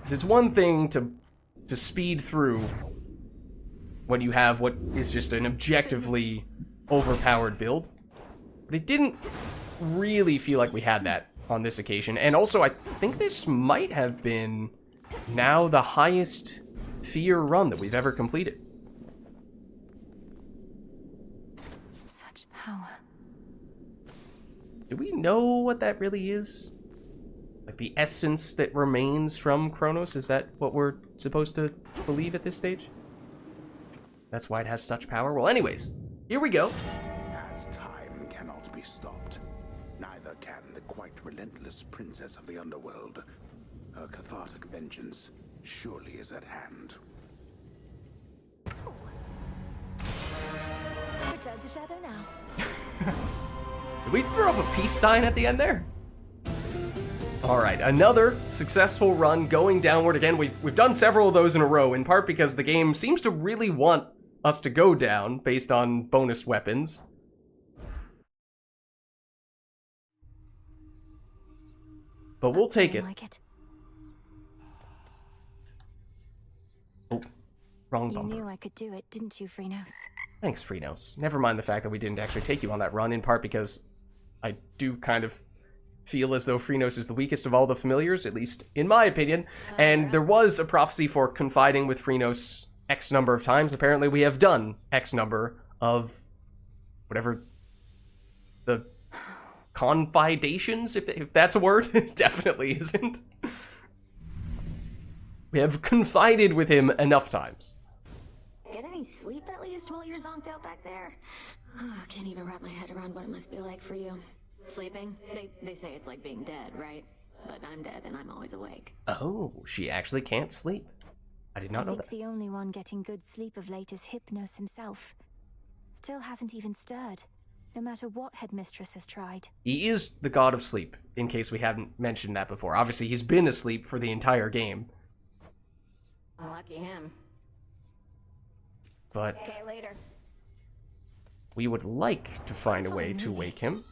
It's one thing to speed through when you have what is just an objectively overpowered build, but it didn't really feel like we had that on this occasion. And also, I think this might have been now the highest fear run that we've ever completed. Such power. Do we know what that really is? Like the essence that remains from Kronos? Is that what we're supposed to believe at this stage? That's why it has such power? Well, anyways, here we go. As time cannot be stopped, neither can the quite relentless princess of the underworld. Her cathartic vengeance surely is at hand. a shadow now. Did we throw up a peace sign at the end there? Alright, another successful run going downward again. We've done several of those in a row, in part because the game seems to really want us to go down based on bonus weapons. But we'll take it. Oh, wrong bumper. You knew I could do it, didn't you, Freenos? Thanks, Freenos. Never mind the fact that we didn't actually take you on that run, in part because I do kind of feel as though Freenos is the weakest of all the familiars, at least in my opinion. And there was a prophecy for confiding with Freenos X number of times. Apparently we have done X number of whatever the confidations, if that's a word. It definitely isn't. We have confided with him enough times. Get any sleep at least while you're zonked out back there? Can't even wrap my head around what it must be like for you. Sleeping? They say it's like being dead, right? But I'm dead and I'm always awake. Oh, she actually can't sleep. I did not know that. I think the only one getting good sleep of late is Hypnos himself. Still hasn't even stirred, no matter what Headmistress has tried. He is the god of sleep, in case we haven't mentioned that before. Obviously, he's been asleep for the entire game. Lucky him. But okay, later. We would like to find a way to wake him.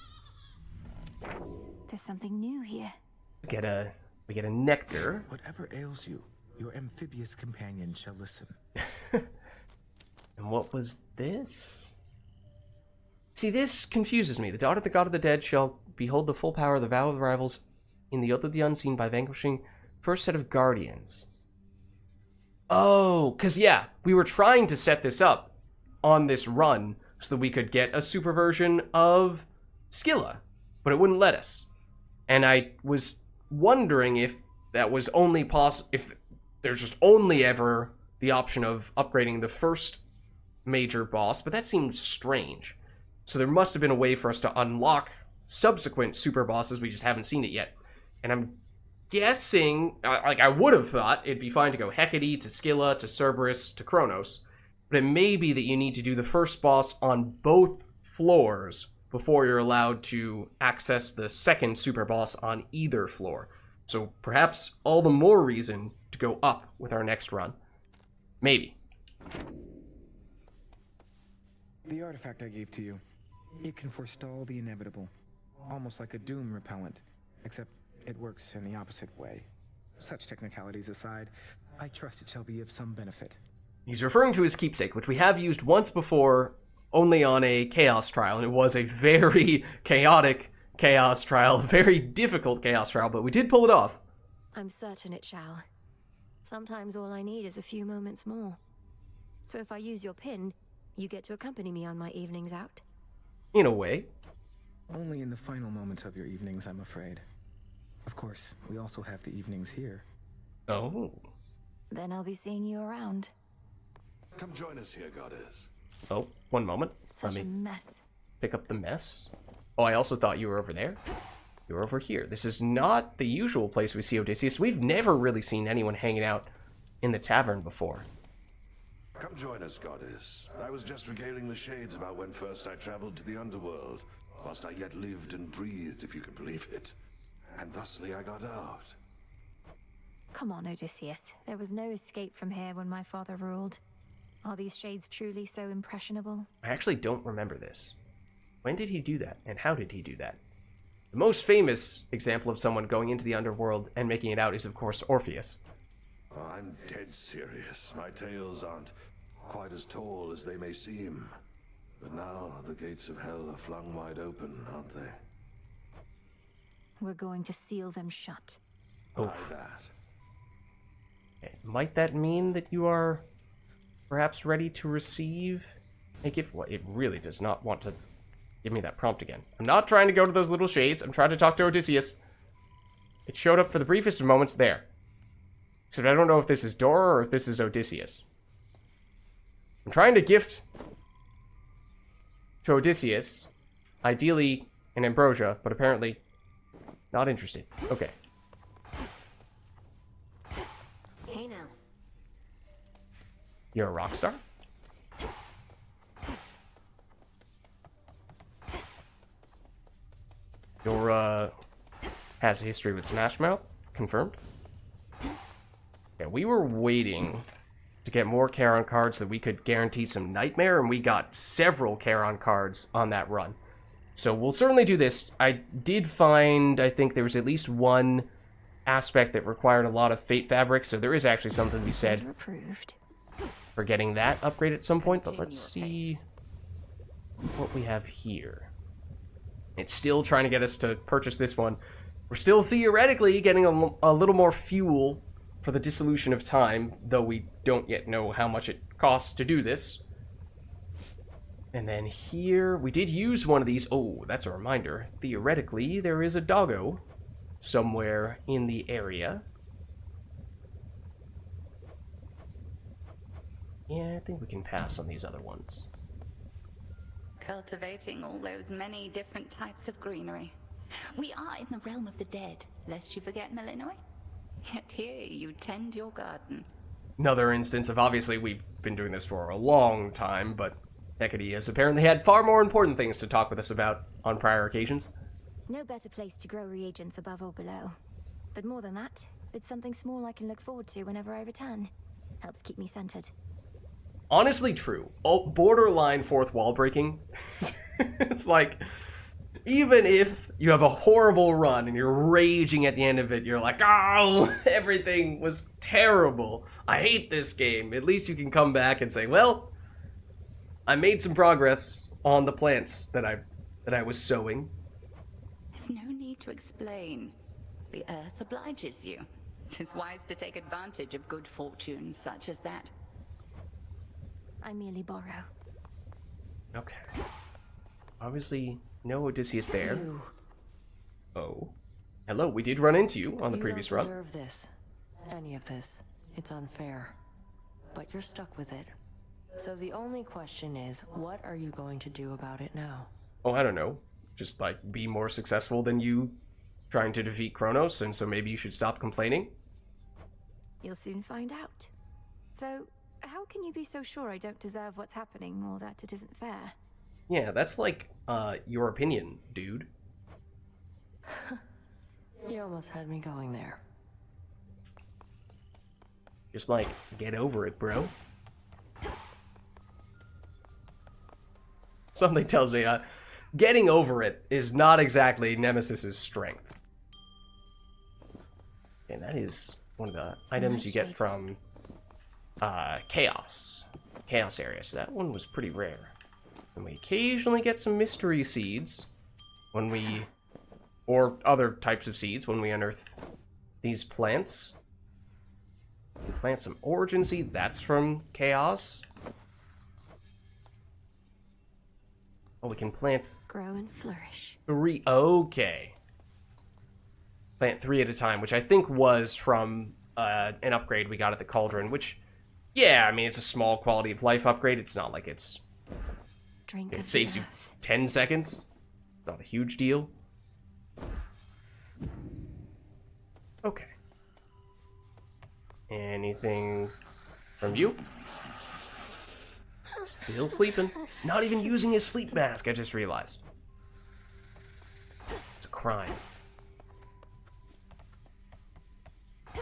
There's something new here. We get a nectar. Whatever ails you, your amphibious companion shall listen. And what was this? See, this confuses me. The daughter of the god of the dead shall behold the full power of the vow of the rivals in the oath of the unseen by vanquishing first set of guardians. Oh, because yeah, we were trying to set this up on this run so that we could get a super version of Scylla, but it wouldn't let us. And I was wondering if that was only possible, if there's just only ever the option of upgrading the first major boss, but that seemed strange. So there must have been a way for us to unlock subsequent super bosses, we just haven't seen it yet. And I'm guessing, like I would have thought it'd be fine to go Hecate to Scylla to Cerberus to Kronos, but it may be that you need to do the first boss on both floors before you're allowed to access the second super boss on either floor. So perhaps all the more reason to go up with our next run. Maybe. The artifact I gave to you, it can forestall the inevitable. Almost like a doom repellent, except it works in the opposite way. Such technicalities aside, I trust it shall be of some benefit. He's referring to his keepsake, which we have used once before, only on a chaos trial, and it was a very chaotic chaos trial, very difficult chaos trial, but we did pull it off. I'm certain it shall. Sometimes all I need is a few moments more. So if I use your pin, you get to accompany me on my evenings out? In a way. Only in the final moments of your evenings, I'm afraid. Of course, we also have the evenings here. Oh. Then I'll be seeing you around. Come join us here, goddess. Oh, one moment. Such a mess. Pick up the mess. Oh, I also thought you were over there. You're over here. This is not the usual place we see Odysseus. We've never really seen anyone hanging out in the tavern before. Come join us, goddess. I was just regaling the shades about when first I traveled to the underworld, whilst I yet lived and breathed, if you can believe it. And thusly I got out. Come on, Odysseus. There was no escape from here when my father ruled. Are these shades truly so impressionable? I actually don't remember this. When did he do that, and how did he do that? The most famous example of someone going into the underworld and making it out is, of course, Orpheus. Oh, I'm dead serious. My tales aren't quite as tall as they may seem. But now the gates of hell are flung wide open, aren't they? We're going to seal them shut. By that. Might that mean that you are perhaps ready to receive a gift? What? It really does not want to give me that prompt again. I'm not trying to go to those little shades. I'm trying to talk to Odysseus. It showed up for the briefest of moments there. Except I don't know if this is Dora or if this is Odysseus. I'm trying to gift to Odysseus, ideally an ambrosia, but apparently not interested. Okay. Hey now. You're a rock star? Your, has a history with Smash Mouth. Confirmed. Yeah, we were waiting to get more Charon cards that we could guarantee some Nightmare, and we got several Charon cards on that run. So we'll certainly do this. I did find, I think there was at least one aspect that required a lot of Fate Fabric, so there is actually something to be said for getting that upgrade at some point, but let's see what we have here. It's still trying to get us to purchase this one. We're still theoretically getting a little more fuel for the Dissolution of Time, though we don't yet know how much it costs to do this. And then here, we did use one of these. Oh, that's a reminder. Theoretically, there is a doggo somewhere in the area. Yeah, I think we can pass on these other ones. Cultivating all those many different types of greenery. We are in the realm of the dead, lest you forget, Malinois. Yet here you tend your garden. Another instance of, obviously, we've been doing this for a long time, but Hecate has apparently had far more important things to talk with us about on prior occasions. No better place to grow reagents above or below. But more than that, it's something small I can look forward to whenever I return. Helps keep me centered. Honestly true. Oh, borderline fourth wall breaking. It's like, even if you have a horrible run and you're raging at the end of it, you're like, oh, everything was terrible. I hate this game. At least you can come back and say, well, I made some progress on the plants that I was sowing. There's no need to explain. The earth obliges you. It's wise to take advantage of good fortune such as that. I merely borrow. Okay. Obviously, no Odysseus there. Oh. Hello, we did run into you on the previous run. You don't deserve this. Any of this. It's unfair. But you're stuck with it. So the only question is, what are you going to do about it now? Oh, I don't know. Just, like, be more successful than you trying to defeat Kronos, and so maybe you should stop complaining? You'll soon find out. Though, how can you be so sure I don't deserve what's happening, or that it isn't fair? Yeah, that's like, your opinion, dude. You almost had me going there. Just, like, get over it, bro. Something tells me, getting over it is not exactly Nemesis's strength. And that is one of the items you get from, Chaos area, so that one was pretty rare. And we occasionally get some mystery seeds when we, or other types of seeds when we unearth these plants. We plant some origin seeds, that's from Chaos. Oh, we can plant... Grow and flourish. 3, okay. Plant 3 at a time, which I think was from an upgrade we got at the Cauldron, which, yeah, I mean, it's a small quality of life upgrade. It's not like it's... It saves you 10 seconds. Not a huge deal. Okay. Anything from you? Still sleeping. Not even using his sleep mask, I just realized. It's a crime. I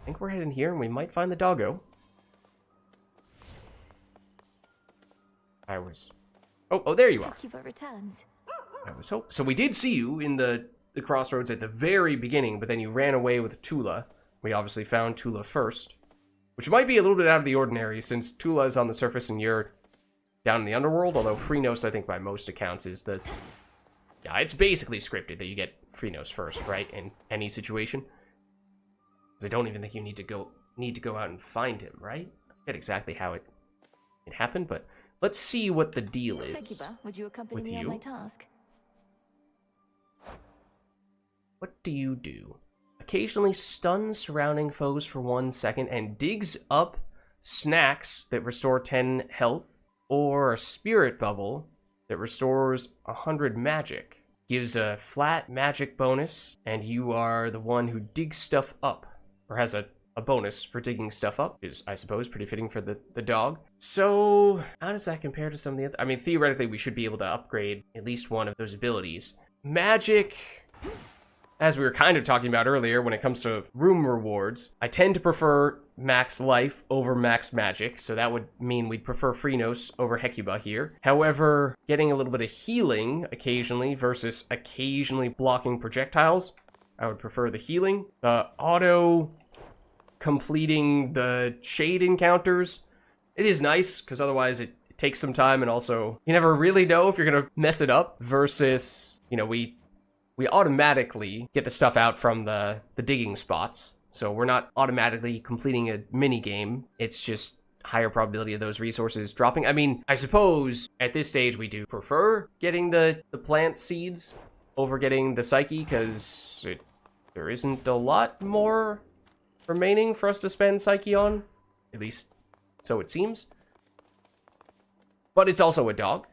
think we're heading here and we might find the doggo. Oh, there you are. Thank you for returns. I was hope. So we did see you in the crossroads at the very beginning, but then you ran away with Tula. We obviously found Tula first, which might be a little bit out of the ordinary since Tula is on the surface and you're down in the underworld, although Freenos, I think by most accounts, is the... Yeah, it's basically scripted that you get Freenos first, right, in any situation. Because I don't even think you need to go out and find him, right? I forget exactly how it happened, but let's see what the deal is. Thank you, Ba. Would you accompany me on my task? What do you do? Occasionally stuns surrounding foes for 1 second and digs up snacks that restore 10 health, or a spirit bubble that restores 100 magic. Gives a flat magic bonus, and you are the one who digs stuff up, or has a a bonus for digging stuff up, is, I suppose, pretty fitting for the dog. So, how does that compare to some of the other... I mean, theoretically, we should be able to upgrade at least one of those abilities. Magic, as we were kind of talking about earlier, when it comes to room rewards, I tend to prefer max life over max magic, so that would mean we'd prefer Freenos over Hecuba here. However, getting a little bit of healing occasionally versus occasionally blocking projectiles, I would prefer the healing. The auto completing the shade encounters, it is nice, because otherwise it takes some time, and also you never really know if you're gonna mess it up, versus, you know, we automatically get the stuff out from the digging spots. So we're not automatically completing a mini game. It's just higher probability of those resources dropping. I mean, I suppose at this stage we do prefer getting the plant seeds over getting the psyche, because there isn't a lot more remaining for us to spend psyche on. At least so it seems. But it's also a dog.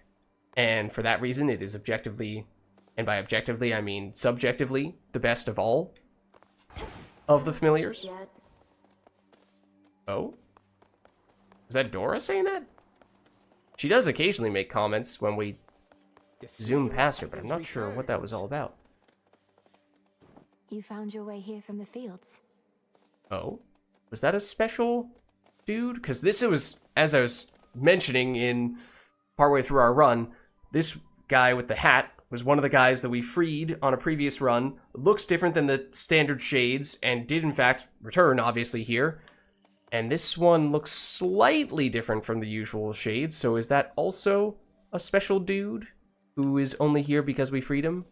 And for that reason, it is objectively, and by objectively I mean subjectively, the best of all of the familiars. Oh? Was that Dora saying that? She does occasionally make comments when we zoom past her, but I'm not sure what that was all about. You found your way here from the fields. Oh? Was that a special dude? Because this was, as I was mentioning in partway through our run, this guy with the hat was one of the guys that we freed on a previous run. Looks different than the standard shades, and did in fact return, obviously, here. And this one looks slightly different from the usual shades, so is that also a special dude who is only here because we freed him?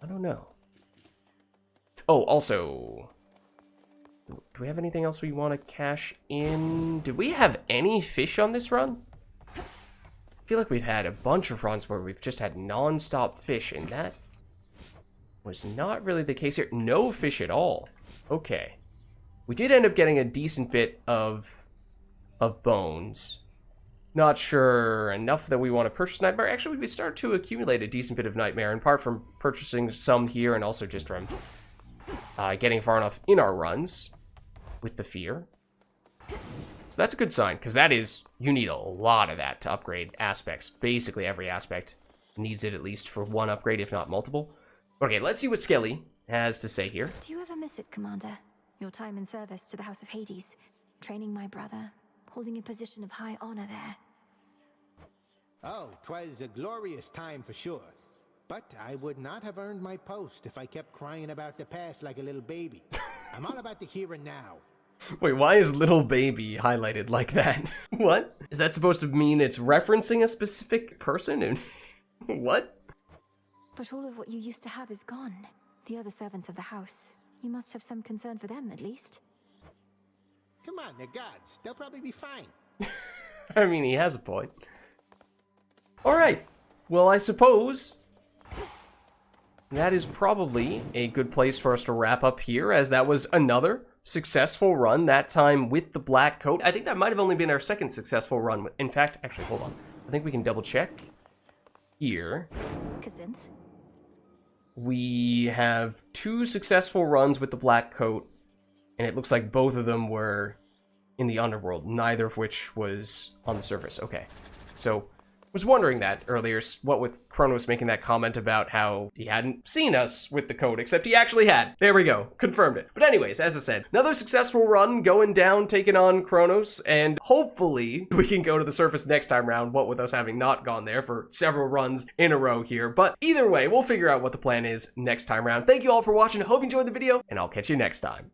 I don't know. Oh, also, do we have anything else we want to cash in? Did we have any fish on this run? I feel like we've had a bunch of runs where we've just had non-stop fish, and that was not really the case here. No fish at all. Okay. We did end up getting a decent bit of bones. Not sure enough that we want to purchase Nightmare. Actually, we started to accumulate a decent bit of Nightmare, in part from purchasing some here, and also just from getting far enough in our runs with the fear. So that's a good sign, because that is, you need a lot of that to upgrade aspects. Basically every aspect needs it at least for one upgrade, if not multiple. Okay, let's see what Skelly has to say here. Do you ever miss it, Commander? Your time in service to the House of Hades, training my brother, holding a position of high honor there. Oh, 'twas a glorious time for sure. But I would not have earned my post if I kept crying about the past like a little baby. I'm all about the here and now. Wait, why is little baby highlighted like that? What? Is that supposed to mean it's referencing a specific person? And what? But all of what you used to have is gone. The other servants of the house. You must have some concern for them, at least. Come on, they're gods. They'll probably be fine. I mean, he has a point. Alright. Well, I suppose that is probably a good place for us to wrap up here, as that was another successful run, that time with the black coat. I think that might have only been our second successful run. In fact, actually, hold on. I think we can double check here. Kazinth? We have 2 successful runs with the black coat, and it looks like both of them were in the underworld, neither of which was on the surface. Okay, so was wondering that earlier, what with Kronos making that comment about how he hadn't seen us with the code, except he actually had. There we go, confirmed it. But anyways, as I said, another successful run going down, taking on Kronos, and hopefully we can go to the surface next time round, what with us having not gone there for several runs in a row here. But either way, we'll figure out what the plan is next time round. Thank you all for watching, I hope you enjoyed the video, and I'll catch you next time.